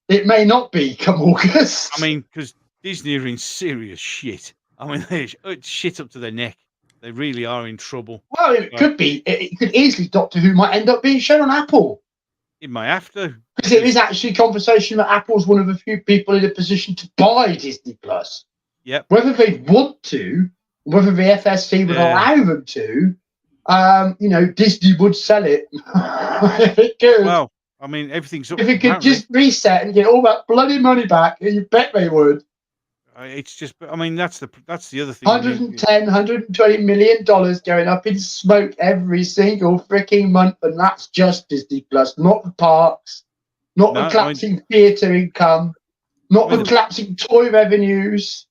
it may not be come August. I mean, because Disney are in serious shit. I mean, they're shit up to their neck. They really are in trouble. Well, it could be. It could easily Doctor Who might end up being shown on Apple. It may have to. Because there is actually conversation that Apple's one of the few people in a position to buy Disney Plus. Yep. Whether they want to, whether the FSC would allow them to, Disney would sell it if it could. Well, I mean, everything's up. If it could just reset and get all that bloody money back, you bet they would. It's just, I mean, that's the other thing. 110, $120 million going up in smoke every single freaking month, and that's just Disney Plus, not the parks, not the collapsing theatre income, not the collapsing toy revenues.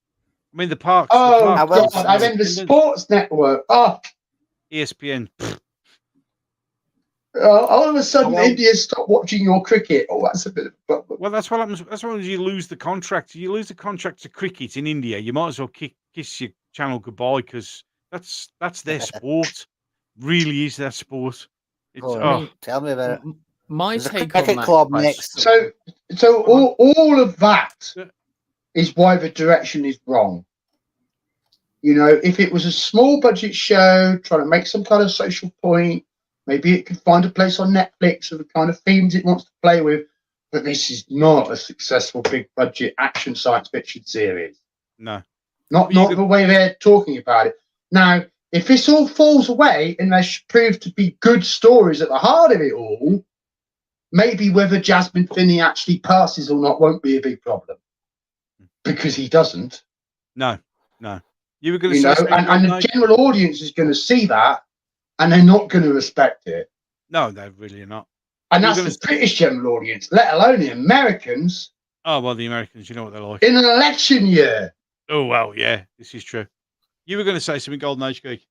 I mean, the parks. Oh, God, I mean, the sports network. Oh, ESPN. All of a sudden, India stopped watching your cricket. Oh, that's a bit of a problem. Well, that's what happens. That's when you lose the contract. You lose the contract to cricket in India. You might as well kiss your channel goodbye, because that's their sport. Really is their sport. It's, tell me about it. My There's take a on cricket that club question- next. So all of that is why the direction is wrong. If it was a small budget show trying to make some kind of social point, maybe it could find a place on Netflix of the kind of themes it wants to play with. But this is not a successful big budget action science fiction series. No. Not the way they're talking about it. Now, if this all falls away and they prove to be good stories at the heart of it all, maybe whether Jasmine Finney actually passes or not won't be a big problem. Because he doesn't. No. You were going to You say know, something, and the Mike? general audience is going to see that, and they're not going to respect it. No, they're really not. And You're that's gonna the British general audience, let alone the Americans Oh, well, the Americans, you know what they're like. in an election year. Oh, well, yeah, this is true. You were going to say something, Golden Age Geek.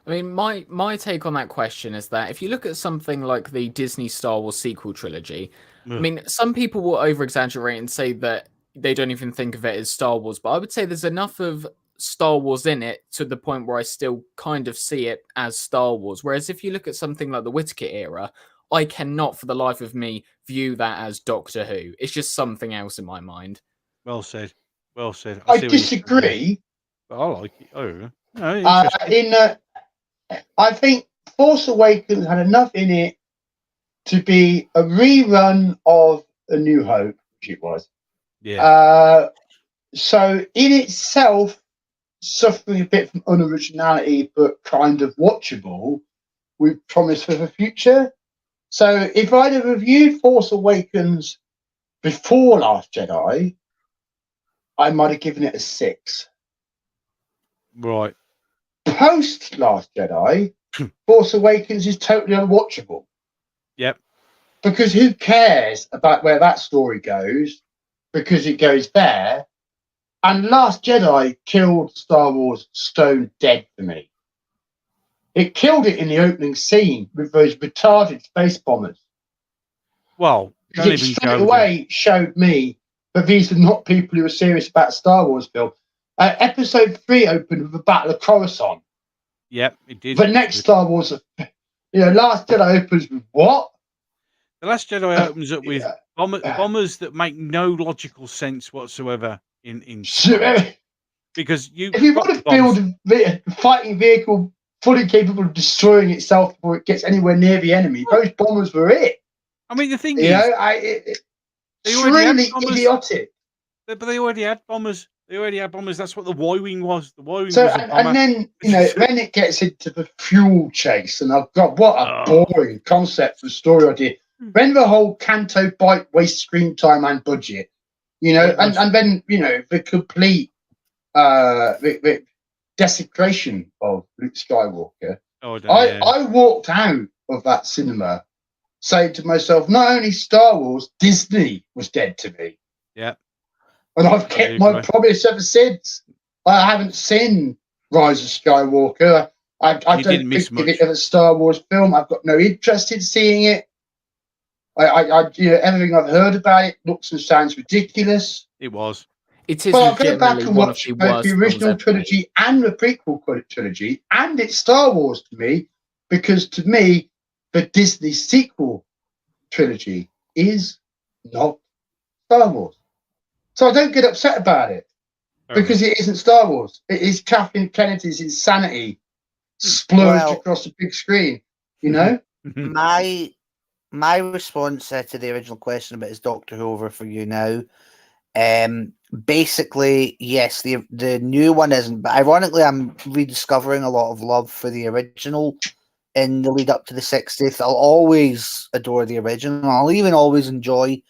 I mean, my take on that question is that if you look at something like the Disney Star Wars sequel trilogy, I Ugh. mean, some people will over-exaggerate and say that they don't even think of it as Star Wars, but I would say there's enough of Star Wars in it to the point where I still kind of see it as Star Wars. Whereas if you look at something like the Whittaker era, I cannot for the life of me view that as Doctor Who. It's just something else in my mind. Well said. Well said. I see where you're coming from. disagree. But I like it. Oh, no, interesting. I think Force Awakens had enough in it to be a rerun of A New Hope, which it was. Yeah. So in itself, suffering a bit from unoriginality, but kind of watchable, with promise for the future. So if I'd have reviewed Force Awakens before Last Jedi, I might have given it a 6. Right. Post Last Jedi, Force Awakens is totally unwatchable. Yep. Because who cares about where that story goes? Because it goes there. And Last Jedi killed Star Wars stone dead for me. It killed it in the opening scene with those retarded space bombers. Well, Because it straight away showed me that these are not people who are serious about Star Wars film. Episode 3 opened with the Battle of Coruscant. Yep, it did. The next Star Wars, Last Jedi opens with what? The Last Jedi opens up with bombers that make no logical sense whatsoever in space. Because if you want to build a fighting vehicle fully capable of destroying itself before it gets anywhere near the enemy, those bombers were it. I mean, the thing is, it's really idiotic. But they already had bombers. That's what the Y-wing was. The Y-wing was a bomber. And then, then it gets into the fuel chase. And I've got what a boring concept for story idea. When the whole Canto bite waste screen time and budget, and then, the complete the desecration of Luke Skywalker. I walked out of that cinema saying to myself, not only Star Wars, Disney was dead to me. Yeah. And I've kept my promise ever since. I haven't seen Rise of Skywalker. I don't think of it as a Star Wars film. I've got no interest in seeing it. Everything I've heard about it looks and sounds ridiculous. It was. It is. But I'll go back and watch both the original trilogy and the prequel trilogy, and it's Star Wars to me, because to me, the Disney sequel trilogy is not Star Wars. So I don't get upset about it, because it isn't Star Wars. It is Kathleen Kennedy's insanity splurged across a big screen, My response to the original question about is Doctor Who over for you now? Basically, yes, the new one isn't, but ironically, I'm rediscovering a lot of love for the original in the lead up to the 60th. I'll always adore the original. I'll even always enjoy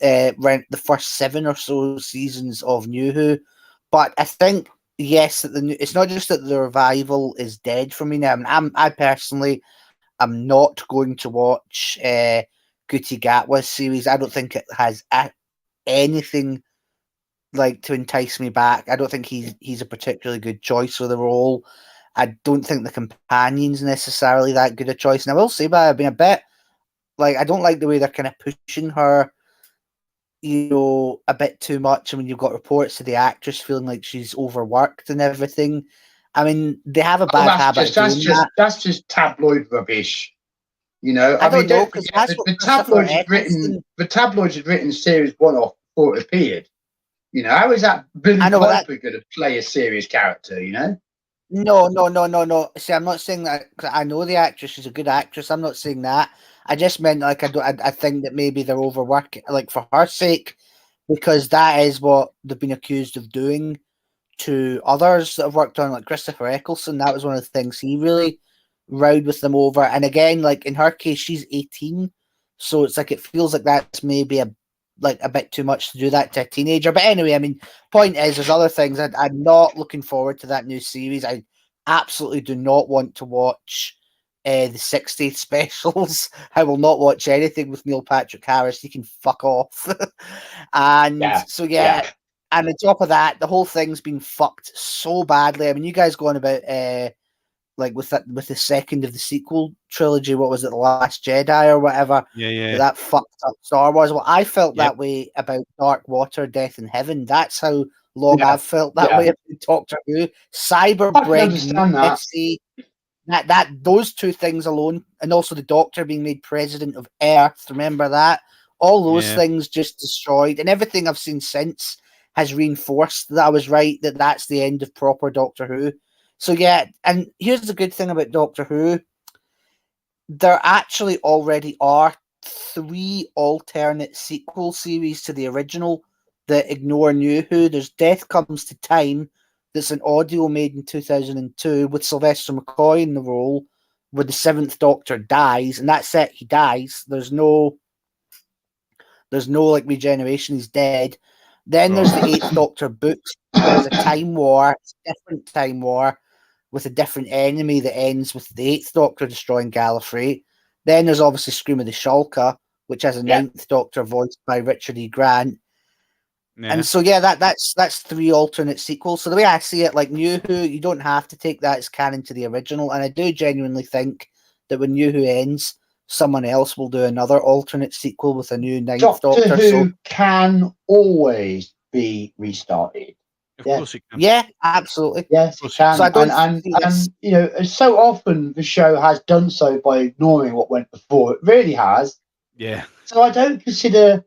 the first 7 or so seasons of New Who. But I think, yes, that it's not just that the revival is dead for me now. I personally am not going to watch Ncuti Gatwa's series. I don't think it has anything like to entice me back. I don't think he's a particularly good choice for the role. I don't think the companion's necessarily that good a choice. And I will say, but I've been a bit I don't like the way they're kind of pushing her, a bit too much. I mean, you've got reports of the actress feeling like she's overworked and everything. I mean, they have a bad habit. That's just tabloid rubbish. I don't know, because the tabloids had written series 1 off before it appeared. How is that Billy Piper going to play a serious character? No. See, I'm not saying that, because I know the actress. She's a good actress. I'm not saying that. I just meant I think that maybe they're overworking, for her sake, because that is what they've been accused of doing to others that have worked on, like Christopher Eccleston. That was one of the things he really rowed with them over. And again, in her case, she's 18, so it's it feels like that's maybe a like a bit too much to do that to a teenager. But anyway, I mean, point is, there's other things. I'm not looking forward to that new series. I absolutely do not want to watch the 60th specials. I will not watch anything with Neil Patrick Harris. He can fuck off. And so and on top of that, the whole thing's been fucked so badly. I mean, you guys going about like with the second of the sequel trilogy, what was it, The Last Jedi or whatever? Yeah. That fucked up Star Wars. Well, I felt that way about Dark Water, Death in Heaven. That's how long I've felt that way about Doctor Who. Cyberbred, Messi, that those two things alone, and also the Doctor being made president of Earth. Remember that? All those things just destroyed, and everything I've seen since has reinforced that I was right, that that's the end of proper Doctor Who. So yeah, and here's the good thing about Doctor Who. There actually already are 3 alternate sequel series to the original that ignore New Who. There's Death Comes to Time, that's an audio made in 2002 with Sylvester McCoy in the role, where the 7th Doctor dies, and that's it, he dies. There's no like regeneration, he's dead. Then there's the 8th Doctor books. There's a time war, it's a different time war with a different enemy that ends with the 8th Doctor destroying Gallifrey. Then there's obviously Scream of the Shulker, which has a 9th Doctor voiced by Richard E. Grant. And so that's 3 alternate sequels. So the way I see it, like New Who, you don't have to take that as canon to the original. And I do genuinely think that when New Who ends, someone else will do another alternate sequel with a new 9th Doctor. Doctor Who can always be restarted. Of course it can. Yeah, absolutely. Yes, it can. So I don't and you know, so often the show has done so by ignoring what went before. It really has. Yeah. So I don't consider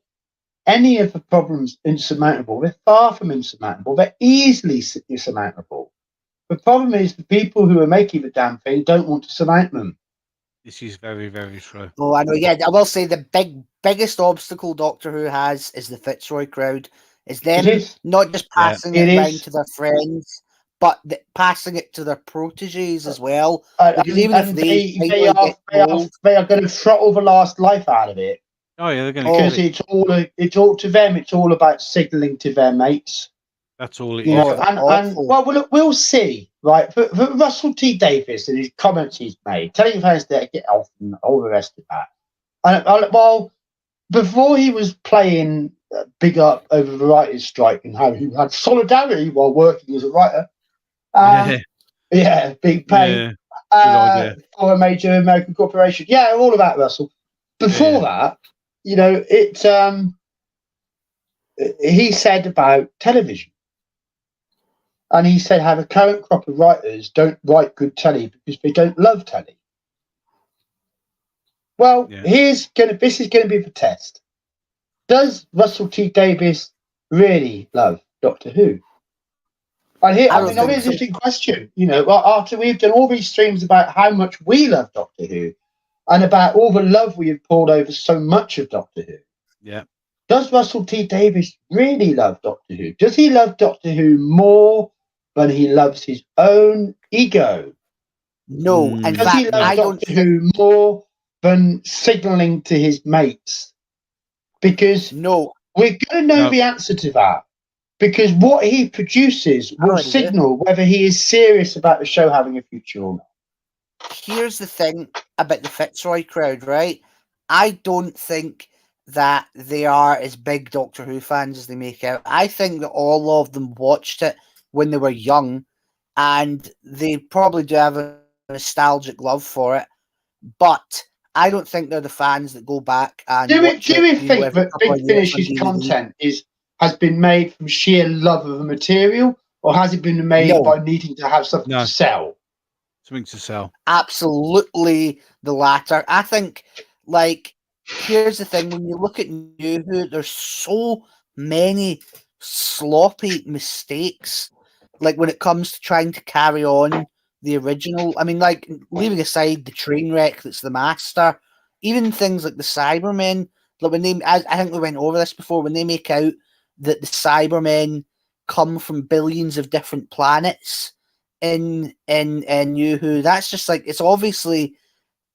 any of the problems insurmountable. They're far from insurmountable. They're easily surmountable. The problem is the people who are making the damn thing don't want to surmount them. This is very, very true. Oh, I know. Yeah, I will say the biggest obstacle Doctor Who has is the Fitzroy crowd. Is them not just passing it around to their friends, but passing it to their proteges as well. Because even if they are going to throttle the last life out of it. Oh yeah, they're going to because it's all to them. It's all about signalling to their mates. That's all it is. And well, we'll see. Right, for Russell T Davies and his comments he's made, telling fans to get off and all the rest of that. And well, before he was playing big up over the writers' strike and how he had solidarity while working as a writer. Big pay for a major American corporation. Yeah, all of that, Russell. Before that, you know, he said about television. And he said how the current crop of writers don't write good telly because they don't love telly. Well, this is going to be the test. Does Russell T Davies really love Doctor Who? And here's an interesting question. You know, after we've done all these streams about how much we love Doctor Who and about all the love we have poured over so much of Doctor Who. Yeah. Does Russell T Davies really love Doctor Who? Does he love Doctor Who more than he loves his own ego? No. In Does he love Doctor Who more than signalling to his mates? Because we're going to know the answer to that. Because what he produces will signal whether he is serious about the show having a future or not. Here's the thing about the Fitzroy crowd, right? I don't think that they are as big Doctor Who fans as they make out. I think that all of them watched it when they were young, and they probably do have a nostalgic love for it. But I don't think they're the fans that go back and do you think that Big Finish's content has been made from sheer love of the material, or has it been made by needing to have something to sell? Something to sell. Absolutely the latter. I think, like, here's the thing, when you look at New Who, there's so many sloppy mistakes, like when it comes to trying to carry on the original. I mean, like, leaving aside the train wreck that's the Master, even things like the Cybermen, like when they, I think we went over this before, when they make out that the Cybermen come from billions of different planets in New Who, that's just like, it's obviously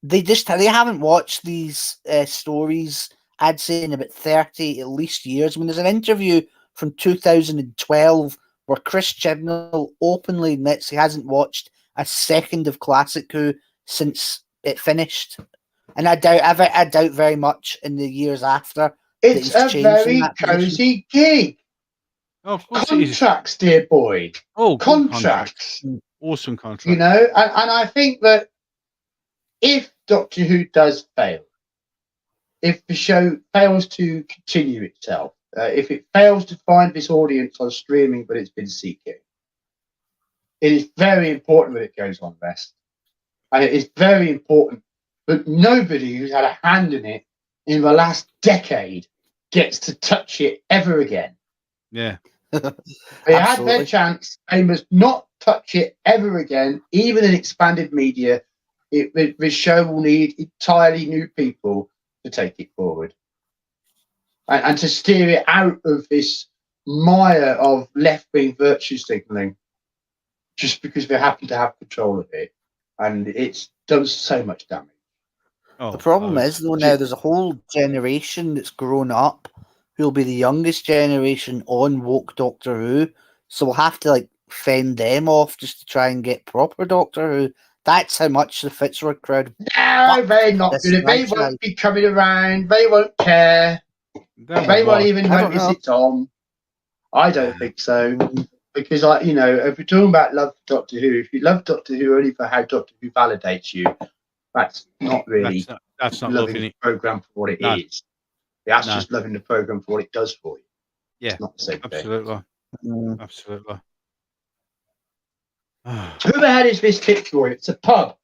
they haven't watched these stories I'd say in about 30 at least years. I mean, there's an interview from 2012 where Chris Chibnall openly admits he hasn't watched a second of Classic Who since it finished. And I doubt very much in the years after. It's that a he's changed in very that position. cozy gig. Oh, of course it is. Contracts, dear boy. Oh, good Contracts. Awesome contract. You know, and I think that if Doctor Who does fail, if the show fails to continue itself, if it fails to find this audience on streaming that it's been seeking, it is very important that it goes on rest. And it is very important that nobody who's had a hand in it in the last decade gets to touch it ever again. Yeah. They had their chance. They must not touch it ever again, even in expanded media. The show will need entirely new people to take it forward and to steer it out of this mire of left-wing virtue signalling just because they happen to have control of it. And it's done so much damage. Oh, The problem is, though, now there's a whole generation that's grown up who'll be the youngest generation on woke Doctor Who. So we'll have to like fend them off just to try and get proper Doctor Who. That's how much the Fitzroy crowd. No, they're not this good. They franchise. won't be coming around. They won't care. They won't even I don't notice know. it's on. I don't think so. Because, if we're talking about love for Doctor Who, if you love Doctor Who only for how Doctor Who validates you, that's not really that's not loving loving the it. programme for what it No. is. That's No. just loving the programme for what it does for you. Yeah, It's not the same thing. absolutely. Mm. Absolutely. Who the hell is this tip for? It's a pub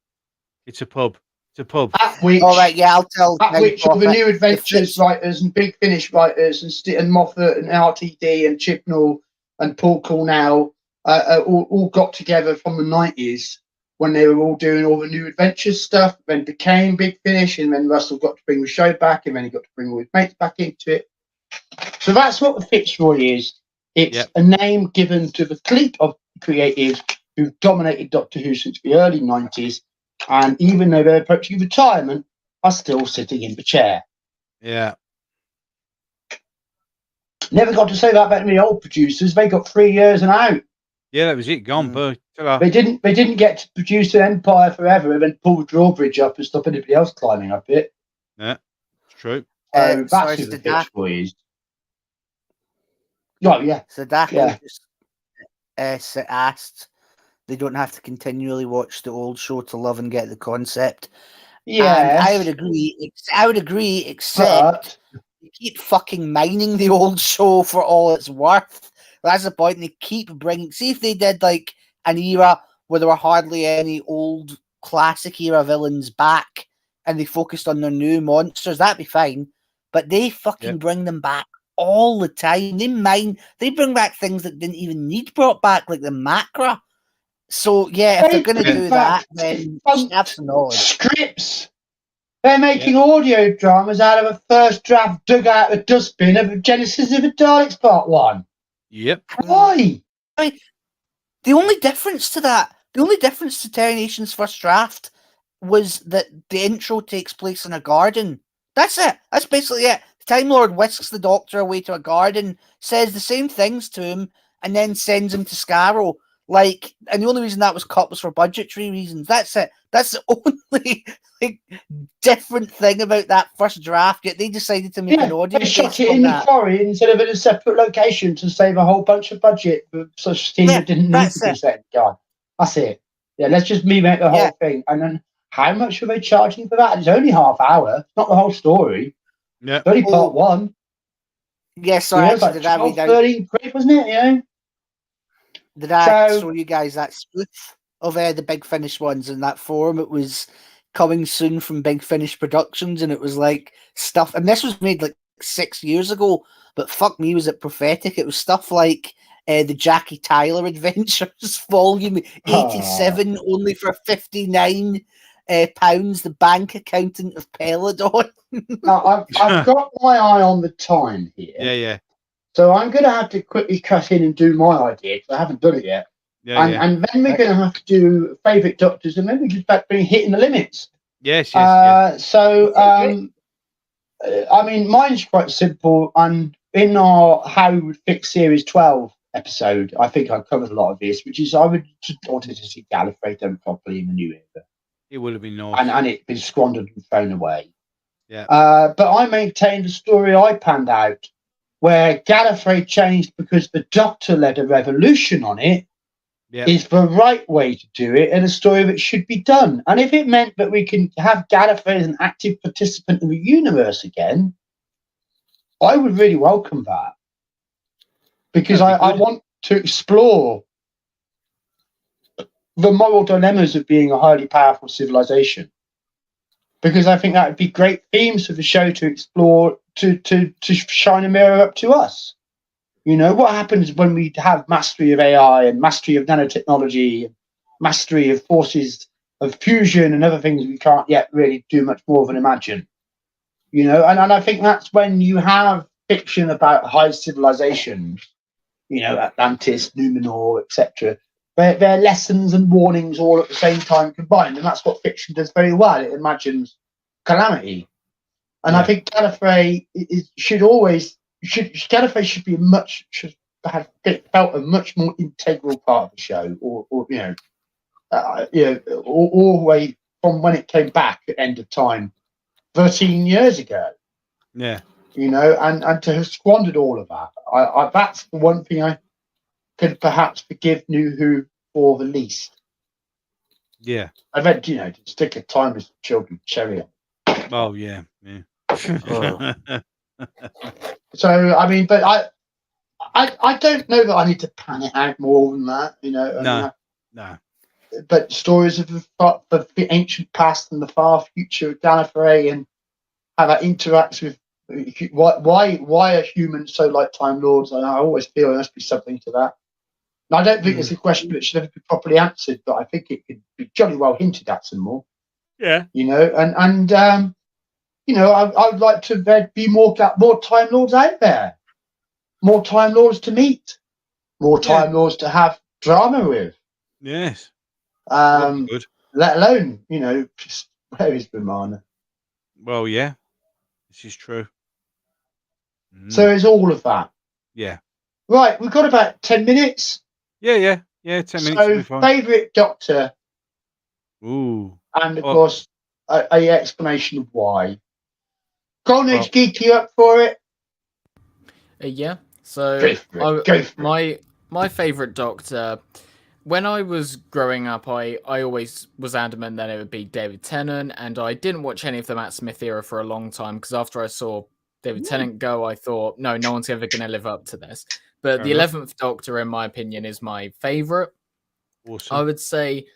It's a pub. It's a pub. at which, All right, yeah, I'll tell. at which all the New Adventures Fitz- writers and Big Finish writers and Moffat and RTD and Chibnall and Paul Cornell all got together from the 90s when they were all doing all the New Adventures stuff, then became Big Finish, and then Russell got to bring the show back, and then he got to bring all his mates back into it. So that's what the Fitzroy is. It's a name given to the clique of creatives who dominated Doctor Who since the early 90s, and even though they're approaching retirement, are still sitting in the chair. Yeah. Never got to say that about the old producers. They got 3 years and out. Yeah, that was it. Gone, but They didn't get to produce an empire forever and then pull the drawbridge up and stop anybody else climbing up it. Yeah, it's true. So sorry, that's who the Sadako. Fitzroy is. Oh, yeah. Sadako Yeah. just asked they don't have to continually watch the old show to love and get the concept. Yeah. And I would agree, except they keep fucking mining the old show for all it's worth. That's the point. They keep bringing. See if they did like an era where there were hardly any old classic era villains back, and they focused on their new monsters. That'd be fine. But they fucking bring them back all the time. They bring back things that didn't even need brought back, like the Macra. So yeah, if they're going to do that, then have some knowledge. Scripts. They're making audio dramas out of a first draft dug out of a dustbin of Genesis of the Daleks Part 1. Yep. Why? The only difference to Terry Nation's first draft was that the intro takes place in a garden. That's it. That's basically it. The Time Lord whisks the Doctor away to a garden, says the same things to him, and then sends him to Scarrow. And the only reason that was cut was for budgetary reasons. That's it. That's the only different thing about that first draft. Yet they decided to make an audio. They shot it in the quarry instead of in a separate location to save a whole bunch of budget for such a team that didn't need to be set in the garden. That's it. Yeah, let's just remake the whole thing. And then how much are they charging for that? It's only half hour. It's not the whole story. Yeah. It's only part 1. Yes, so it was like 12, 13 quid, wasn't it? Yeah. Did I show you guys that spoof of the Big Finish ones in that forum? It was coming soon from Big Finish Productions, and it was like stuff. And this was made like 6 years ago, but fuck me, was it prophetic? It was stuff like the Jackie Tyler Adventures Volume 87, only for £59. The Bank Accountant of Peladon. Now, I've got my eye on the time here. Yeah. So I'm going to have to quickly cut in and do my idea because I haven't done it yet. And then we're going to have to do favourite Doctors, and then we just back being hitting the limits. Yes. So I mean, mine's quite simple. And in our How We Would Fix Series 12 episode, I think I covered a lot of this, which is I wanted to see Gallifrey done properly in the new era. It would have been nice. And it's been squandered and thrown away. Yeah. But I maintained the story I panned out, where Gallifrey changed because the Doctor led a revolution on it, is the right way to do it, and a story that should be done. And if it meant that we can have Gallifrey as an active participant in the universe again, I would really welcome that. Because I want to explore the moral dilemmas of being a highly powerful civilization. Because I think that would be great themes for the show to explore, to shine a mirror up to us. You know, what happens when we have mastery of AI and mastery of nanotechnology, and mastery of forces of fusion and other things we can't yet really do much more than imagine. You know, and I think that's when you have fiction about high civilizations, you know, Atlantis, Numenor, etc. They're lessons and warnings all at the same time combined, and that's what fiction does very well. It imagines calamity. And I think Gallifrey Gallifrey should be should have felt a much more integral part of the show, or all the way from when it came back at End of Time 13 years ago. Yeah. You know, and to have squandered all of that, I that's the one thing I could perhaps forgive New Who for the least. Yeah. I read, you know, to stick a timeless children cherry on. Oh yeah. So I mean, but I don't know that I need to pan it out more than that, you know. No. But stories of the ancient past and the far future of Gallifrey, and how that interacts with why are humans so like Time Lords? I always feel there must be something to that. And I don't think it's a question that should ever be properly answered, but I think it could be jolly well hinted at some more. Yeah. You know, and you know, I would like to be more Time Lords out there, more Time Lords to meet, more Time Lords to have drama with. Yes. Good. Let alone, you know, just, where is Romana? Well, yeah, this is true. So it's all of that. Yeah. Right, we've got about 10 minutes. Yeah, 10 minutes. So, favourite Doctor. Ooh. And, of course, a explanation of why. Golden Age Geek, you up for it? Yeah. So, my favourite Doctor, when I was growing up, I always was adamant that it would be David Tennant, and I didn't watch any of the Matt Smith era for a long time, because after I saw David Tennant go, I thought, no one's ever going to live up to this. But the 11th Doctor, in my opinion, is my favourite. Awesome. I would say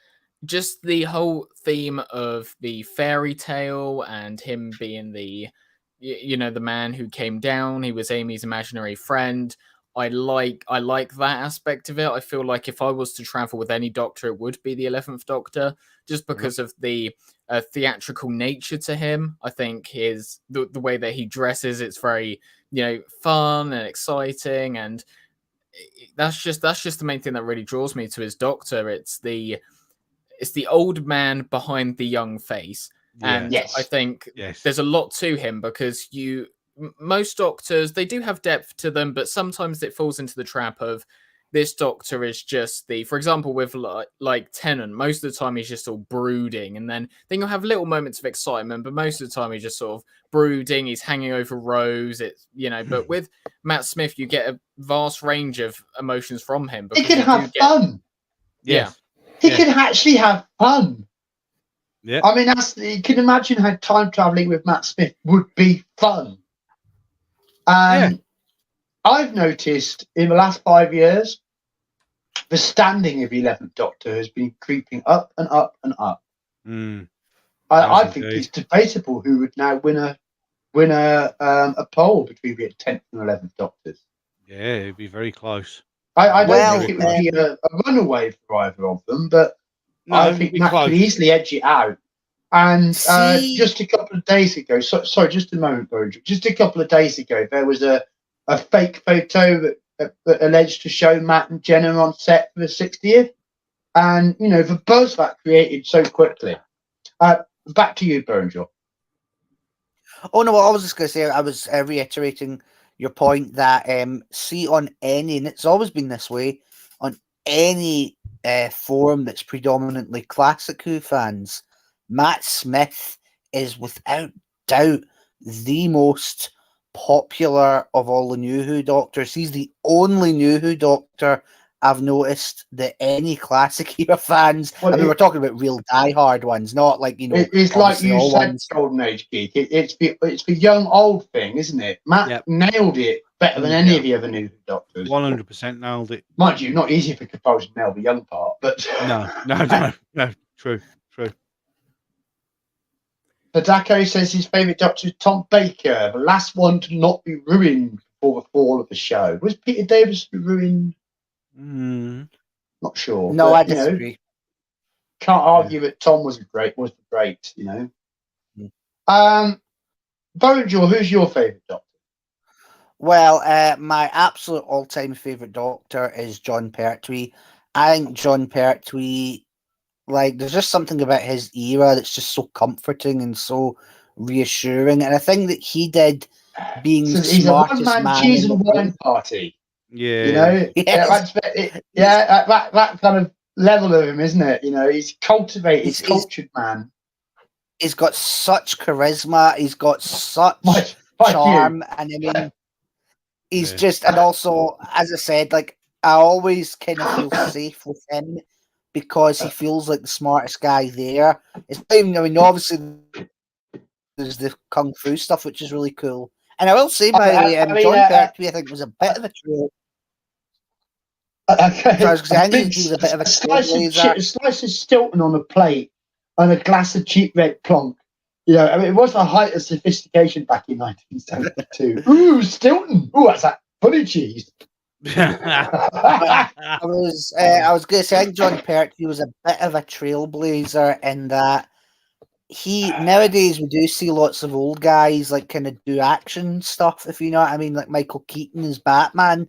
just the whole theme of the fairy tale and him being the man who came down. He was Amy's imaginary friend. I like that aspect of it. I feel like if I was to travel with any Doctor, it would be the 11th Doctor, just because of the theatrical nature to him. I think the way that he dresses, it's very fun and exciting, and that's just the main thing that really draws me to his Doctor. It's the old man behind the young face. And I think there's a lot to him, because most Doctors, they do have depth to them, but sometimes it falls into the trap of this Doctor is just for example, with like Tennant, most of the time he's just all brooding, and then you'll have little moments of excitement, but most of the time he's just sort of brooding, he's hanging over Rose, but with Matt Smith, you get a vast range of emotions from him. He can have fun. Yeah. He can actually have fun. Yeah. I mean, you can imagine how time traveling with Matt Smith would be fun. I've noticed in the last 5 years, the standing of the 11th Doctor has been creeping up and up and up. I think it's debatable who would now win a poll between the 10th and 11th Doctors. Yeah, it'd be very close. I don't think it would be a runaway for either of them, but I think Matt could easily edge it out. And just a couple of days ago, sorry, just a moment, Virgil. Just a couple of days ago, there was a fake photo that alleged to show Matt and Jenna on set for the 60th. And, the buzz that created so quickly. Back to you, Virgil. Oh no, I was just going to say, I was reiterating your point that see on any, and it's always been this way, on any forum that's predominantly Classic Who fans, Matt Smith is without doubt the most popular of all the New Who Doctors. He's the only New Who Doctor I've noticed that any Classic era fans, Well, I mean, we're talking about real diehard ones, not like, you know, it's like obviously you all said, ones. Golden Age geek. It's the young old thing, isn't it? Matt Yep. nailed it better than any of the other New Doctors. 100% nailed it. Mind you, not easy for Capaldi to nail the young part, but No. True. Sadako says his favourite Doctor is Tom Baker, the last one to not be ruined before the fall of the show. Was Peter Davis ruined? Not sure. No, but, I you know, disagree. can't argue that Tom was the great, you know. Bojaw, who's your favourite Doctor? Well, my absolute all-time favourite Doctor is John Pertwee. I think John Pertwee, like, there's just something about his era that's just so comforting and so reassuring. And I think that he did being the He's a smartest one-man man cheese in the and room. wine party. Yeah. You know, Yes. that kind of level of him, isn't it? You know, he's cultivated, He's- cultured man. He's got such charisma. He's got such Like charm. And I mean, he's Yeah. just, and also, as I said, like, I always kind of feel safe with him because he feels like the smartest guy there. It's, I mean, obviously, there's the kung fu stuff, which is really cool. And I will say, by the way, I mean, John Pertwee, I think, was a bit of a troll. Okay. I was gonna say, I think he was a bit of a slice of Stilton on a plate and a glass of cheap red plonk. You know, I mean, it was the height of sophistication back in 1972. Ooh, Stilton. Ooh, that's that funny cheese. I was going to say, I think John Pertwee was a bit of a trailblazer in that nowadays we do see lots of old guys like kind of do action stuff, if you know what I mean, like Michael Keaton as Batman.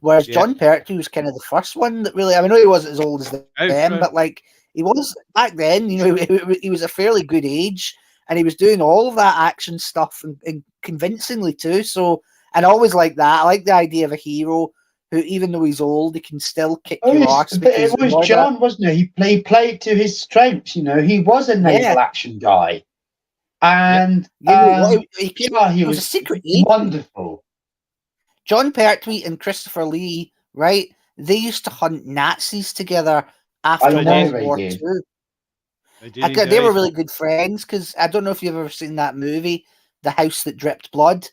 Whereas John Pertwee was kind of the first one that really, I mean, I know he wasn't as old as them, but like he was back then, you know, he was a fairly good age and he was doing all of that action stuff and convincingly too. So, and I always like that. I like the idea of a hero who, even though he's old, he can still kick your arse. But it was John, wasn't it? He played to his strengths, you know. He was a naval action guy. And he was a secret agent. Wonderful. John Pertwee and Christopher Lee, right? They used to hunt Nazis together after World War II. They were really good friends because I don't know if you've ever seen that movie, The House That Dripped Blood.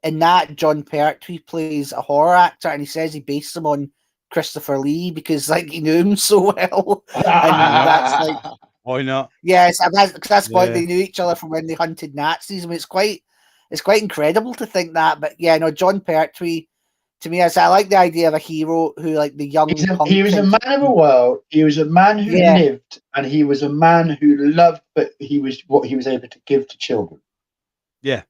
In that, John Pertwee plays a horror actor, and he says he based him on Christopher Lee because, like, he knew him so well. And that's like, why not? Yes, that's why they knew each other from when they hunted Nazis. I mean, it's quite incredible to think that. But yeah, no, John Pertwee, to me, I like the idea of a hero who, like, the young. He was a man of the world. He was a man who lived, and he was a man who loved. But he was what he was able to give to children. Yeah.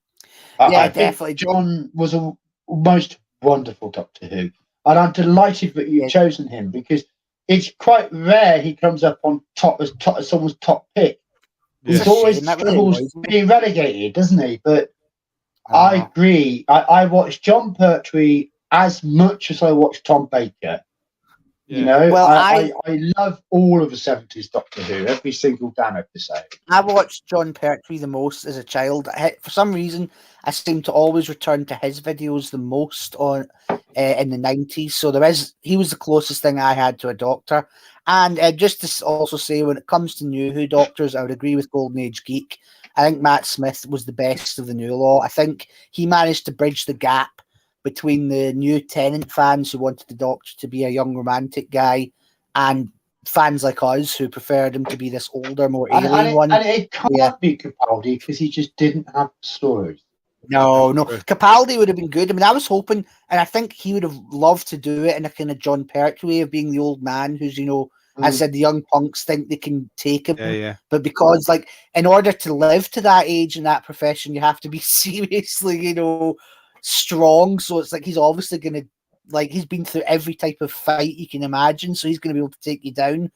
I definitely. John was a most wonderful Doctor Who, and I'm delighted that you've chosen him because it's quite rare he comes up on top as someone's top pick. He's always struggles being relegated, doesn't he? But I agree. I watched John Pertwee as much as I watched Tom Baker. You know, well, I love all of the 70s Doctor Who, every single damn episode. I watched John Pertwee the most as a child. For some reason, I seem to always return to his videos the most on in the 90s. So he was the closest thing I had to a Doctor. And just to also say, when it comes to New Who Doctors, I would agree with Golden Age Geek. I think Matt Smith was the best of the new lot. I think he managed to bridge the gap between the new Tennant fans who wanted the Doctor to be a young romantic guy and fans like us who preferred him to be this older, more alien one. And it can't be Capaldi because he just didn't have stories. No. Capaldi would have been good. I mean, I was hoping, and I think he would have loved to do it in a kind of John Pertwee of being the old man who's, you know, as I said, the young punks think they can take him. Yeah. But because, like, in order to live to that age in that profession, you have to be seriously, you know, strong. So it's like he's obviously going to, like, he's been through every type of fight you can imagine, so he's going to be able to take you down.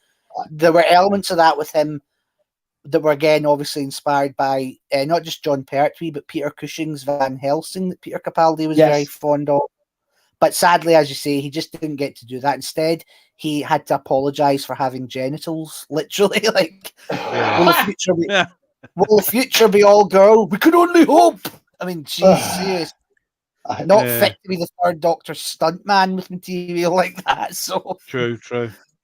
There were elements of that with him that were again obviously inspired by not just John Pertwee but Peter Cushing's Van Helsing that Peter Capaldi was very fond of. But sadly, as you say, he just didn't get to do that. Instead, he had to apologise for having genitals. Literally, like, will the future be all girl? We can only hope. I mean, Jesus, not fit to be the third Doctor stuntman with material like that. So true.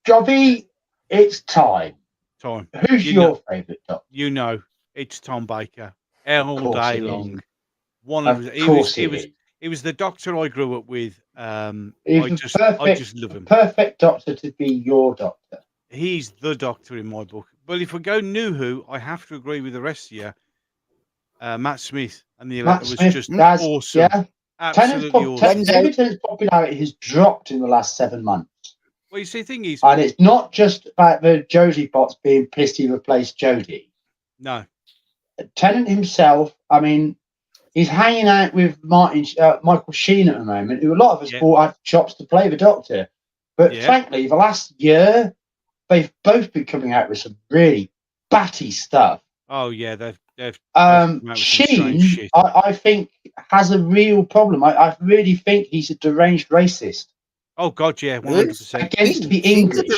Jobby, it's time. Who's your favourite Doctor? You know, it's Tom Baker all day long. He was the Doctor I grew up with. I just love him. Perfect Doctor to be your Doctor. He's the Doctor in my book. But if we go New Who, I have to agree with the rest of you. Matt Smith and the Elector was just awesome. Yeah. Absolutely awesome. David Tennant's popularity has dropped in the last 7 months. Well, you see, the thing is, and it's not just about the Jodie bots being pissed he replaced Jodie. No. Tennant himself, I mean, he's hanging out with Michael Sheen at the moment, who a lot of us bought out chops to play the Doctor. But frankly, the last year, they've both been coming out with some really batty stuff. Oh, yeah, they've Sheen, I think, has a real problem. I really think he's a deranged racist. Oh, God, yeah, 100%. Against the English.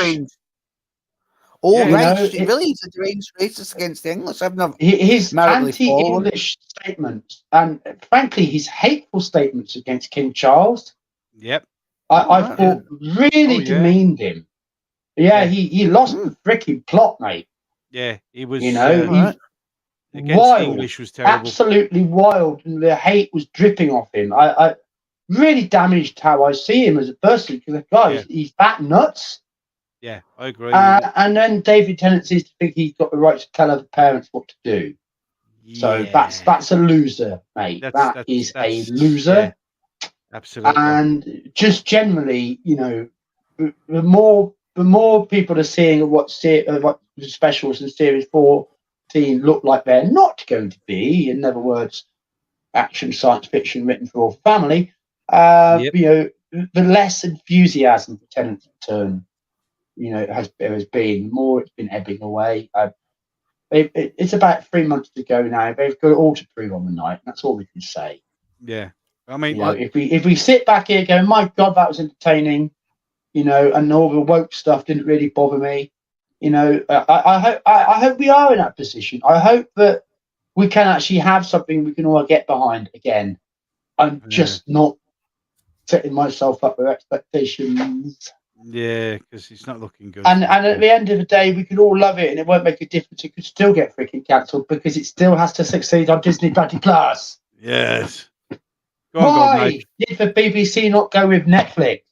Right, really, he's a deranged racist against the English. I've never his anti-English statements and, frankly, his hateful statements against King Charles. Yep. I thought really demeaned him. Yeah, he lost the freaking plot, mate. Yeah, he was. Against wild, the English was terrible. Absolutely wild, and the hate was dripping off him. I really damaged how I see him as a person because the guy, he's that nuts. Yeah, I agree. And then David Tennant seems to think he's got the right to tell other parents what to do. So that's a loser, mate. That is a loser. Yeah, absolutely. And just generally, the more people are seeing what the specials in Series 14 look like they're not going to be, in other words, action science fiction written for all family, the less enthusiasm for Tennant's return, has been, more it's been ebbing away. It's about 3 months to go now. They've got it all to prove on the night. That's all we can say. Yeah, I mean, if we sit back here going, my God, that was entertaining, and all the woke stuff didn't really bother me. I hope we are in that position. I hope that we can actually have something we can all get behind again. I'm just not setting myself up with expectations. Yeah, because it's not looking good. And at the end of the day, we could all love it, and it won't make a difference. It could still get freaking cancelled because it still has to succeed on Disney Plus. Yes. Why did the BBC not go with Netflix?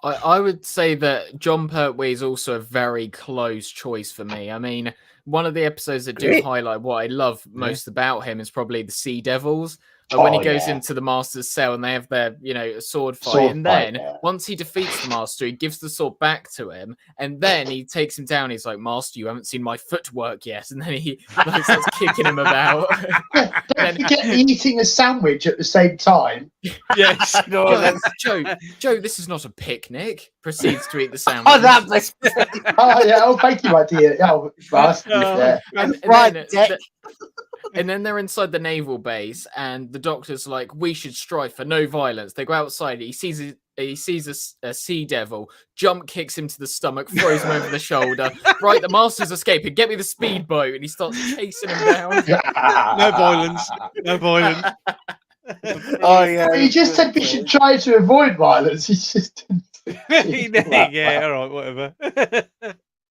I would say that John Pertwee is also a very close choice for me. I mean, one of the episodes that do highlight what I love most about him is probably the Sea Devils. When he goes into the Master's cell and they have their, sword fight. Once he defeats the Master, he gives the sword back to him. And then he takes him down. He's like, Master, you haven't seen my footwork yet. And then he starts kicking him about. Don't forget eating a sandwich at the same time. Yes. Joe, this is not a picnic. Proceeds to eat the sandwich. Thank you, my dear. And then they're inside the naval base, and the Doctor's like, "We should strive for no violence." They go outside. He sees a sea devil, jump kicks him to the stomach, throws him over the shoulder. Right, the Master's escaping. Get me the speedboat, and he starts chasing him down. No violence. No violence. He just said we should try to avoid violence. He just yeah, all right, whatever.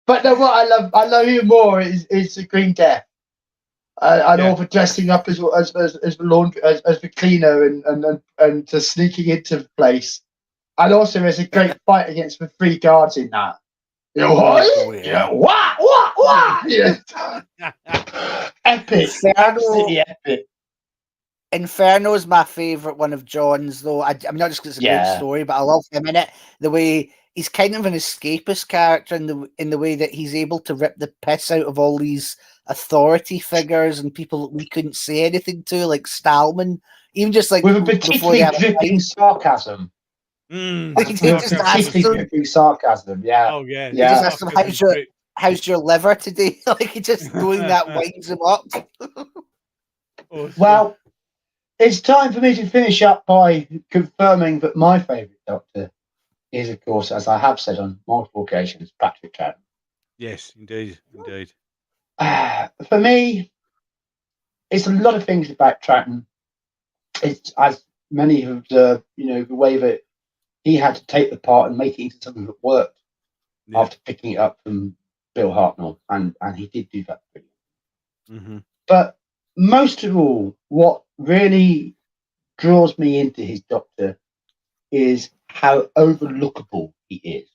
But no, what I love you more is the Green Death. And all the dressing up as the laundry, as the cleaner and just sneaking into the place. And also there's a great fight against the 3 guards in that. Epic. Absolutely epic. Inferno is my favourite one of John's, though. I'm not just because it's a great story, but I love him in it. The way he's kind of an escapist character in the way that he's able to rip the piss out of all these authority figures and people that we couldn't say anything to, like Stallman, even just like with a particularly dripping sarcasm. Dripping sarcasm. Yeah. Oh yeah. how's your liver today? Like, just doing that winds him up. Awesome. Well, it's time for me to finish up by confirming that my favourite Doctor is, of course, as I have said on multiple occasions, Patrick Troughton. Yes, indeed. For me, it's a lot of things about Troughton. It's, as many have observed, the way that he had to take the part and make it into something that worked after picking it up from Bill Hartnell, and he did do that pretty well. Mm-hmm. But most of all, what really draws me into his Doctor is how overlookable he is.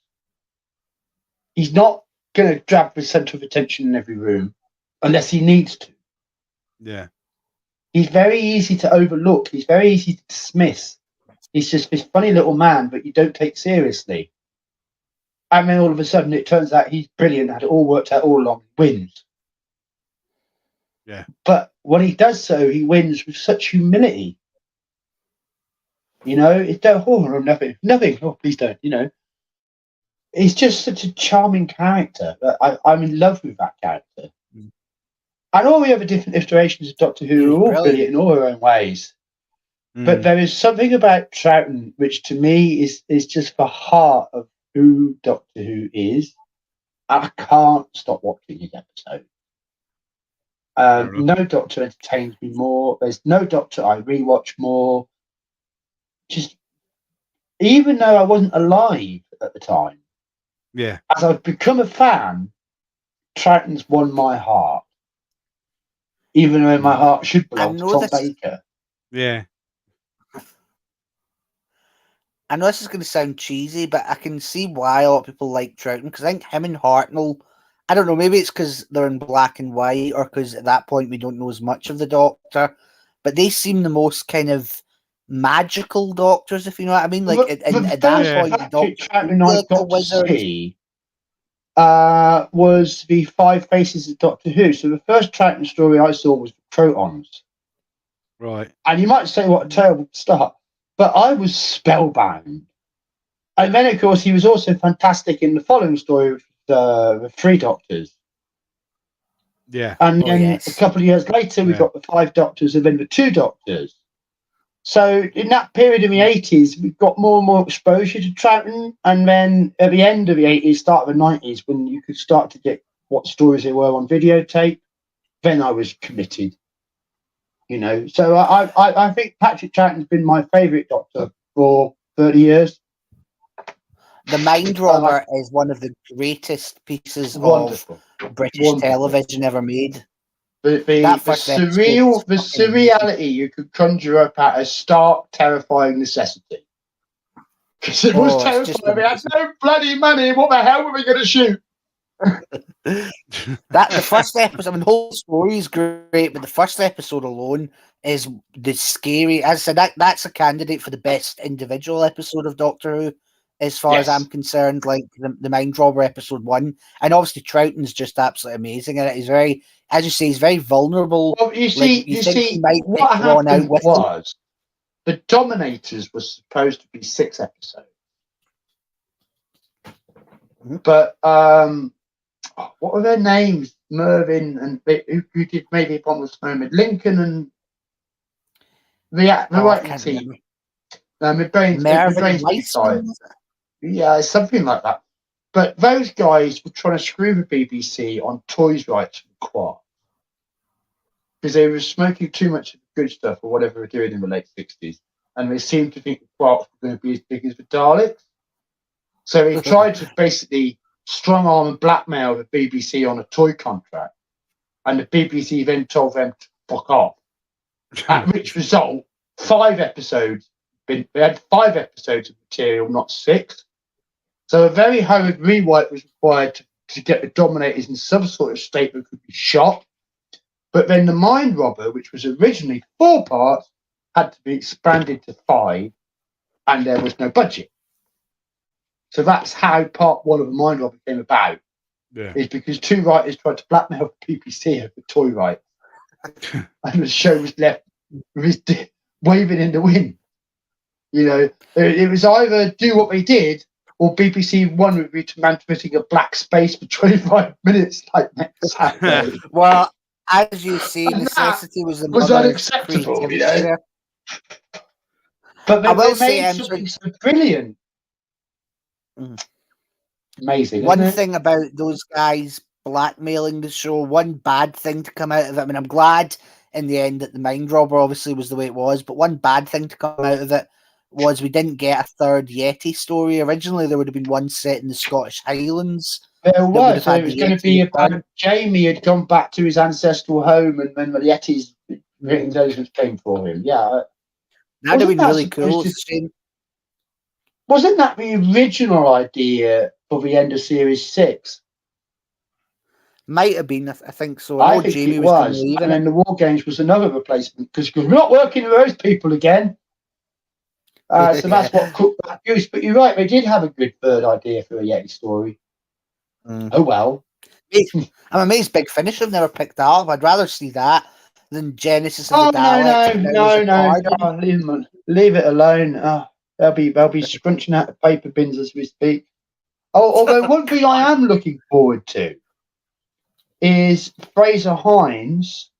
He's not going to grab the centre of attention in every room unless he needs to. Yeah. He's very easy to overlook. He's very easy to dismiss. He's just this funny little man, but you don't take seriously. And then all of a sudden it turns out he's brilliant, had it all worked out all along, wins. Yeah. But when he does so, he wins with such humility. It's nothing. Oh, please don't, He's just such a charming character. I'm in love with that character. Mm. And all the other different iterations of Doctor Who are all brilliant in all their own ways. Mm. But there is something about Troughton which to me is just the heart of who Doctor Who is. I can't stop watching his episode. No Doctor entertains me more. There's no Doctor I rewatch more. Just even though I wasn't alive at the time, as I've become a fan, Troughton's won my heart. Even though my heart should belong to Tom Baker. Yeah. I know this is going to sound cheesy, but I can see why a lot of people like Troughton, because I think him and Hartnell, I don't know, maybe it's because they're in black and white, or because at that point we don't know as much of the Doctor, but they seem the most kind of magical Doctors, if you know what I mean. Like at that point, the Doctor I got to see was the Five Faces of Doctor Who. So the first Troughton story I saw was the Protons. Right. And you might say, what a terrible start. But I was spellbound. And then, of course, he was also fantastic in the following story with the Three Doctors. Yeah. And then a couple of years later, we got the Five Doctors and then the Two Doctors. So in that period in the 80s, we got more and more exposure to Troughton. And then at the end of the 80s, start of the 90s, when you could start to get what stories they were on videotape, then I was committed. So I think Patrick Troughton's been my favourite Doctor for 30 years. The Mind Robber is one of the greatest pieces of British television ever made. The surreality you could conjure up at a stark, terrifying necessity. Because it was terrifying. We had no bloody money. What the hell were we going to shoot? The first episode, the whole story is great, but the first episode alone is the scary. As I said, that's a candidate for the best individual episode of Doctor Who, as far as I'm concerned. Like the Mind Robber episode 1, and obviously Troughton's just absolutely amazing, and he's very, as you say, he's very vulnerable. Well, you see, what happened was the Dominators was supposed to be 6 episodes, but what were their names? Mervyn and who did maybe upon this moment, Lincoln and the writing team. My brain's tired. Yeah, something like that. But those guys were trying to screw the BBC on toys rights from Quark because they were smoking too much of the good stuff or whatever they were doing in the late 60s, and they seemed to think the Quarks were going to be as big as the Daleks. So they tried to basically strong arm and blackmail the BBC on a toy contract, and the BBC then told them to fuck off. At which result, 5 episodes. They had 5 episodes of material, not 6. So a very hurried rewrite was required to get the Dominators in some sort of state that could be shot. But then the Mind Robber, which was originally 4 parts, had to be expanded to 5, and there was no budget. So that's how part 1 of the Mind Robber came about. Is because 2 writers tried to blackmail the BBC over toy rights, and the show was left waving in the wind. It was either do what they did or BBC One would be transmitting a black space for 25 minutes like next Saturday. Well, as you say, And that necessity was the was mother of unacceptable, you creativity know. there. But I they will say, made something so brilliant. Amazing. One isn't it? thing about those guys blackmailing the show, one bad thing to come out of it. I mean, I'm glad in the end that the Mind Robber obviously was the way it was, but one bad thing to come out of it was we didn't get a third Yeti story. Originally, there would have been one set in the Scottish Highlands. There would was. have So had it was the going to Yeti be return. about Jamie had gone back to his ancestral home and when the Yetis intelligence came for him. Yeah. That'd have Wasn't been that really supposed cool. to- It's a shame. Wasn't that the original idea for the end of Series 6? Might have been, I think so. I know think Jamie it was gonna was. leave And it. then the War Games was another replacement because we're not working with those people again. So that's what cooked that goose. But you're right, they did have a good third idea for a Yeti story. Oh well. I'm amazed Big Finish have never picked that up. I'd rather see that than Genesis of Oh the Daleks. no! Leave it alone. They'll be scrunching out the paper bins as we speak. Although one thing I am looking forward to is Fraser Hines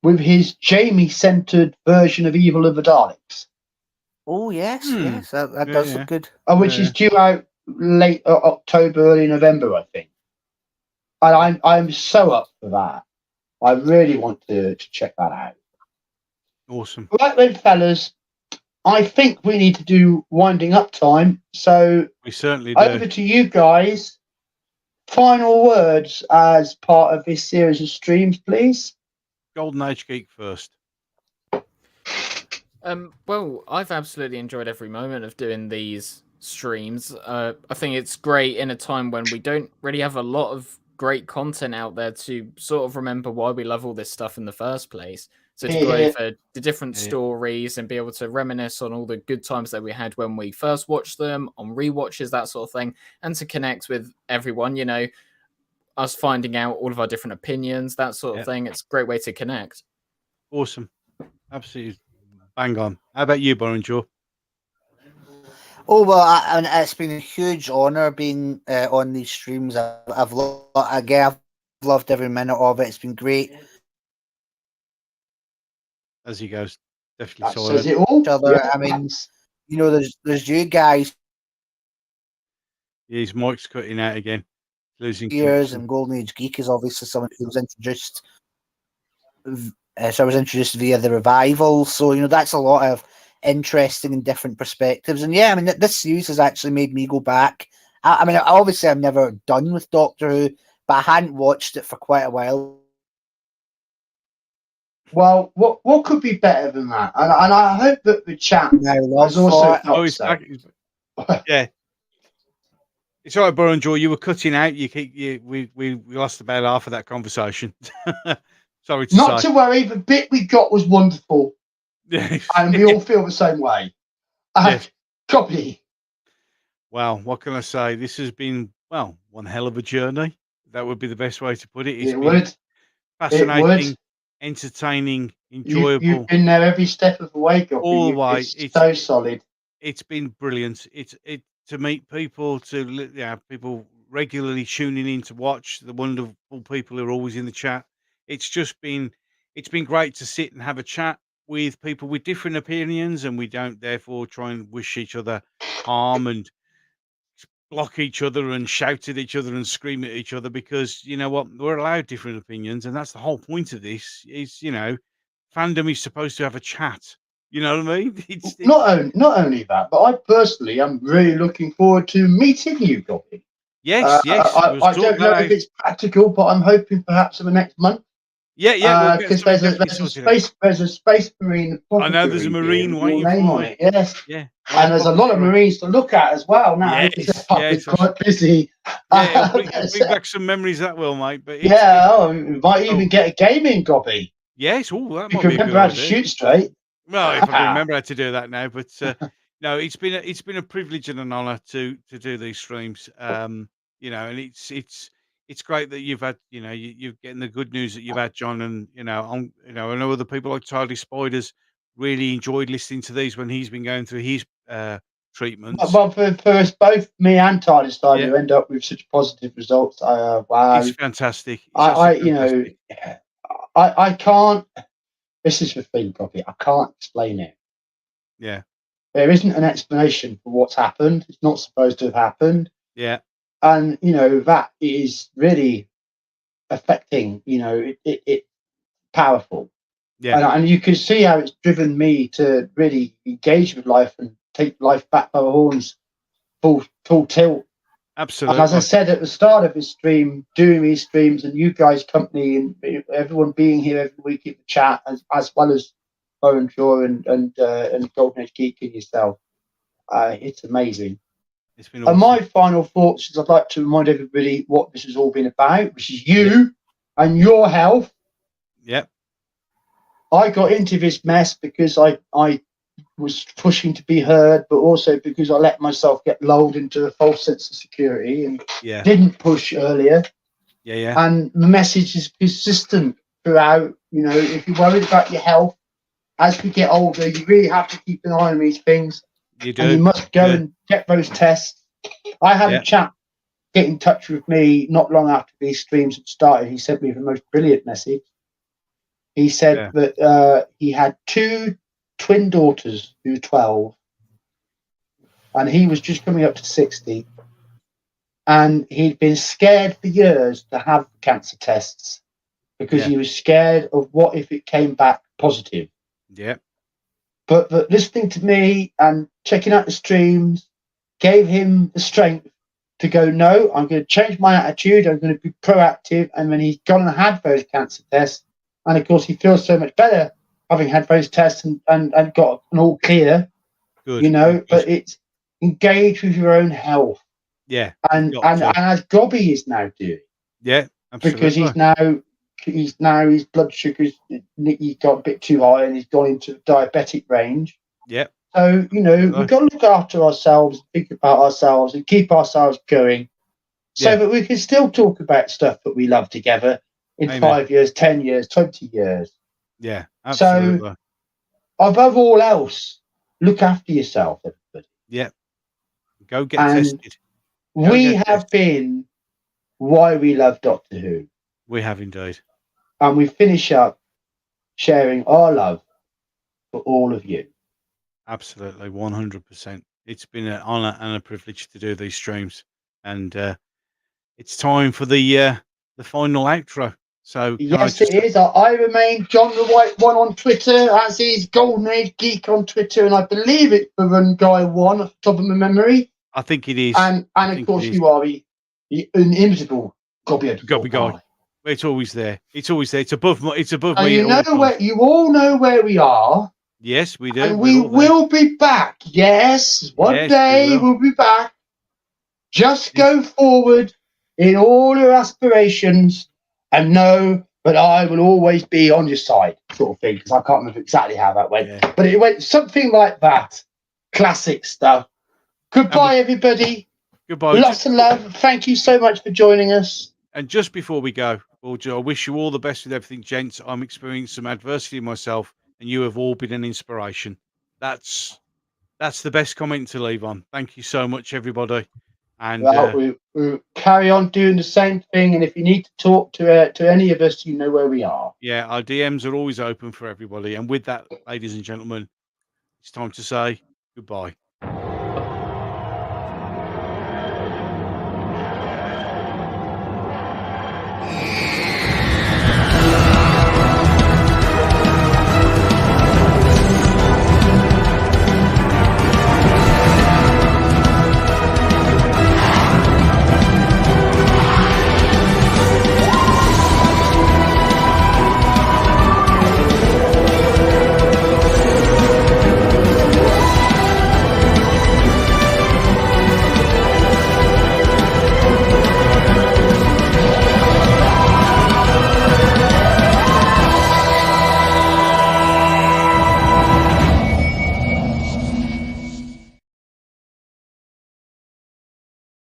with his Jamie-centered version of Evil of the Daleks, Oh yes, yes, that Yeah, does yeah. look good. which is due out late October, early November, I think. And I'm so up for that. I really want to check that out. Awesome. Right then, fellas, I think we need to do winding up time. So We certainly do. over to you guys. Final words as part of this series of streams, please. Golden Age Geek first. Well, I've absolutely enjoyed every moment of doing these streams. I think it's great in a time when we don't really have a lot of great content out there to sort of remember why we love all this stuff in the first place. So to go Yeah. over the different stories and be able to reminisce on all the good times that we had when we first watched them, on rewatches, that sort of thing, and to connect with everyone, you know, us finding out all of our different opinions, that sort of thing. It's a great way to connect. Awesome. Absolutely bang on. How about you, Boron Joe? Oh well, it's been a huge honor being on these streams. I've loved every minute of it. It's been great. As he goes, definitely That solid. says it all. Yeah. I mean, you know, there's you guys, His mic's cutting out again. Losing years, connection. and Golden Age Geek is obviously someone who was introduced. So I was introduced via the revival. So you know, that's a lot of interesting and different perspectives. And yeah, I mean, this series has actually made me go back. I mean, obviously, I'm never done with Doctor Who, but I hadn't watched it for quite a while. Well, what could be better than that? And I hope that the chat Now, has also Oh, felt he's so. back. Yeah. It's all right, Boron Joe. You were cutting out. We lost about half of that conversation. Sorry to Not say. to worry, the bit we got was wonderful, and we all feel the same way. Yes. Copy. Well, what can I say? This has been, well, one hell of a journey. That would be the best way to put it. It's It been would. fascinating, entertaining, enjoyable. You've been there every step of the way, Gopi. All the way. It's so solid. It's been brilliant. It to meet people, people regularly tuning in to watch the wonderful people who are always in the chat. It's been great to sit and have a chat with people with different opinions, and we don't therefore try and wish each other harm and block each other and shout at each other and scream at each other, because you know what, we're allowed different opinions, and that's the whole point of this. Is fandom is supposed to have a chat. You know what I mean? It's Not only that, but I personally am really looking forward to meeting you, Gopi. yes. I don't know if it's practical, but I'm hoping perhaps in the next month. Yeah. Because there's a space marine. I know there's a marine waiting your name for on me. it. Yes. Yeah. And there's a lot of marines to look at as well now. Yes, Because they're yes. quite busy. Yeah, it'll bring back some memories, that will, mate. But we might even get a game in, Gopi. Yes, that might You be can a good remember how to idea. shoot straight. Well, if I can remember how to do that now, but no, it's been a privilege and an honour to do these streams. And it's great that you've had, you're getting the good news that you've had, John, and I know other people like Tidy Spiders really enjoyed listening to these when he's been going through his treatments. Well, for us both, me and Tyler Steiner, Yeah. to end up with such positive results. Wow. It's fantastic. It's I absolutely you know, fantastic. I can't. This is the thing, probably. I can't explain it. Yeah. There isn't an explanation for what's happened. It's not supposed to have happened. Yeah. And, that is really affecting, it powerful. Yeah. And you can see how it's driven me to really engage with life and take life back by the horns, full tilt. Absolutely. And as I said at the start of this stream, doing these streams and you guys' company and everyone being here every week in the chat, as well as Owen Shaw and Golden Age Geek and yourself, it's amazing. It's been And awesome. my final thoughts is I'd like to remind everybody what this has all been about, which is you and your health. Yep. I got into this mess because I was pushing to be heard, but also because I let myself get lulled into a false sense of security and didn't push earlier. Yeah. And the message is persistent throughout. If you're worried about your health, as we get older, you really have to keep an eye on these things. You do. And you must go and get those tests. I had a chap get in touch with me not long after these streams had started. He sent me the most brilliant message. He said that he had 2 twin daughters who were 12, and he was just coming up to 60, and he'd been scared for years to have cancer tests because he was scared of what if it came back positive. Yeah. But listening to me and checking out the streams gave him the strength to go, no, I'm going to change my attitude, I'm going to be proactive. And when he's gone and had those cancer tests, and of course he feels so much better having had those tests and got an all clear. Good. But it's engage with your own health. Yeah. And as Gobby is now doing. Yeah, absolutely. Because he's now his blood sugars, he got a bit too high and he's gone into the diabetic range. Yeah. So, we've got to look after ourselves, think about ourselves and keep ourselves going so that we can still talk about stuff that we love together in 5 years, 10 years, 20 years. Yeah, absolutely. So, above all else, look after yourself, everybody. Yeah. Go get tested. We have been Why We Love Doctor Who. We have indeed. And we finish up sharing our love for all of you. Absolutely, 100%. It's been an honour and a privilege to do these streams, and it's time for the final outro. So yes, it is. I remain John the White One on Twitter, as is Golden Age Geek on Twitter, and I believe it's the Run Guy One off the top of my memory. I think it is. And of course, you are the inimitable Gobby Guy. It's always there. It's always there. It's above me. It's above and me. You all know where we are. Yes, we do. And we will be back. Yes, one day we'll be back. Just go forward in all your aspirations and know that I will always be on your side, sort of thing, because I can't remember exactly how that went. Yeah. But it went something like that. Classic stuff. Goodbye, everybody. Goodbye. Lots of love. Thank you so much for joining us. And just before we go, I wish you all the best with everything, gents. I'm experiencing some adversity myself, and you have all been an inspiration. That's the best comment to leave on. Thank you so much, everybody. And we'll carry on doing the same thing. And if you need to talk to any of us, you know where we are. Yeah, our DMs are always open for everybody. And with that, ladies and gentlemen, it's time to say goodbye.